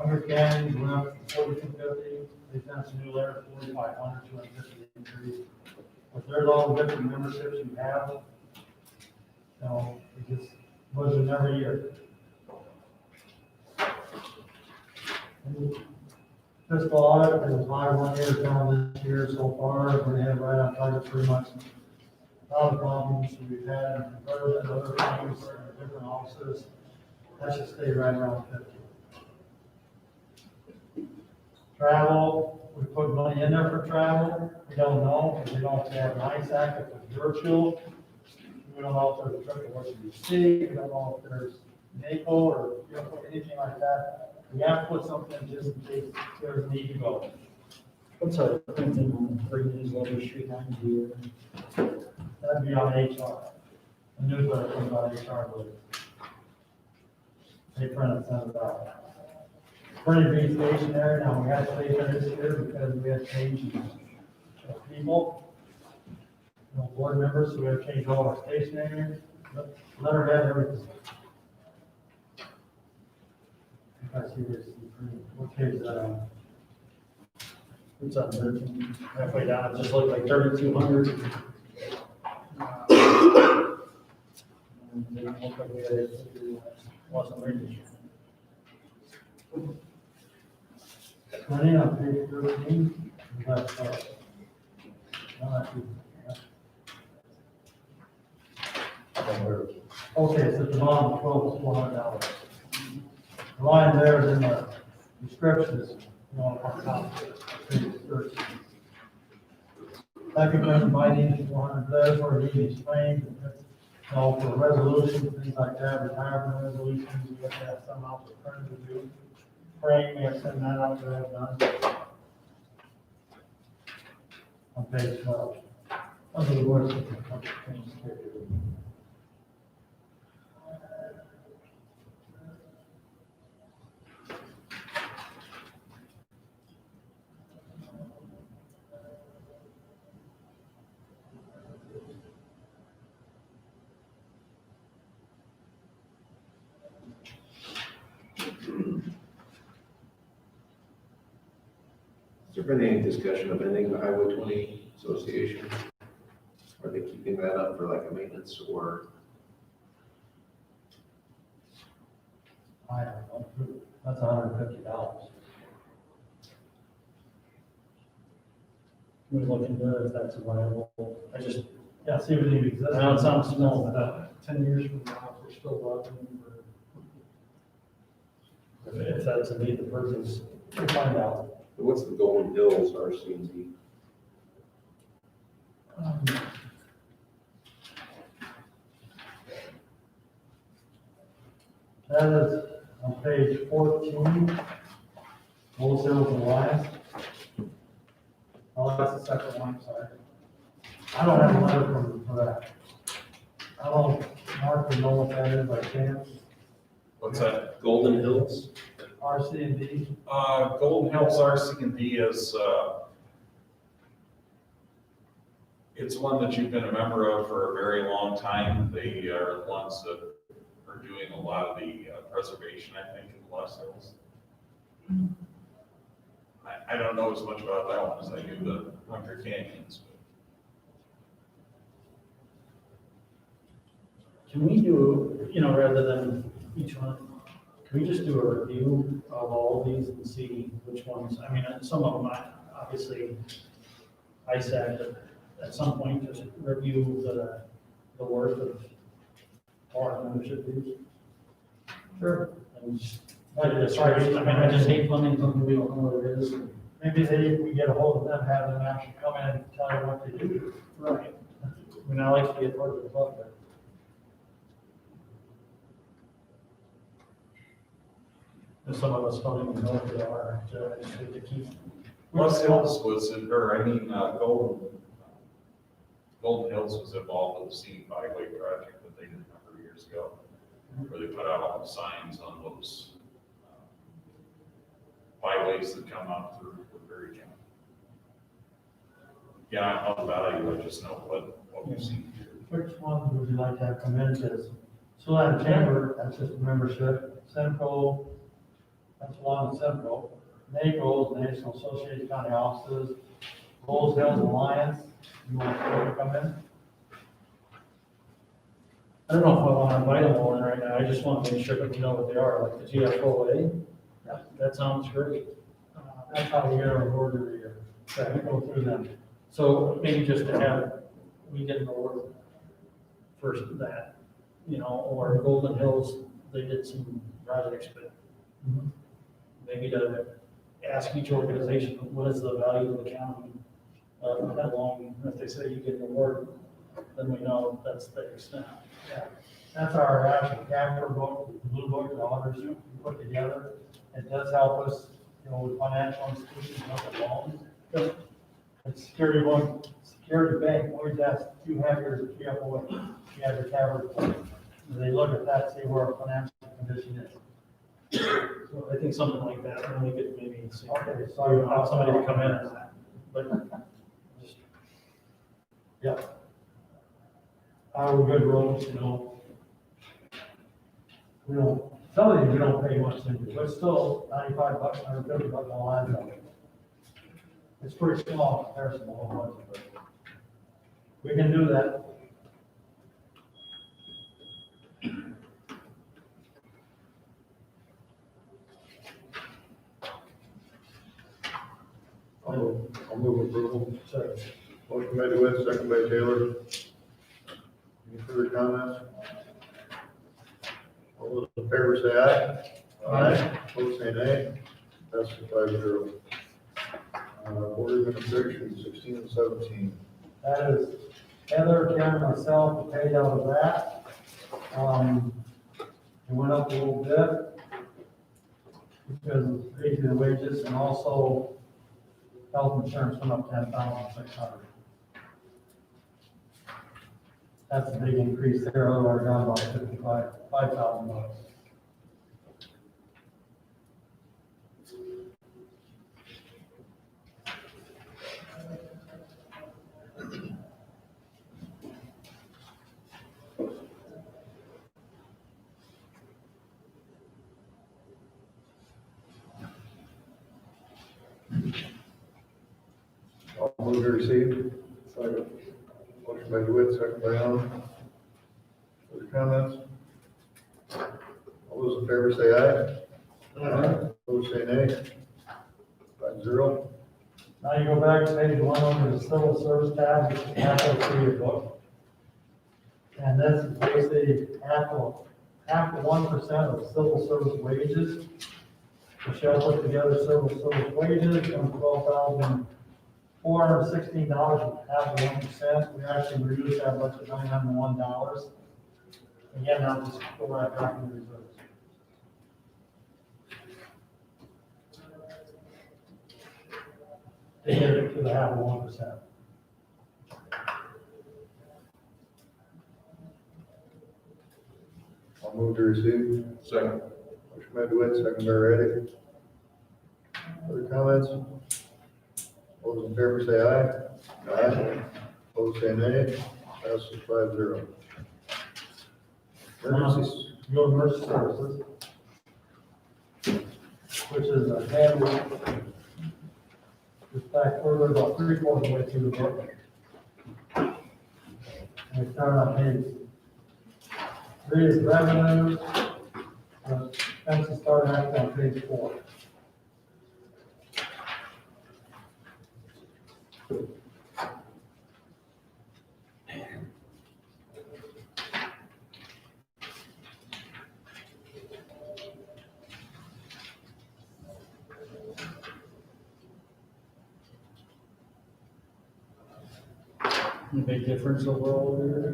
Under counties went up to 4,250, they found some new letter, 4,500, 250 increase. But there's all the different memberships you have. So it just budget every year. And fiscal audit, it was high one year, down this year so far, we're gonna have right on target pretty much. All the problems we've had in conversion, other things in different offices, that should stay right around 50. Travel, we put money in there for travel, we don't know, because we don't have an ISAC, if it's virtual. We don't know if there's a trip to Washington DC, we don't know if there's NACO or anything like that. We have to put something just in case there's need to go. What's our printing on the newsletter 3 times a year? That'd be on HR. The newsletter comes on HR, but they print it, send it out. Printing be stationary, now we had to pay for this year because we had change of people. Board members, so we have to change all our stationery, letterhead, everything. If I see this, what page is that on? It's on 13, halfway down, it just looked like 3,200. And it didn't look like we had it, wasn't ready. Running on page 13, but, okay, so the bottom, $12,400. The line there is in the description is, on top, page 13. That could bring my needs 400, that's where it needs framed, for resolutions, things like that, retirement resolutions, we have to have some out for friends to do. Frame, we have to send that out to have done. On page 12. Under the words. Has there been any discussion of ending the Highway 20 Association? Are they keeping that up for like a maintenance or? I don't know, that's $150. We look into if that's viable. I just, Yeah, see if it even exists. I know it sounds small, but 10 years from now, if we're still looking for, if that's a need, the purpose, we'll find out. What's the Golden Hills RCD? That is on page 14, wholesale and Alliance. Oh, that's the second one, sorry. I don't have a letter for that. I don't, Mark, would know what that is by chance. What's that? Golden Hills? RC&D. Golden Hills RC&D is, it's one that you've been a member of for a very long time. They are the ones that are doing a lot of the preservation, I think, in the Lost Hills. I don't know as much about that one as I do the Hunter Canyons. Can we do, rather than each one, can we just do a review of all these and see which ones, I mean, some of them, obviously, I said at some point, just review the worth of our membership dues. Sure. And just, I just hate funding something we don't know what it is. Maybe we get a hold of them, have them actually come in and tell you what they do. Right. I mean, I like to be a part of the club, but there's some of us don't even know what they are, so it's good to keep. Lost Hills was, Golden Hills was involved with the scenic byway project that they did a number of years ago, where they put out all the signs on those byways that come up through Woodbury County. Yeah, I don't know the value, I just know what we've seen here. Which ones would you like to have come in? Because Siouxland Chamber, that's just membership. Central, that's one, Central. NACO, National Association of County Offices. Bulls Hills Alliance, you want to come in? I don't know if I want to invite them all in right now, I just want to make sure that we know what they are, like the GFOA. That sounds great. That's how we get our board every year. So we go through them. So maybe just to have, we get an award for that, or Golden Hills, they did some projects, but maybe to ask each organization, what is the value of the county? That long, if they say you get an award, then we know that's the extent. Yeah. That's our actual capture book, the blue book, the auditors we put together. It does help us, with financial institutions, look at loans. And security bank, always ask, do you have your GFOA? Do you have your TAB report? And they look at that, see where our financial condition is. So I think something like that, and we could maybe see. Okay, sorry. Have somebody to come in and that, but just. Yeah. Our good roads, we don't, some of these we don't pay much into, but still $95, $150 on line. It's pretty small in comparison to the whole budget, but we can do that. I'll move approval. Second. Motion made by Wynn, second by Taylor. Any further comments? All those in favor say aye. Aye. Opposed say nay. Passes 5-0. Board administration 16 and 17. That is Heather, Karen, myself, paid out of that. It went up a little bit because of raising the wages, and also health insurance went up 10,600. That's a big increase there, otherwise down about $5,000. I'll move to receive. Second. Motion by DeWitt, second by Allen. Further comments? All those in favor say aye. Aye. Opposed say nay. 5-0. Now you go back to page 1 under the civil service tab, which is halfway through your book. And this is basically half of 1% of civil service wages. Michelle put together civil service wages from $12,416, half of 1%. We actually reduced that budget to $901. Again, I'll just go right back in the reserves. To get it to the half of 1%. I'll move to receive. Second. Motion by DeWitt, second by Reddick. Other comments? All those in favor say aye. Aye. Opposed say nay. Passes 5-0. Emergencies. Your emergency services, which is a heavy, just back further about 3/4 of the way through the book. And we start on page 3 is revenues, expenses start actually on page 4. Any big difference overall there?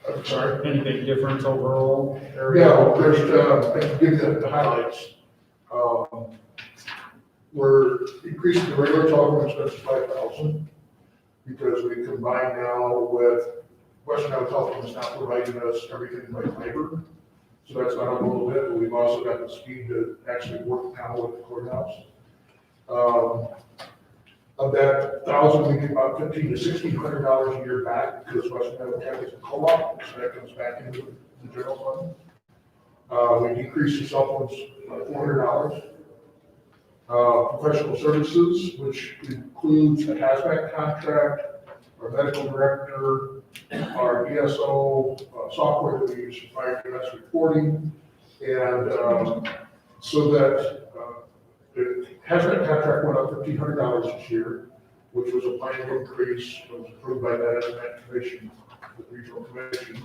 I'm sorry. Any big difference overall? Yeah, there's, I can give you the highlights. We're increasing the regular telephone expense to 5,000 because we combine now with Western Iowa Telephone is now providing us everything by fiber. So that's gone up a little bit, but we've also got the speed to actually work now with the courthouse. Of that 1,000, we get about $1,500 to $1,600 a year back because Western Iowa County is a co-op, so that comes back into the general fund. We decreased the cell phones by $400. Professional services, which includes a hazmat contract, our medical director, our ESO software that we use for fire EMS reporting, and so that the hazmat contract went up $1,500 this year, which was a planned increase, was approved by that hazmat commission, the regional commission.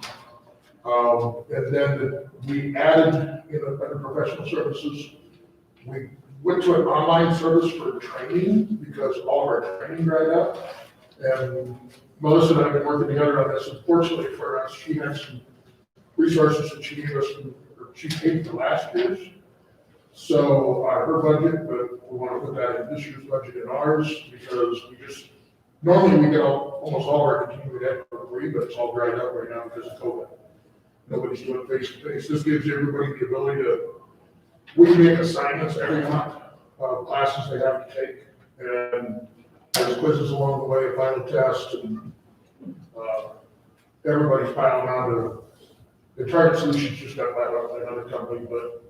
And then we added under professional services, we went to an online service for training because all of our training dried up. And Melissa and I have been working together on this. Unfortunately for us, she had some resources that she gave us, or she paid for last year's. So her budget, but we want to put that in this year's budget and ours because we just, normally we get almost all of our continuing ed for free, but it's all dried up right now because of COVID. Nobody's doing face to face. This gives everybody the ability to, we make assignments every month, classes they have to take, and there's quizzes along the way, a final test, and everybody's piling on to, the Target Solutions just got bought out by another company, but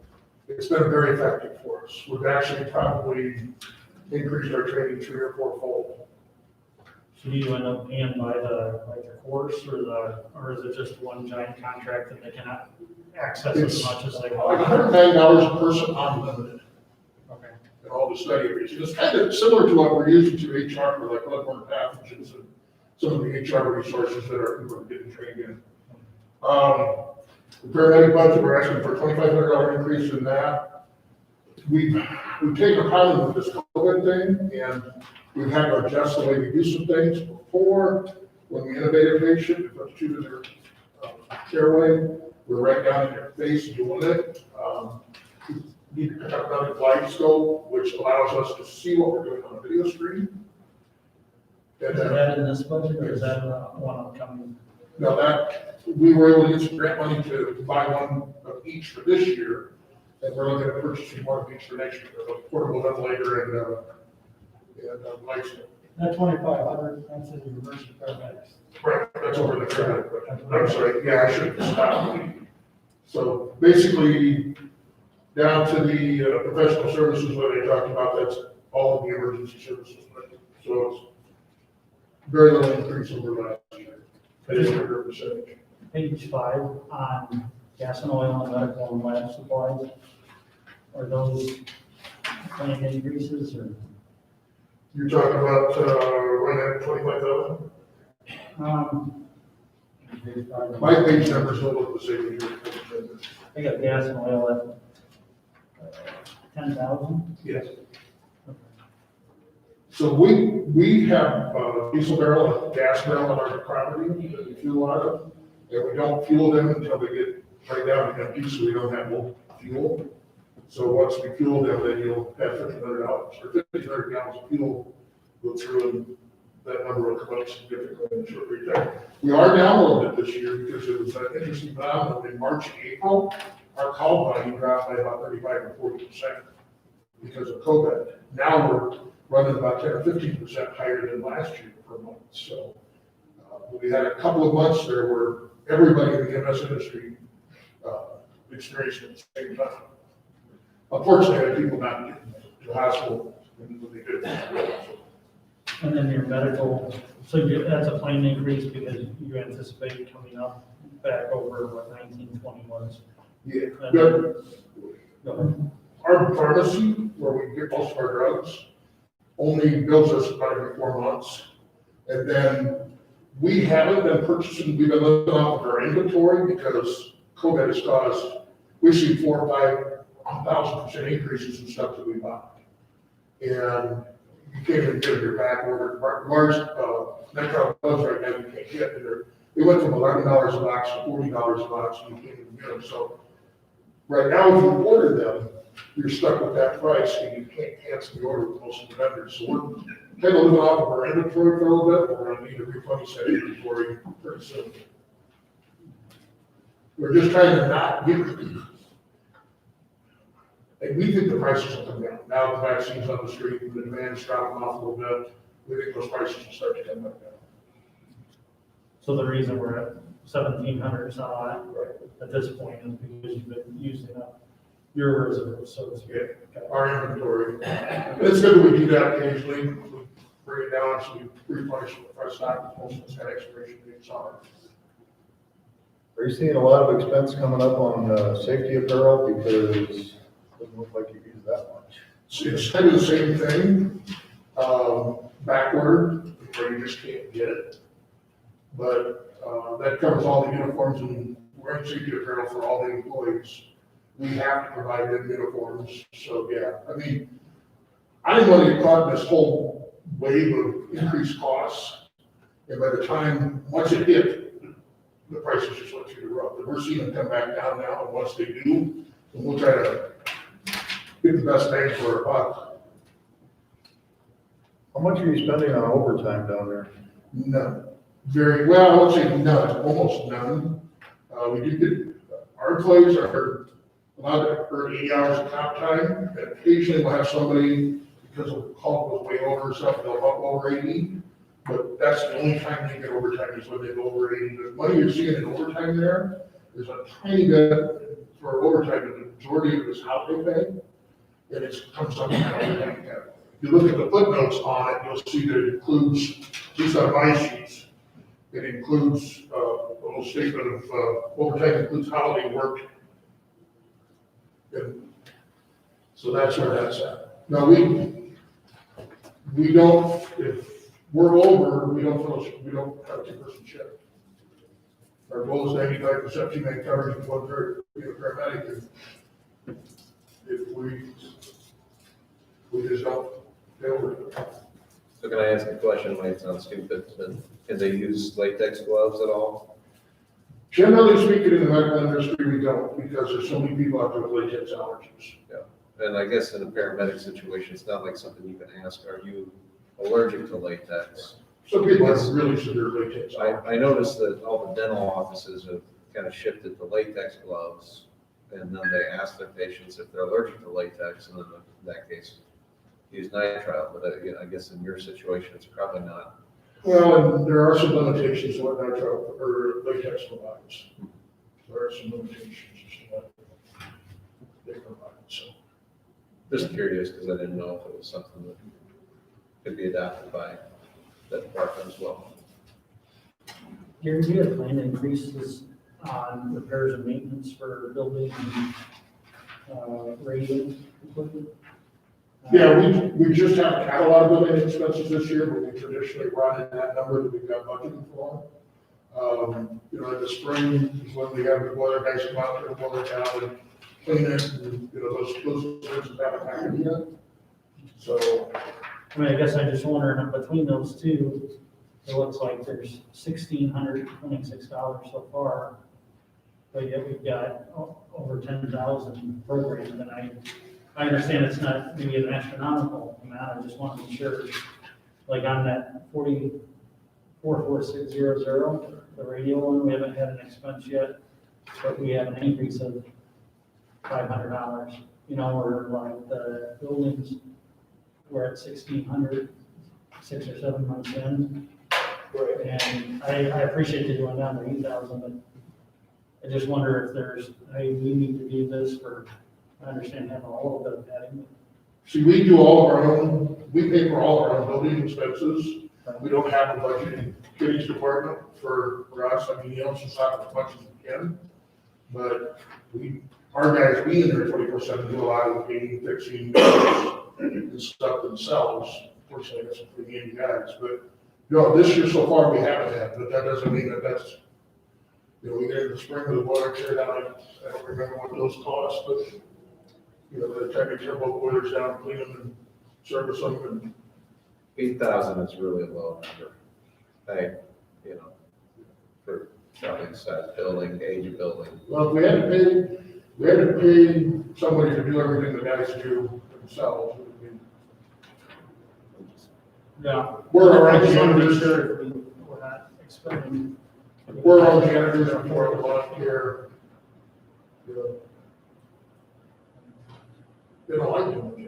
it's been very effective for us. We've actually probably increased our training 3 or 4-fold. So do you end up paying by the, like the course or is it just one giant contract that they cannot access as much as they Like want? $109 a person unlimited. Okay. And all the study regions. It's kind of similar to what we're using to HR for like bloodborne pathogens and some of the HR resources that our people are getting trained in. The paramedic budget, we're asking for a $2,500 increase in that. We've taken a pilot with this COVID thing, and we've had to adjust the way we do some things. Before, when we intubate a patient, if it's to their airway, we're right down in their face doing it. We need to have another glide scope, which allows us to see what we're doing on the video screen. Is that in this budget or is that one upcoming? No, that, we were able to get some grant money to buy one of each for this year, and we're looking at purchasing one of each for next year, a portable ventilator and lights. That 2,500, that's in the emergency paramedics. Right, that's over the paramedic budget. I'm sorry, yeah, I should have stopped. So basically, down to the professional services where they talked about, that's all of the emergency services budget. So it's very little increase over last year. It is a good percentage. Page 5 on gas and oil and medical and lab supplies. Are those planned increases or? You're talking about, running at 25,000? My page numbers don't look the same as yours. I got gas and oil at 10,000? Yes. So we have diesel barrel and gas barrel on our property that we fuel out of, and we don't fuel them until they get right down to empty, so we don't have more fuel. So once we fuel them, then you'll have 1,500 hours, or 1,500 gallons of fuel go through, and that number will come up significantly in a short period of time. We are down a little bit this year because it was an interesting phenomenon in March and April. Our call volume dropped by about 35 or 40% because of COVID. Now we're running about 10 or 15% higher than last year per month. So we had a couple of months there where everybody in the EMS industry experienced it at the same time. Unfortunately, I had people not getting to the hospital when they did. And then your medical, so that's a planned increase because you anticipate coming up back over what 1920 was. Yeah. Go ahead. Our pharmacy, where we get most of our drugs, only bills us about every 4 months. And then we haven't been purchasing, we've been living off of our inventory because COVID has caused, we've seen 4,000 or 5,000% increases in stuff that we buy. And you can't even get your back order. Large nitrile gloves right now, you can't get them. They went from $11 a box to $40 a box, and you can't even get them. So right now, if you order them, you're stuck with that price, and you can't cancel the order with most of the vendors. So we're kind of living off of our inventory for a little bit. We're going to need to replenish that inventory pretty soon. We're just trying to not get, and we think the prices will come down. Now the vaccine's on the street, and the demand's dropping off a little bit. We think those prices will start to come back down. So the reason we're at 1,700 some at this point is because you've been using up your reserves, so to speak. Our inventory. It's good that we do that occasionally. We bring it down, so we replenish our stock, most of it's got expiration dates on it. Are you seeing a lot of expense coming up on safety apparel because it doesn't look like you use that much? It's kind of the same thing, backward, where you just can't get it. But that covers all the uniforms and wearing safety apparel for all the employees. We have to provide them uniforms, so yeah. I mean, I didn't want to get caught in this whole wave of increased costs. And by the time, once it hit, the prices just went through the roof. And we're seeing them come back down now, and once they do, then we'll try to get the best bang for our buck. How much are you spending on overtime down there? None. Very, well, I won't say none, almost none. We do get, our employees are allowed to earn 80 hours of comp time, and occasionally we'll have somebody, because the call goes way over or something, they'll bump over 80, but that's the only time they get overtime is when they go over 80. The money you're seeing in overtime there is a tiny bit for overtime, and the majority of it is holiday pay, and it comes up in the overtime category. you look at the footnotes on it, you'll see that it includes, at least on my sheets, it includes, a little statement of, overtime includes holiday work. And so that's where that's at. Now, we don't, if we're over, we don't have a two-person shift. Our goal is 95% teammate coverage and one paramedic. If we just don't deal with it. So can I ask a question, might sound stupid, but can they use latex gloves at all? Generally speaking, in the medical industry, we don't, because there's so many people out there with latex allergies. Yeah, and I guess in a paramedic situation, it's not like something you can ask, are you allergic to latex? Some people have really severe latex allergies. I noticed that all the dental offices have kind of shifted to latex gloves, and then they ask their patients if they're allergic to latex, and then in that case, use nitrile, but again, I guess in your situation, it's probably not. Well, and there are some limitations to what nitrile or latex provides. There are some limitations to what they provide, so. Just curious, because I didn't know if it was something that could be adapted by that department as well. Gary, do you have planned increases on repairs and maintenance for building and radio equipment? Yeah, we just have catalog building expenses this year, but we traditionally run in that number that we've got budgeted for. You know, in the spring is when we have the boiler guys come out there, boil it down and clean it, and, you know, those things haven't happened yet. So, I mean, I guess I just wondering, between those two, it looks like there's $1,626 so far. But yet we've got over 10,000 programmed, and I understand it's not maybe an astronomical amount, I just want to be sure, like on that 44600, the radio one, we haven't had an expense yet, but we have an increase of $500. You know, we're like the buildings, we're at 1,600, 6 or 7 months in. And I appreciate you going down to 8,000, but I just wonder if there's, hey, we need to do this for, I understand having a little bit of padding. see, we do all of our own, we pay for all of our own building expenses. We don't have a budget in kitty's department for us. I mean, he helps us out as much as he can. But our guys, we in there 24/7 do a lot of the painting, fixing, and stuff themselves. Fortunately, that's some pretty handy guys, but, you know, this year so far, we haven't had, but that doesn't mean that that's, you know, we get in the spring with the boiler tear down, I don't remember what those cost, but, you know, the time to tear both boilers down, clean them and service them, and 8,000 is really a low number. You know, for probably the size building, age of building. well, if we had to pay somebody to do everything the guys do themselves, it would be. Yeah. We're our I own just want to be janitors, sure we're not expending. we're our own janitors, and we're the lawn care. You know. They don't like doing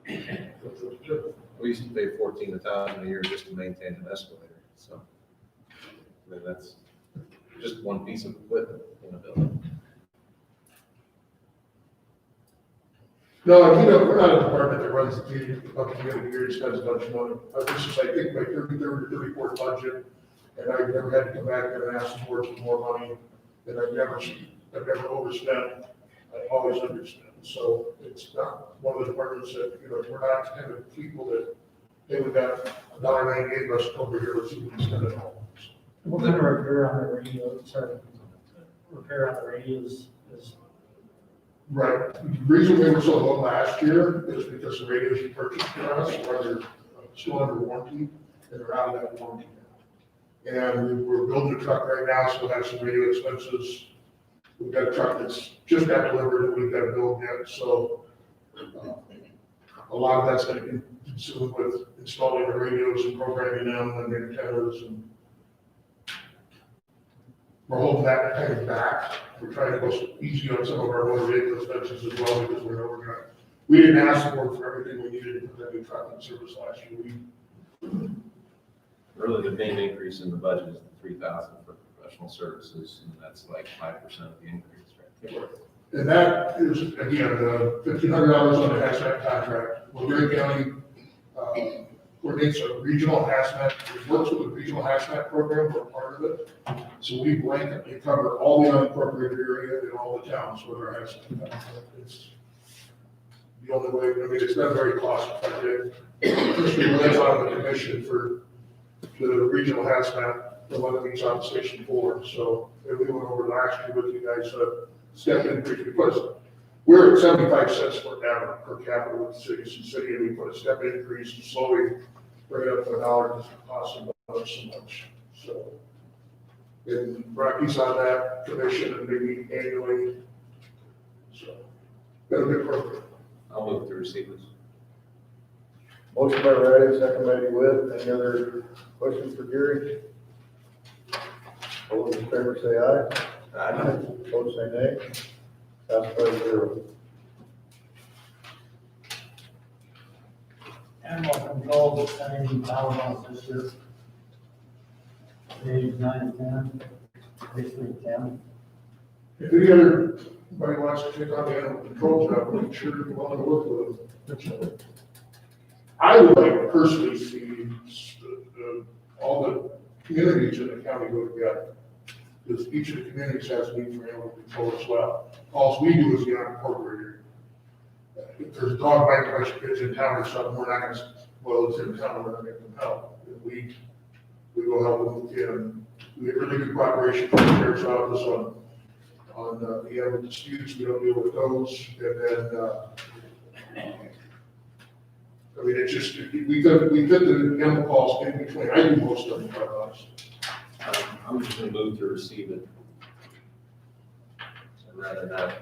it. That's what's good. We used to pay $14,000 a year just to maintain an escalator, so. I mean, that's just one piece of equipment in a building. No, you know, we're not a department that runs the community year, spends a bunch of money. This is, I think, my 33rd or 34th budget, and I've never had to come back and ask the board for more money, and I've never overspent, I always underspent. So it's not one of the departments that, you know, we're not kind of people that, hey, we got $1.98 left over here, let's see if we can spend it all. What kind of repair on the radio, repair on the radios is? Right. The reason we were so low last year is because the radios you purchased for us are still under warranty, and they're out of that warranty now. And we're building a truck right now, so we'll have some radio expenses. We've got a truck that's just got delivered that we've got to build yet, so a lot of that's going to be consumed with installing the radios and programming them and the antennas, and we're holding that kind of back. We're trying to go easy on some of our motor vehicle expenses as well, because we know we're gonna, we didn't ask for everything we needed to put that new truck in service last year. Really, the main increase in the budget is the $3,000 for professional services, and that's like 5% of the increase, right? And that is, again, $1,500 on the hazmat contract. Woodbury County coordinates a regional hazmat, works with a regional hazmat program, we're part of it. So we blanket cover all the unincorporated area in all the towns with our hazmat. It's the only way, I mean, it's not very cost effective. Especially when it's on the commission for the regional hazmat, the one that meets on Station 4. So and we went over last year with you guys, step increase, because we're at 75 cents per capita with the city, and we put a step increase to slowly bring it up to $1, because it costs them so much. So, and Rocky's on that commission and maybe annually. So, been a good program. I'll move to receive this. Motion by Riley, second by DeWitt. Any other questions for Gary? All those in favor say aye. Aye. Opposed say nay. Passed 5-0. Animal control is sending power this year. Age 9 and 10, basically 10. If any other anybody wants to take on the animal control job, I'm sure you want to work with them. I would like to personally see all the communities in the county go together, because each of the communities has need for animal control as well. All we do is the unincorporated. If there's a dog biting by kids in town or something, we're not gonna, well, it's in town, we're not gonna them help. We go help them if we can. We get really good cooperation from the sheriff's office on the animal disputes, we don't deal with those, and then, I mean, it's just, we fit the animal calls in between, I do most of them, quite honestly. I'm just gonna move to receive it. I'd rather not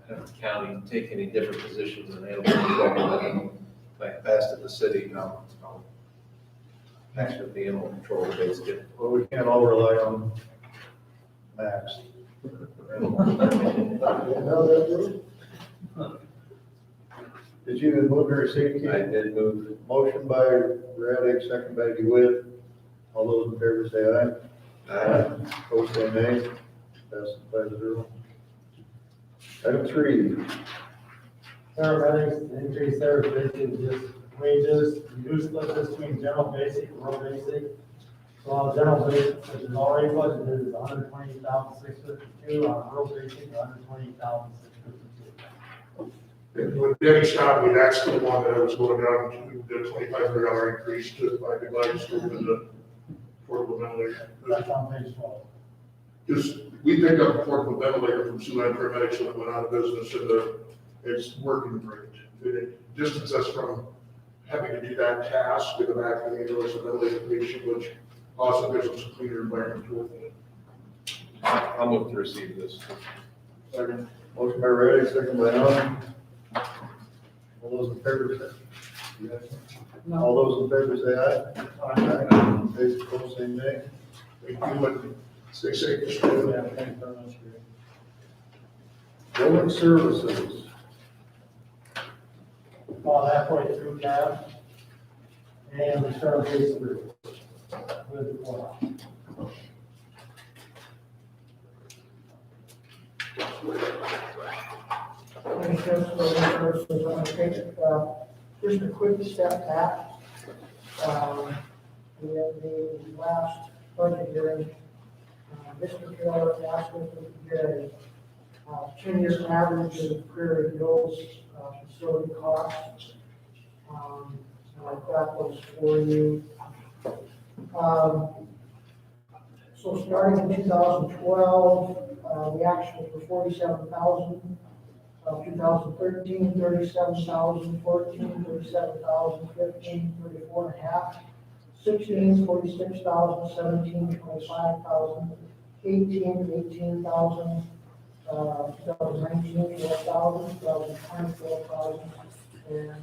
have the county take any different positions than animal control. Like past at the city, no. Actually, the animal control basically. Well, we can't all rely on Max. Did you move to receive, Keith? I did move. Motion by Raddick, second by DeWitt. All those in favor say aye. Aye. Opposed say nay. Passes 5-0. Item 3. Paramedics, increase there is basically just wages, reduce split between general basic and rural basic. So on general basic, which is already budgeted, is $120,652, on rural basic, $120,652. And when Debbie stopped me, that's the one that I was going down to, the $2,500 increase to my device over the portable ventilator. That's on page 12. Just, we picked up a portable ventilator from Siouxland Paramedics that went out of business, and it's working great. It distances us from having to do that task in the back of the ambulance and ventilator patient, which also gives us a cleaner environment to work in. I'll move to receive this. Second. Motion by Raddick, second by Allen. All those in favor say No. All those in favor say aye. Aye. Those opposed say nay. Thank you, and stay safe. Yeah, thank you very much. Building services. About halfway through cab, and we start phase 3 with the courthouse. Just a quick step back. We have the last budget hearing. Mr. Taylor asked us to get a 10-year average of Prairie Hills facility costs. I've got those for you. So starting in 2012, the actual for 47,000. 2013, 37,000, 14, 37,000, 15, 34.5, 16, 46,000, 17, 25,000, 18, 18,000, 2019, 12,000, 2020, 12,000, and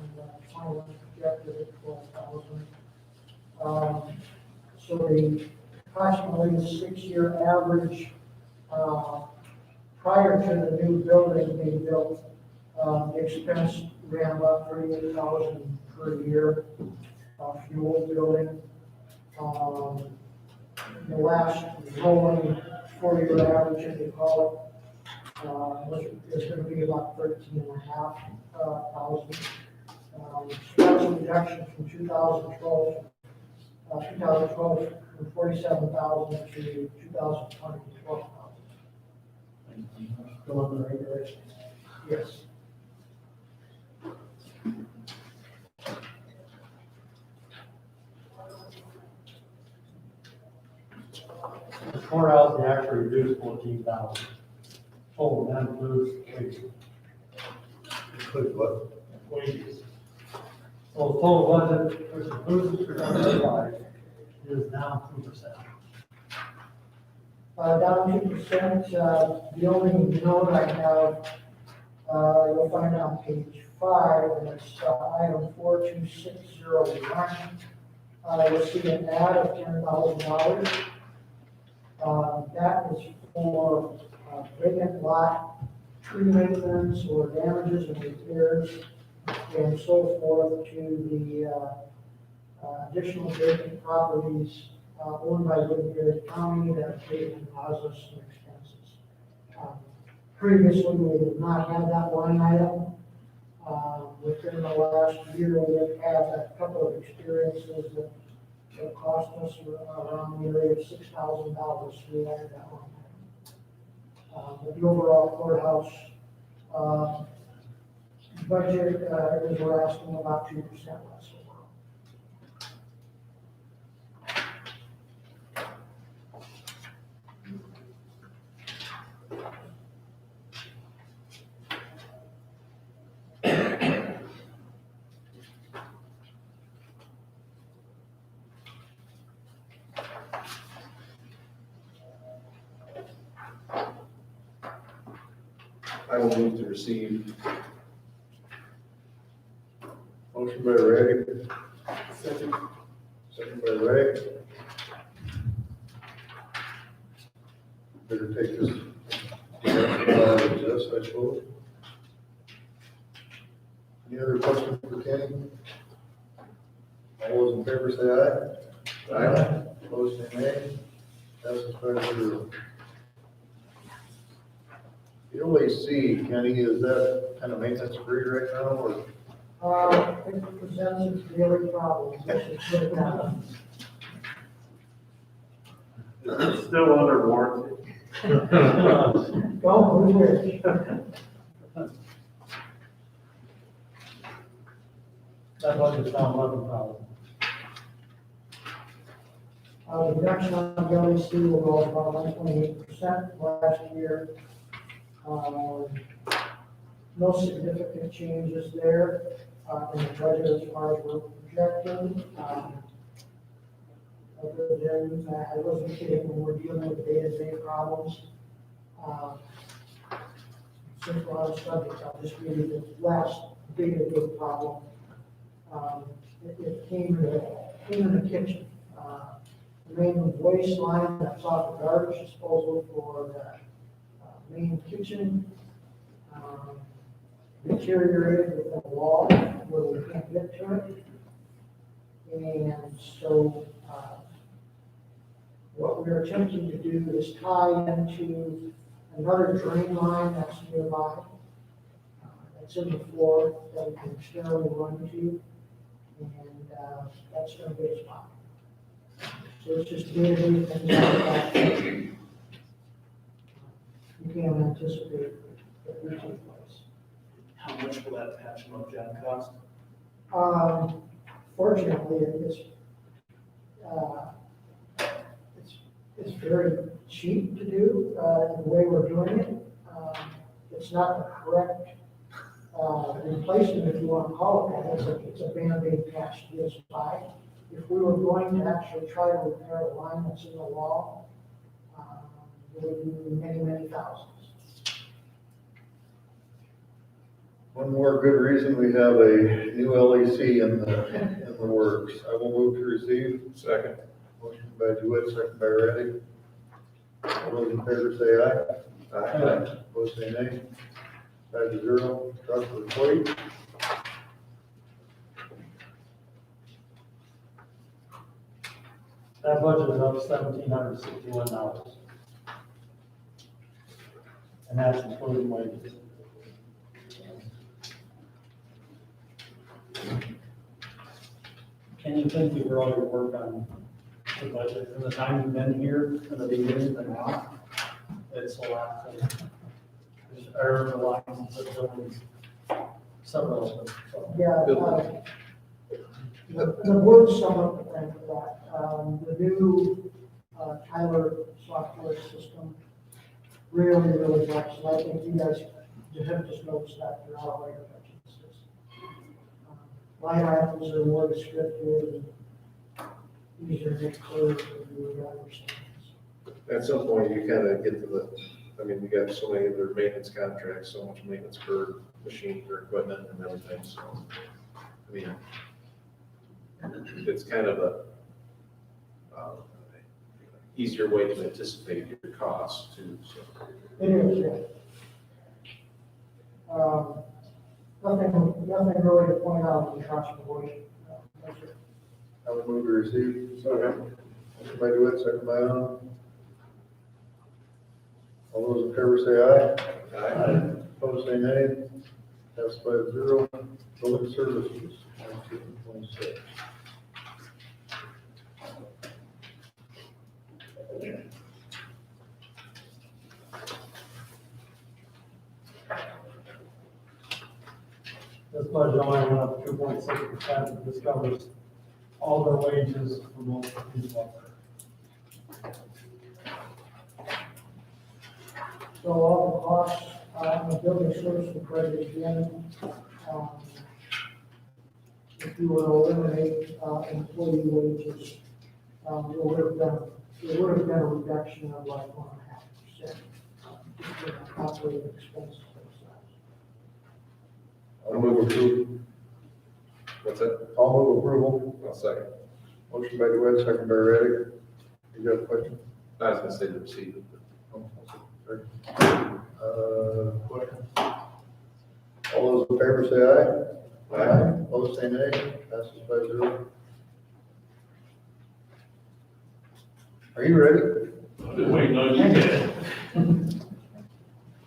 21 projected at 12,000. So the approximately the 6-year average prior to the new building being built, the expense ran about $38,000 per year, fuel building. The last rolling 4-year average, as they call it, which is gonna be about 13,500. Structural reduction from 2012, from 47,000 to 2020, 12,000. Still in the regulations. Yes. The courthouse, they actually reduced 14,000. Total, that includes wages. Include what? Wages. So total budget, which includes the 305, is down 2%. Down 2%, the only note I have, you'll find on page 5, and it's item 42601. You'll see an add of $10,000. That is for vacant lot, tree maintenance, or damages and repairs, and so forth to the additional vacant properties owned by Woodbury County that paid deposits and expenses. Previously, we did not have that line item. Within the last year, we have had a couple of experiences that cost us around the area of $6,000 to add that line item. But the overall courthouse budget is we're asking about 2% less overall. I will move to receive. Motion by Ray. Second by Ray. Better take this. Yes, I suppose. Any other questions for Kenny? All those in favor say aye. Aye. Opposed say nay. Passes 5-0. The OAC, Kenny, is that kind of maintenance free right now, or? It presents its daily problems. Let's just put it that way. It's still under warranty. Don't wish. That budget's down 11,000. The reduction on the LEC will go about 1.8% last year. No significant changes there in the budget as far as we're projecting. Other than, I wasn't kidding when we're dealing with day-to-day problems. Since we're on the subject, I'll just give you the last day-to-day problem. It came in the kitchen. The main waste line that's off the garbage disposal for the main kitchen deteriorated within the wall where we can't get to it. And so what we're attempting to do is tie into another drain line that's nearby. That's in the floor that we can externally run to. And that's going to be a spot. So it's just day-to-day things like that. You can't anticipate that we take place. How much will that patch up job cost? Fortunately, it's very cheap to do in the way we're doing it. It's not the correct replacement, if you want to call it that. It's a Band-Aid patch to this by. If we were going to actually try to repair a line that's in the wall, it would be many, many thousands. One more good reason we have a new LEC in the works. I will move to receive. Second. Motion by DeWitt, second by Reddy. All those in favor say aye. Aye. Opposed say nay. 5-0. Trust for 40. That budget is up $1,761. and that's including wages. Can you thank you for all your work on the budget, from the time you've been here, from the beginning to now? It's a lot. I remember lines of buildings, several of them. So. Yeah, the board sum up the thing for that. The new Tyler software system really helps. And I think you guys have just noticed that through all of your budgets. Line items are more descriptive and easier to get clear to understand. At some point, you kind of get to the, I mean, we got so many of their maintenance contracts, so much maintenance per machine, per equipment and everything, so. I mean, it's kind of a easier way to anticipate your costs too, so. It is, yeah. Nothing really to point out across the board. Thank you. I would move to receive. Second. Motion by DeWitt, second by Arnold. All those in favor say aye. Aye. Opposed, say nay. Passed 5-0. Building services, 1926. This budget only went up 2.6%, and this covers all their wages for most of these workers. So all the costs on the building service and credit again, if you were to eliminate employee wages, there would have been a reduction of like 1.5%. Just in operating expenses. I'll move approval. What's that? I'll move approval. I'll second. Motion by DeWitt, second by Reddick. You got a question? I was gonna say the receipt. Question? All those in favor say aye. Aye. Opposed, say nay. Passes 5-0. Are you ready? I've been waiting on you guys.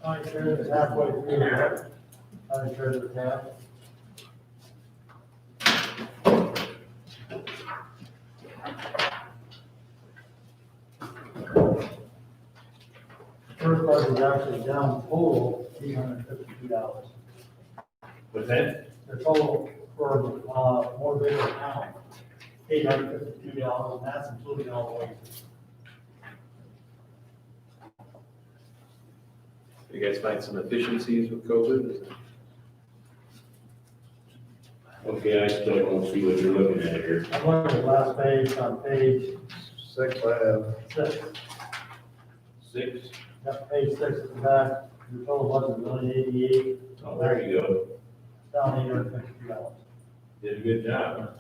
County Treasurer is halfway through the County Treasurer tab. First budget is actually down total $852. What's that? The total for more bigger account, $852, and that's including all the wages. You guys find some efficiencies with COVID? Okay, I still don't see what you're looking at here. I'm looking at the last page, on page 6, I have. 6. 6? Got page 6 at the back, your total budget is $1,088. Oh, there you go. Down $852. Did a good job.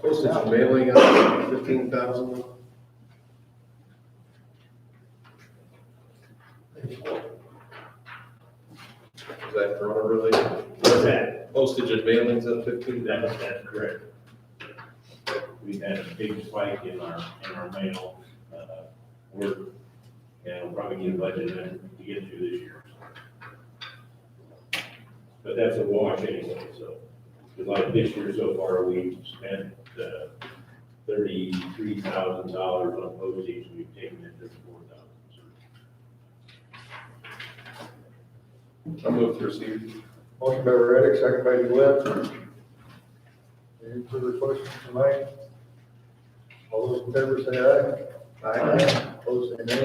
Postage and mailing up 15,000. Is that corona related? What's that? Postage and mailings up 15? That's correct. We had a big spike in our mail, work, and we'll probably get a budget in to get through this year. But that's a wash anyway, so, because like this year so far, we've spent, $33,000 on postage, and we've taken it to 4,000. I'll move to receive. Motion by Reddick, second by DeWitt. Any further questions tonight? All those in favor say aye. Aye. Opposed, say nay.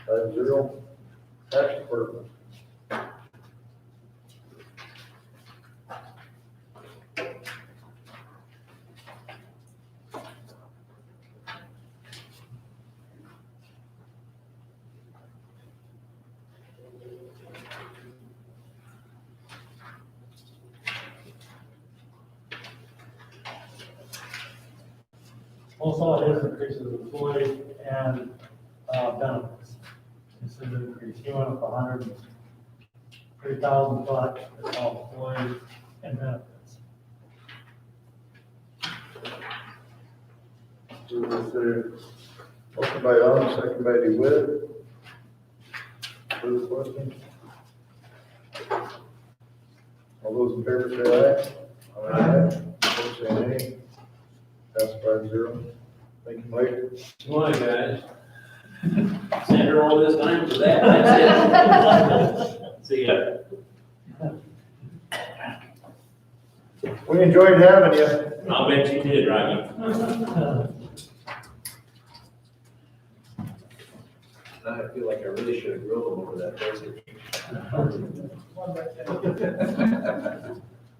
5-0. Tax department. Also, it is increases employee and benefits. This is an increase. He went up 103,000, but it's all employee and benefits. Motion by Arnold, second by DeWitt. Further questions? All those in favor say aye. Aye. Opposed, say nay. Pass 5-0. Thank you, Mike. Come on, guys. Sat here all this time for that, that's it. See ya. We enjoyed having you. I'll bet you did, Roger. Now I feel like I really should have grilled them over that desert.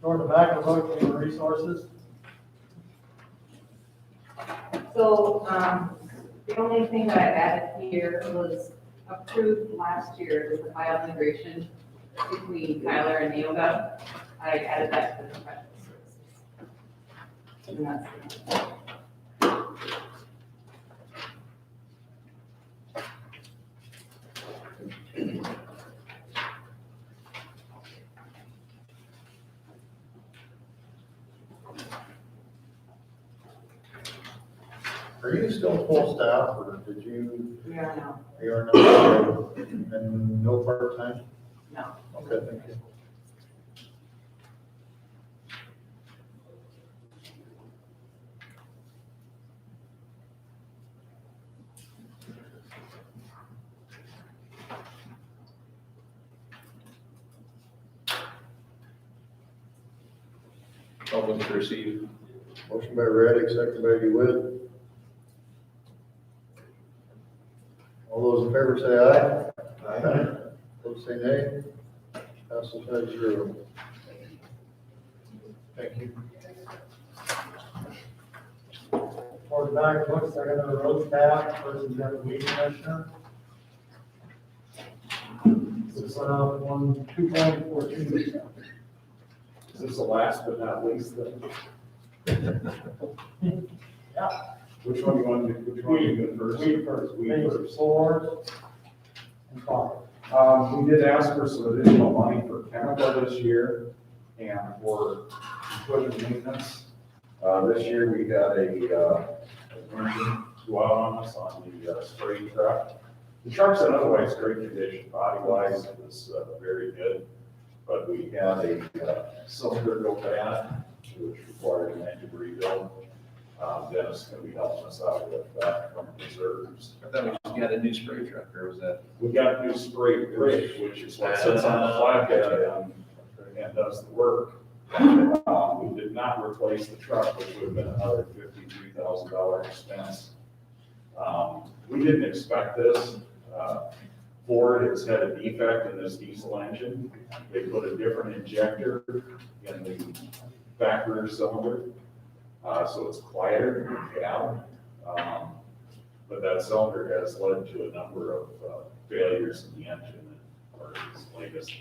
Toward the back of the book, human resources. So, the only thing that I added here was approved last year was the file integration between Tyler and Neoga. I added that to the professional services. And that's Are you still full staff, or did you? we are now. You are not, and no part-time? No. Okay, thank you. I'll move to receive. Motion by Raddick, second by DeWitt. All those in favor say aye. Aye. Opposed, say nay. Passes 5-0. Thank you. Toward the back of the book, second of the road staff, first is the weed commissioner. This is 2.42. Is this the last but not least then? Yeah. Which one do you want to do, which one do you do first? Weed first. Weed Phase first. 4 and 5. We did ask for some additional money for chemical this year and for equipment maintenance. This year we got a engine go out on us on the spray truck. The truck's in otherwise great condition, body-wise, it was very good. But we had a cylinder go bad, which required an engine rebuild. Dennis is going to be helping us out with that from reserves. I thought we just got a new spray truck, or was that? We got a new spray bridge, which is what sits on the flatbed and does the work. We did not replace the truck, which would have been another $53,000 expense. We didn't expect this. Ford has had a defect in this diesel engine. They put a different injector in the back rear cylinder, so it's quieter in the cab. But that cylinder has led to a number of failures in the engine, or his latest.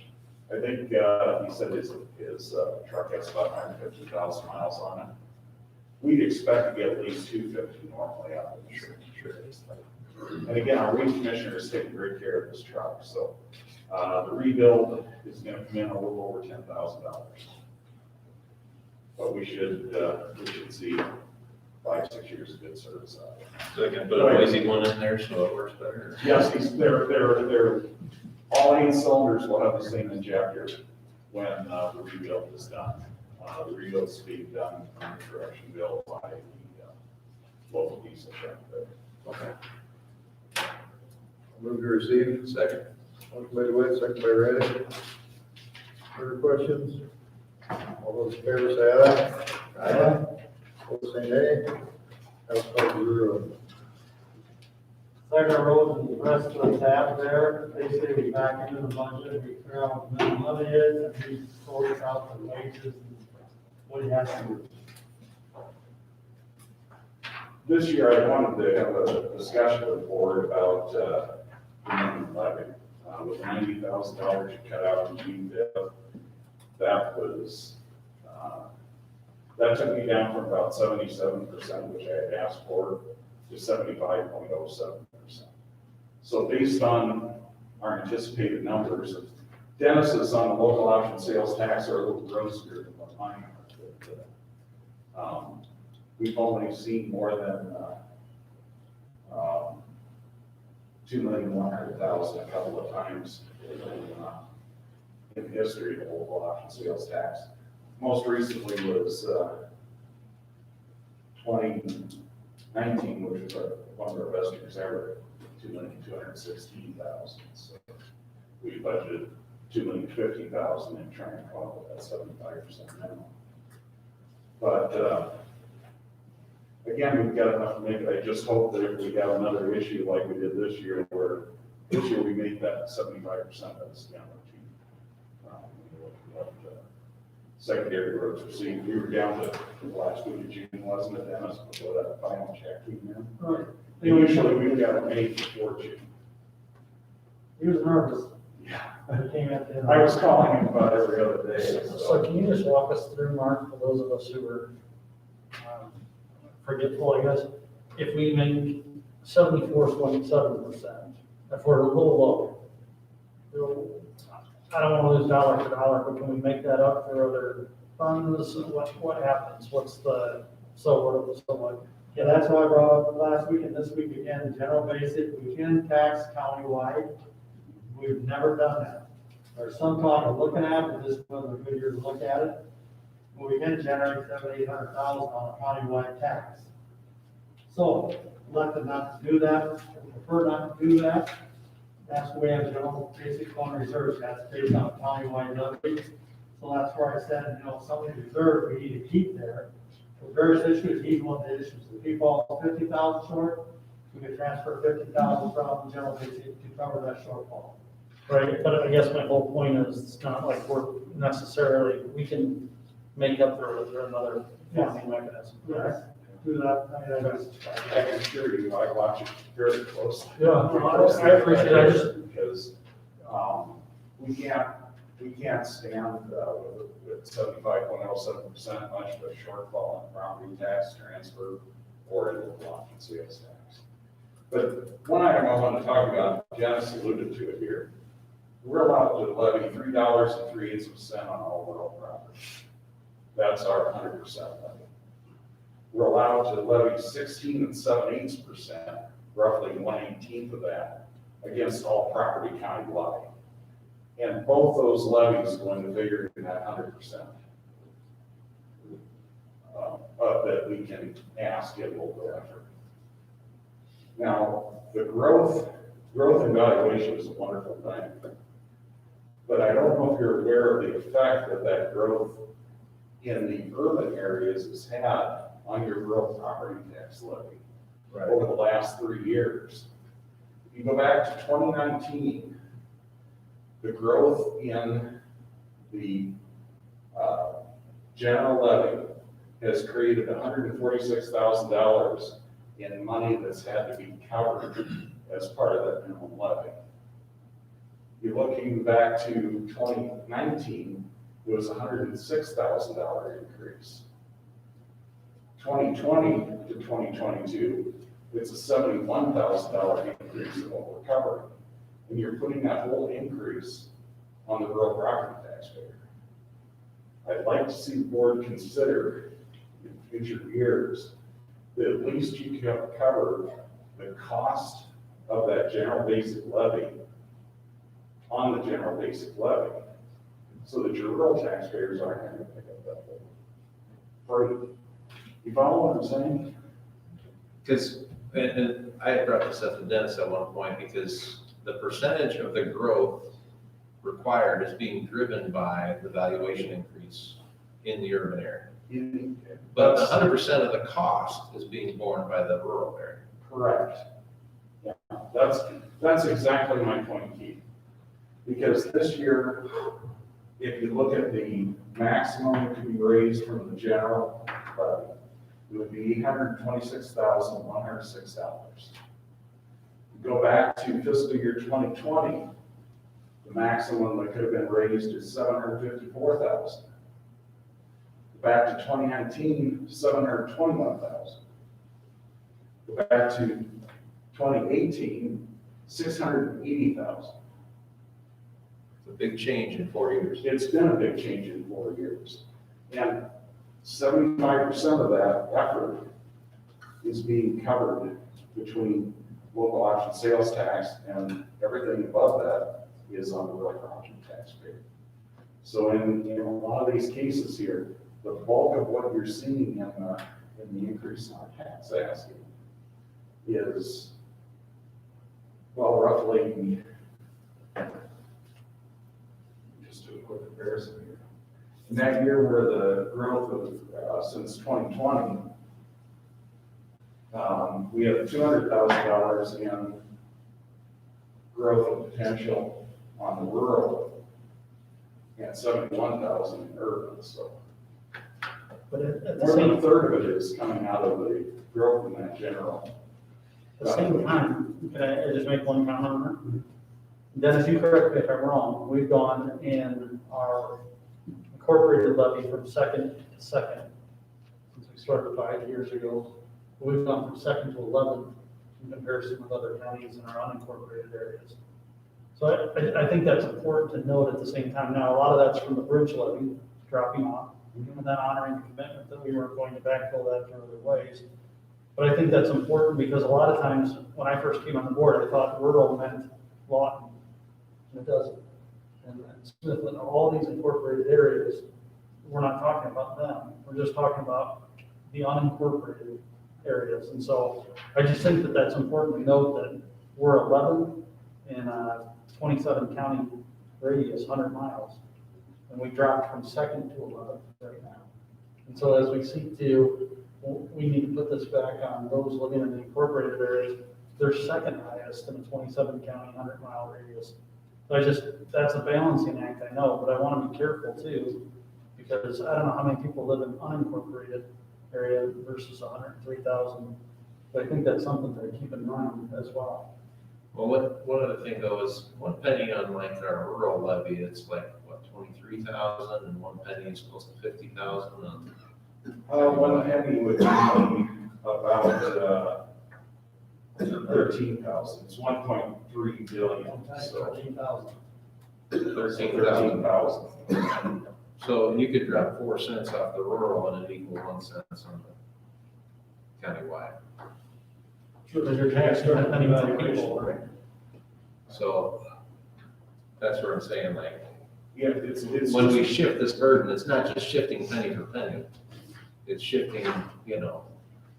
I think he said his truck has about 150,000 miles on it. We'd expect to get at least 250 normally out of the insurance. And again, our weed commissioner is taking great care of this truck, so the rebuild is going to come in a little over $10,000. But we should see 5-6 years of good service out of it. So I can put a noisy one in there so it works better? Yes, they're all 8 cylinders will have the same injector when the rebuild is done. The rebuild is being done on the correction bill by the local diesel shop. Okay. Move to receive. Second. Motion by DeWitt, second by Raddick. Further questions? All those in favor say aye. Aye. Opposed, say nay. Pass 5-0. Second row is the rest of the tab there. They say we back into the budget, we figure out what the money is, and we sort out the wages and what he has to do. This year, I wanted to have a discussion with the board about minimum levy. With $90,000 you cut out in GDIP, that took me down from about 77%, which I had asked for, to 75.07%. So based on our anticipated numbers, Dennis's on the local option sales tax are a little grosser than what mine are. We've only seen more than $2,100,000 a couple of times in the history of local option sales tax. Most recently was 2019, which was one of our best years ever, 2,216,000. So we budgeted 2,050,000 and trying to come up with that 75% minimum. But again, we've got enough to make it. I just hope that if we have another issue like we did this year, where this year we make that 75% of the scan. Secondary roads received, we were down to the last week of June, wasn't it, Dennis, before that final check came in? Right. Usually we've got it made before June. He was nervous. Yeah. When it came at the end. I was calling him about every other day. So can you just walk us through, Mark, for those of us who are forgetful, I guess, if we make 74.7%, if we're a little low, I don't want to lose dollar for dollar, but can we make that up for other funds? What happens? What's the, Yeah, that's why I brought up last week and this week again, general basic, we can tax countywide. We've never done that. There's some talk of looking at it, but this is another good year to look at it. But we can generate $700,000-800,000 on a countywide tax. So, elected not to do that, prefer not to do that. That's the way I have general basic fund reserves, that's based on countywide levies. So that's where I said, some of the reserve we need to keep there. For various issues, he's one of the issues. If he falls 50,000 short, we can transfer 50,000 from general basic to cover that shortfall. right? But I guess my whole point is, it's not like we're necessarily, we can make up for it through another funding mechanism. Yes, do that. I can assure you, I watch it very closely. Yeah, I appreciate it. Because we can't stand with 75.07% much of a shortfall in property tax transfer or in local option sales tax. But one item I want to talk about, Janice alluded to it here. We're allowed to levy $3.03 on all rural property. That's our 100% levy. We're allowed to levy 16 7/8%, roughly 1/18 of that, against all property countywide. And both those levies go into figure in that 100% that we can ask in local effort. Now, the growth evaluation is a wonderful thing. But I don't know if you're aware of the effect that growth in the urban areas has had on your rural property tax levy over the last 3 years. If you go back to 2019, the growth in the general levy has created $146,000 in money that's had to be covered as part of that minimum levy. You're looking back to 2019, it was a $106,000 increase. 2020 to 2022, it's a $71,000 increase in what we're covering. And you're putting that whole increase on the rural property taxpayer. I'd like to see the board consider in future years that at least you can cover the cost of that general basic levy on the general basic levy, so that your rural taxpayers aren't having to pick up that whole freight. You follow what I'm saying? Because, and I had brought this up to Dennis at one point, because the percentage of the growth required is being driven by the valuation increase in the urban area. But 100% of the cost is being borne by the rural area. Correct. Yeah, that's exactly my point, Keith. Because this year, if you look at the maximum that can be raised from the general levy, it would be $826,106. Go back to fiscal year 2020, the maximum that could have been raised is $754,000. Back to 2019, $721,000. Go back to 2018, $680,000. It's a big change in 4 years. It's been a big change in 4 years. And 75% of that effort is being covered between local option sales tax, and everything above that is on the real property tax rate. So in a lot of these cases here, the bulk of what you're seeing in the increase in our tax asking is, well, roughly, just do a quick comparison here. In that year where the growth of, since 2020, we have $200,000 in growth of potential on the rural and 71,000 in urban, so. But at the More than a same, third of it is coming out of the growth in that general. at the same time, can I just make one comment on that? Dennis, you correct me if I'm wrong, we've gone in our incorporated levy from second to second, since we started 5 years ago. We've gone from second to 11 in comparison with other counties in our unincorporated areas. So I think that's important to note at the same time. Now, a lot of that's from the bridge levy dropping off, and then honoring the commitment that we weren't going to backfill that in other ways. But I think that's important because a lot of times, when I first came on the board, I thought rural meant Lawton, and it doesn't. And Smithland, all these incorporated areas, we're not talking about them. We're just talking about the unincorporated areas. And so I just think that that's important to note that we're 11 in a 27 county radius, 100 miles. And we dropped from second to 11 right now. And so as we seek to, we need to put this back on those living in the incorporated areas, they're second highest in a 27 county, 100 mile radius. So that's a balancing act, I know, but I want to be careful too, because I don't know how many people live in unincorporated area versus 103,000. But I think that's something to keep in mind as well. Well, one other thing though is 1 penny on like our rural levy, it's like, what, 23,000, and 1 penny is close to 50,000 on. 1 penny would be about 13,000. It's 1.3 billion. So 13,000. 13,000. So you could drop 4 cents off the rural and it equal 1 cent on the countywide. Sure, but you're taxing that many people, right? So that's where I'm saying, like, Yeah, it's when just- we shift this burden, it's not just shifting penny for penny. It's shifting,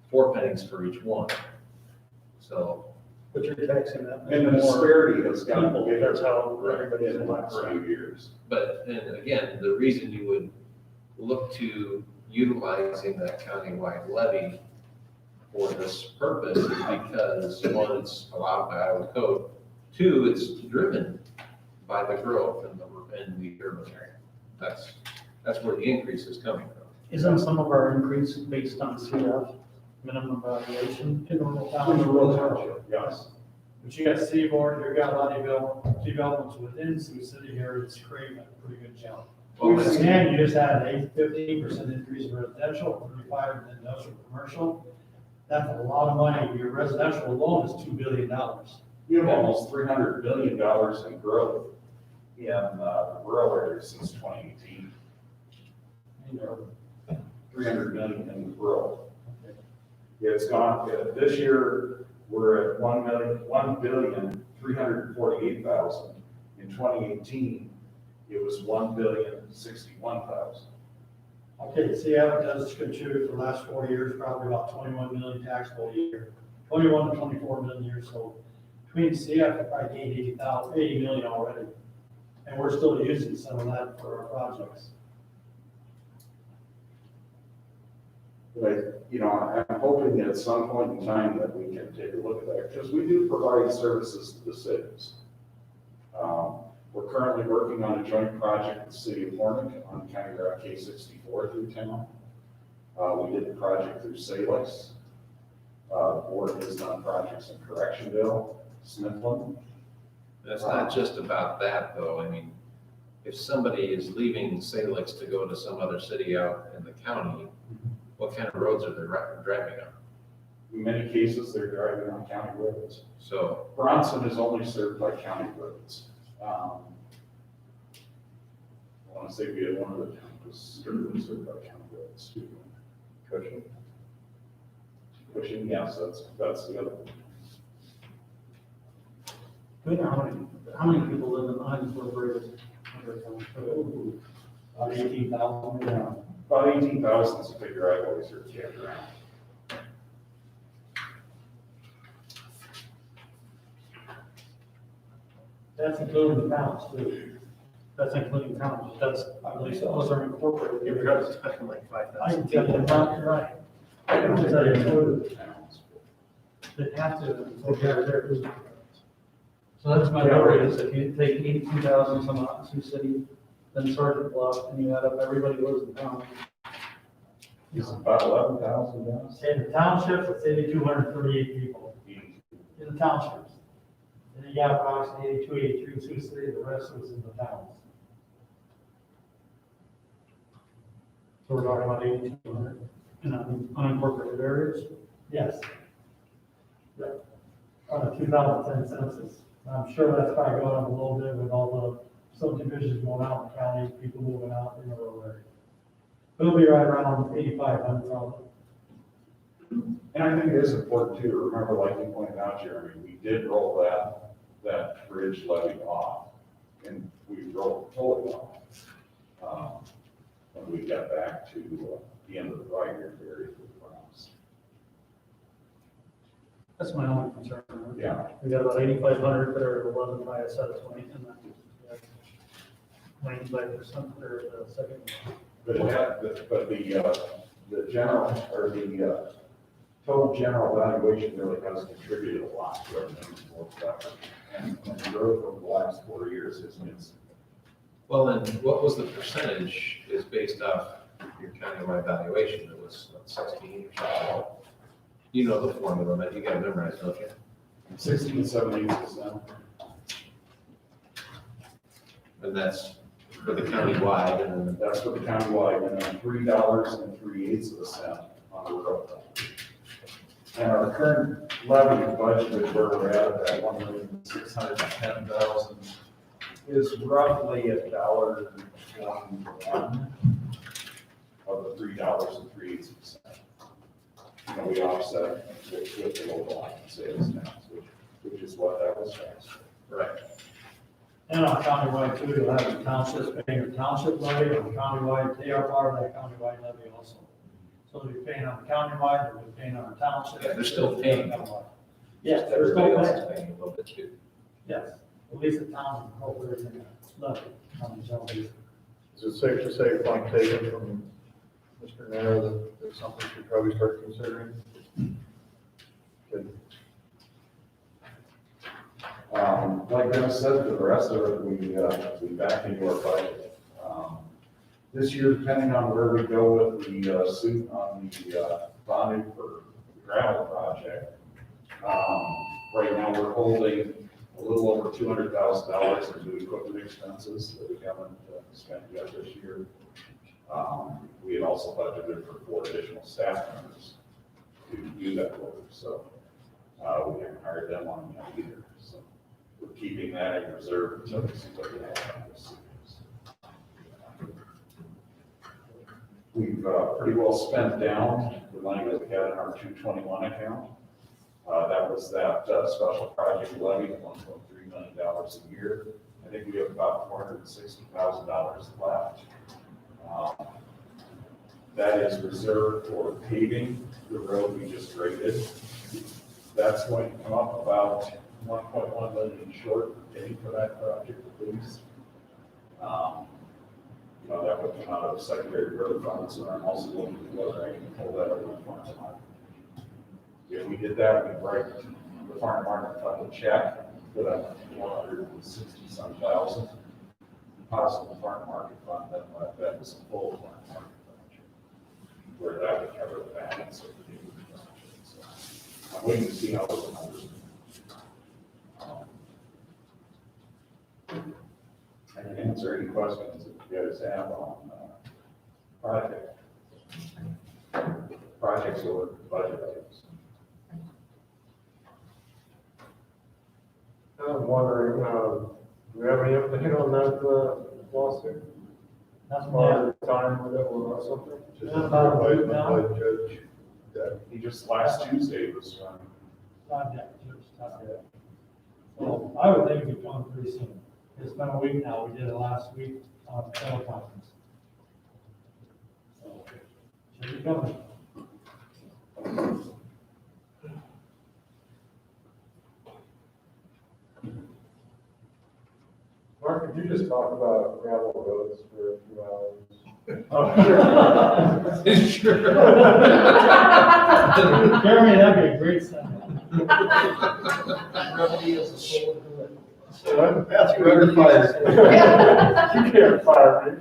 4 pennies for each one. So, But you're taxing that And many the more disparity has gotten people. bigger. That's how everybody's in the last few years. but then again, the reason you would look to utilizing that countywide levy for this purpose is because, one, it's allowed by Iowa code. 2, it's driven by the growth in the urban area. That's where the increase is coming from. Isn't some of our increase based on CF, minimum valuation? In rural In towns. the rural township, yes. But you got Seaboard, you got a lot of developments within Sioux City here, it's creating a pretty good jump. Well, And you just had an 15% increase in residential, 35 in industrial, commercial. That's a lot of money. Your residential alone is $2 billion. You have almost $300 billion in growth in the rural areas since 2018. 300 million in rural. It's gone, this year, we're at 1,348,000. In 2018, it was 1,061,000. Okay, Seattle does contribute for the last 4 years, probably about 21 million taxable a year, 21 to 24 million a year. So between CF, we probably gained 80 million already. And we're still using some of that for our projects. But, I'm hoping at some point in time that we can take a look at that, because we do provide services to the cities. We're currently working on a joint project with the city of Hornick on County Route K64 through town. We did the project through Salix. The board has done projects in Correctionville, Smithland. It's not just about that, though. I mean, if somebody is leaving Salix to go to some other city out in the county, what kind of roads are they driving on? In many cases, they're driving on county roads. So Bronson is only served by county roads. I want to say we had one of the towns served by county roads too. Cushing, yes, that's the other one. How many people live in unincorporated? About 18,000. Yeah. About 18,000 is a figure I've always heard kicked around. That's including the towns too. That's including towns, that's, at least those are incorporated. You're probably expecting like I 5,000. can tell you, not right. I can tell you, included. They have to, so that's my number is if you take 82,000 from Sioux City, then Sergeant Bluff, and you add up everybody who lives in town. It's about 11,000 now. In the townships, it's 8,238 people in the townships. And then you got approximately 82, 83 in Sioux City, the rest was in the towns. So we're talking about 8,200 in unincorporated areas? Yes. Yeah. On the 2010 census. I'm sure that's probably going up a little bit with all the subdivisions going out in the county, people moving out in the rural area. It'll be right around 8,500 probably. And I think it is important too, to remember, like you pointed out, Jeremy, we did roll that bridge levy off, and we rolled it totally off. When we got back to the end of the 5-year period with the Browns. That's my only concern. Yeah. We got about 8,500 that are 11 by a set of 20, and then 95% that are the second one. But it had, but the general, or the total general valuation really has contributed a lot to our municipal effort. And the growth over the last 4 years has been. Well, then what was the percentage is based off your countywide valuation? It was what, 16 or something? You know the formula, but you got to memorize, don't you? 16, 17%. And that's for the countywide, and then That's for the countywide, and then $3.03 on the rural. And our current levy budget is where we're at $1,610,000, is roughly $1.21 of the $3.03. And we offset with the local line sales tax, which is what that was for. Right. And on countywide too, you'll have the townships paying the township levy, and countywide, they are part of that countywide levy also. So they're paying on the countywide, they're paying on the township. Yeah, they're still paying. Yes, they're everybody still else paying. is paying a little bit too. Yes, at least the towns incorporated in the levy on the general basis. Is it safe to say, if I'm taken from Mr. Nair, that it's something we should probably start considering? Good. Like Dennis said, for the rest of it, we back into our budget. This year, depending on where we go with the suit on the bonding for the gravel project, right now we're holding a little over $200,000 in new equipment expenses that we haven't spent yet this year. We had also budgeted for 4 additional staff members to do that work, so we haven't hired them on yet either. So we're keeping that in reserve until we see what we have on this. We've pretty well spent down the money that we had in our 221 account. That was that special project levy, $1.3 million a year. I think we have about $460,000 left. That is reserved for paving the road we just graded. That's going to come up about 1.1 million short for paying for that project at least. That would come out of the secondary road funds, and I'm also looking at whether I can pull that over the farm market. If we did that, we'd write the farm market fund a check for that 460-some thousand. Deposit the farm market fund, then let that as a full farm market fund, where that would cover the balance of the new project. So I'm waiting to see how those numbers. I can answer any questions that you guys have on projects or budget items. I'm wondering, do we have any update on that lawsuit? That's Or time with it or something? Just advised by the judge that He just last Tuesday was, not yet, just not yet. Well, I would think it'd be coming pretty soon. It's been a week now, we did it last week on teleconference. So, should be coming. Mark, could you just talk about gravel roads for a few hours? Sure. Jeremy, that'd be a great sentence. That's very fire. You can't fire me.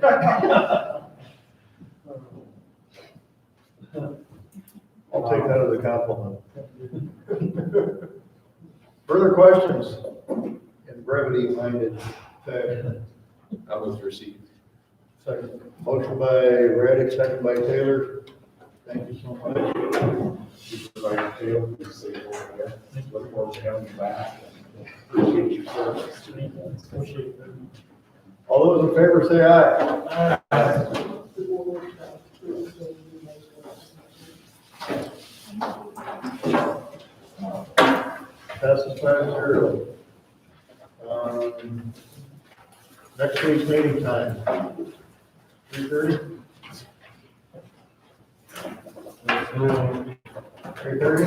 I'll take that as a compliment. Further questions in brevity-minded fashion? I'll move to receive. Second. Motion by Raddick, second by Taylor. Thank you so much. Supervisor Taylor, please stay over there. Look forward to having you back. Appreciate your service. All those in favor say aye. Aye. Passes 5-0. Next week's meeting time. 3:30? 3:30?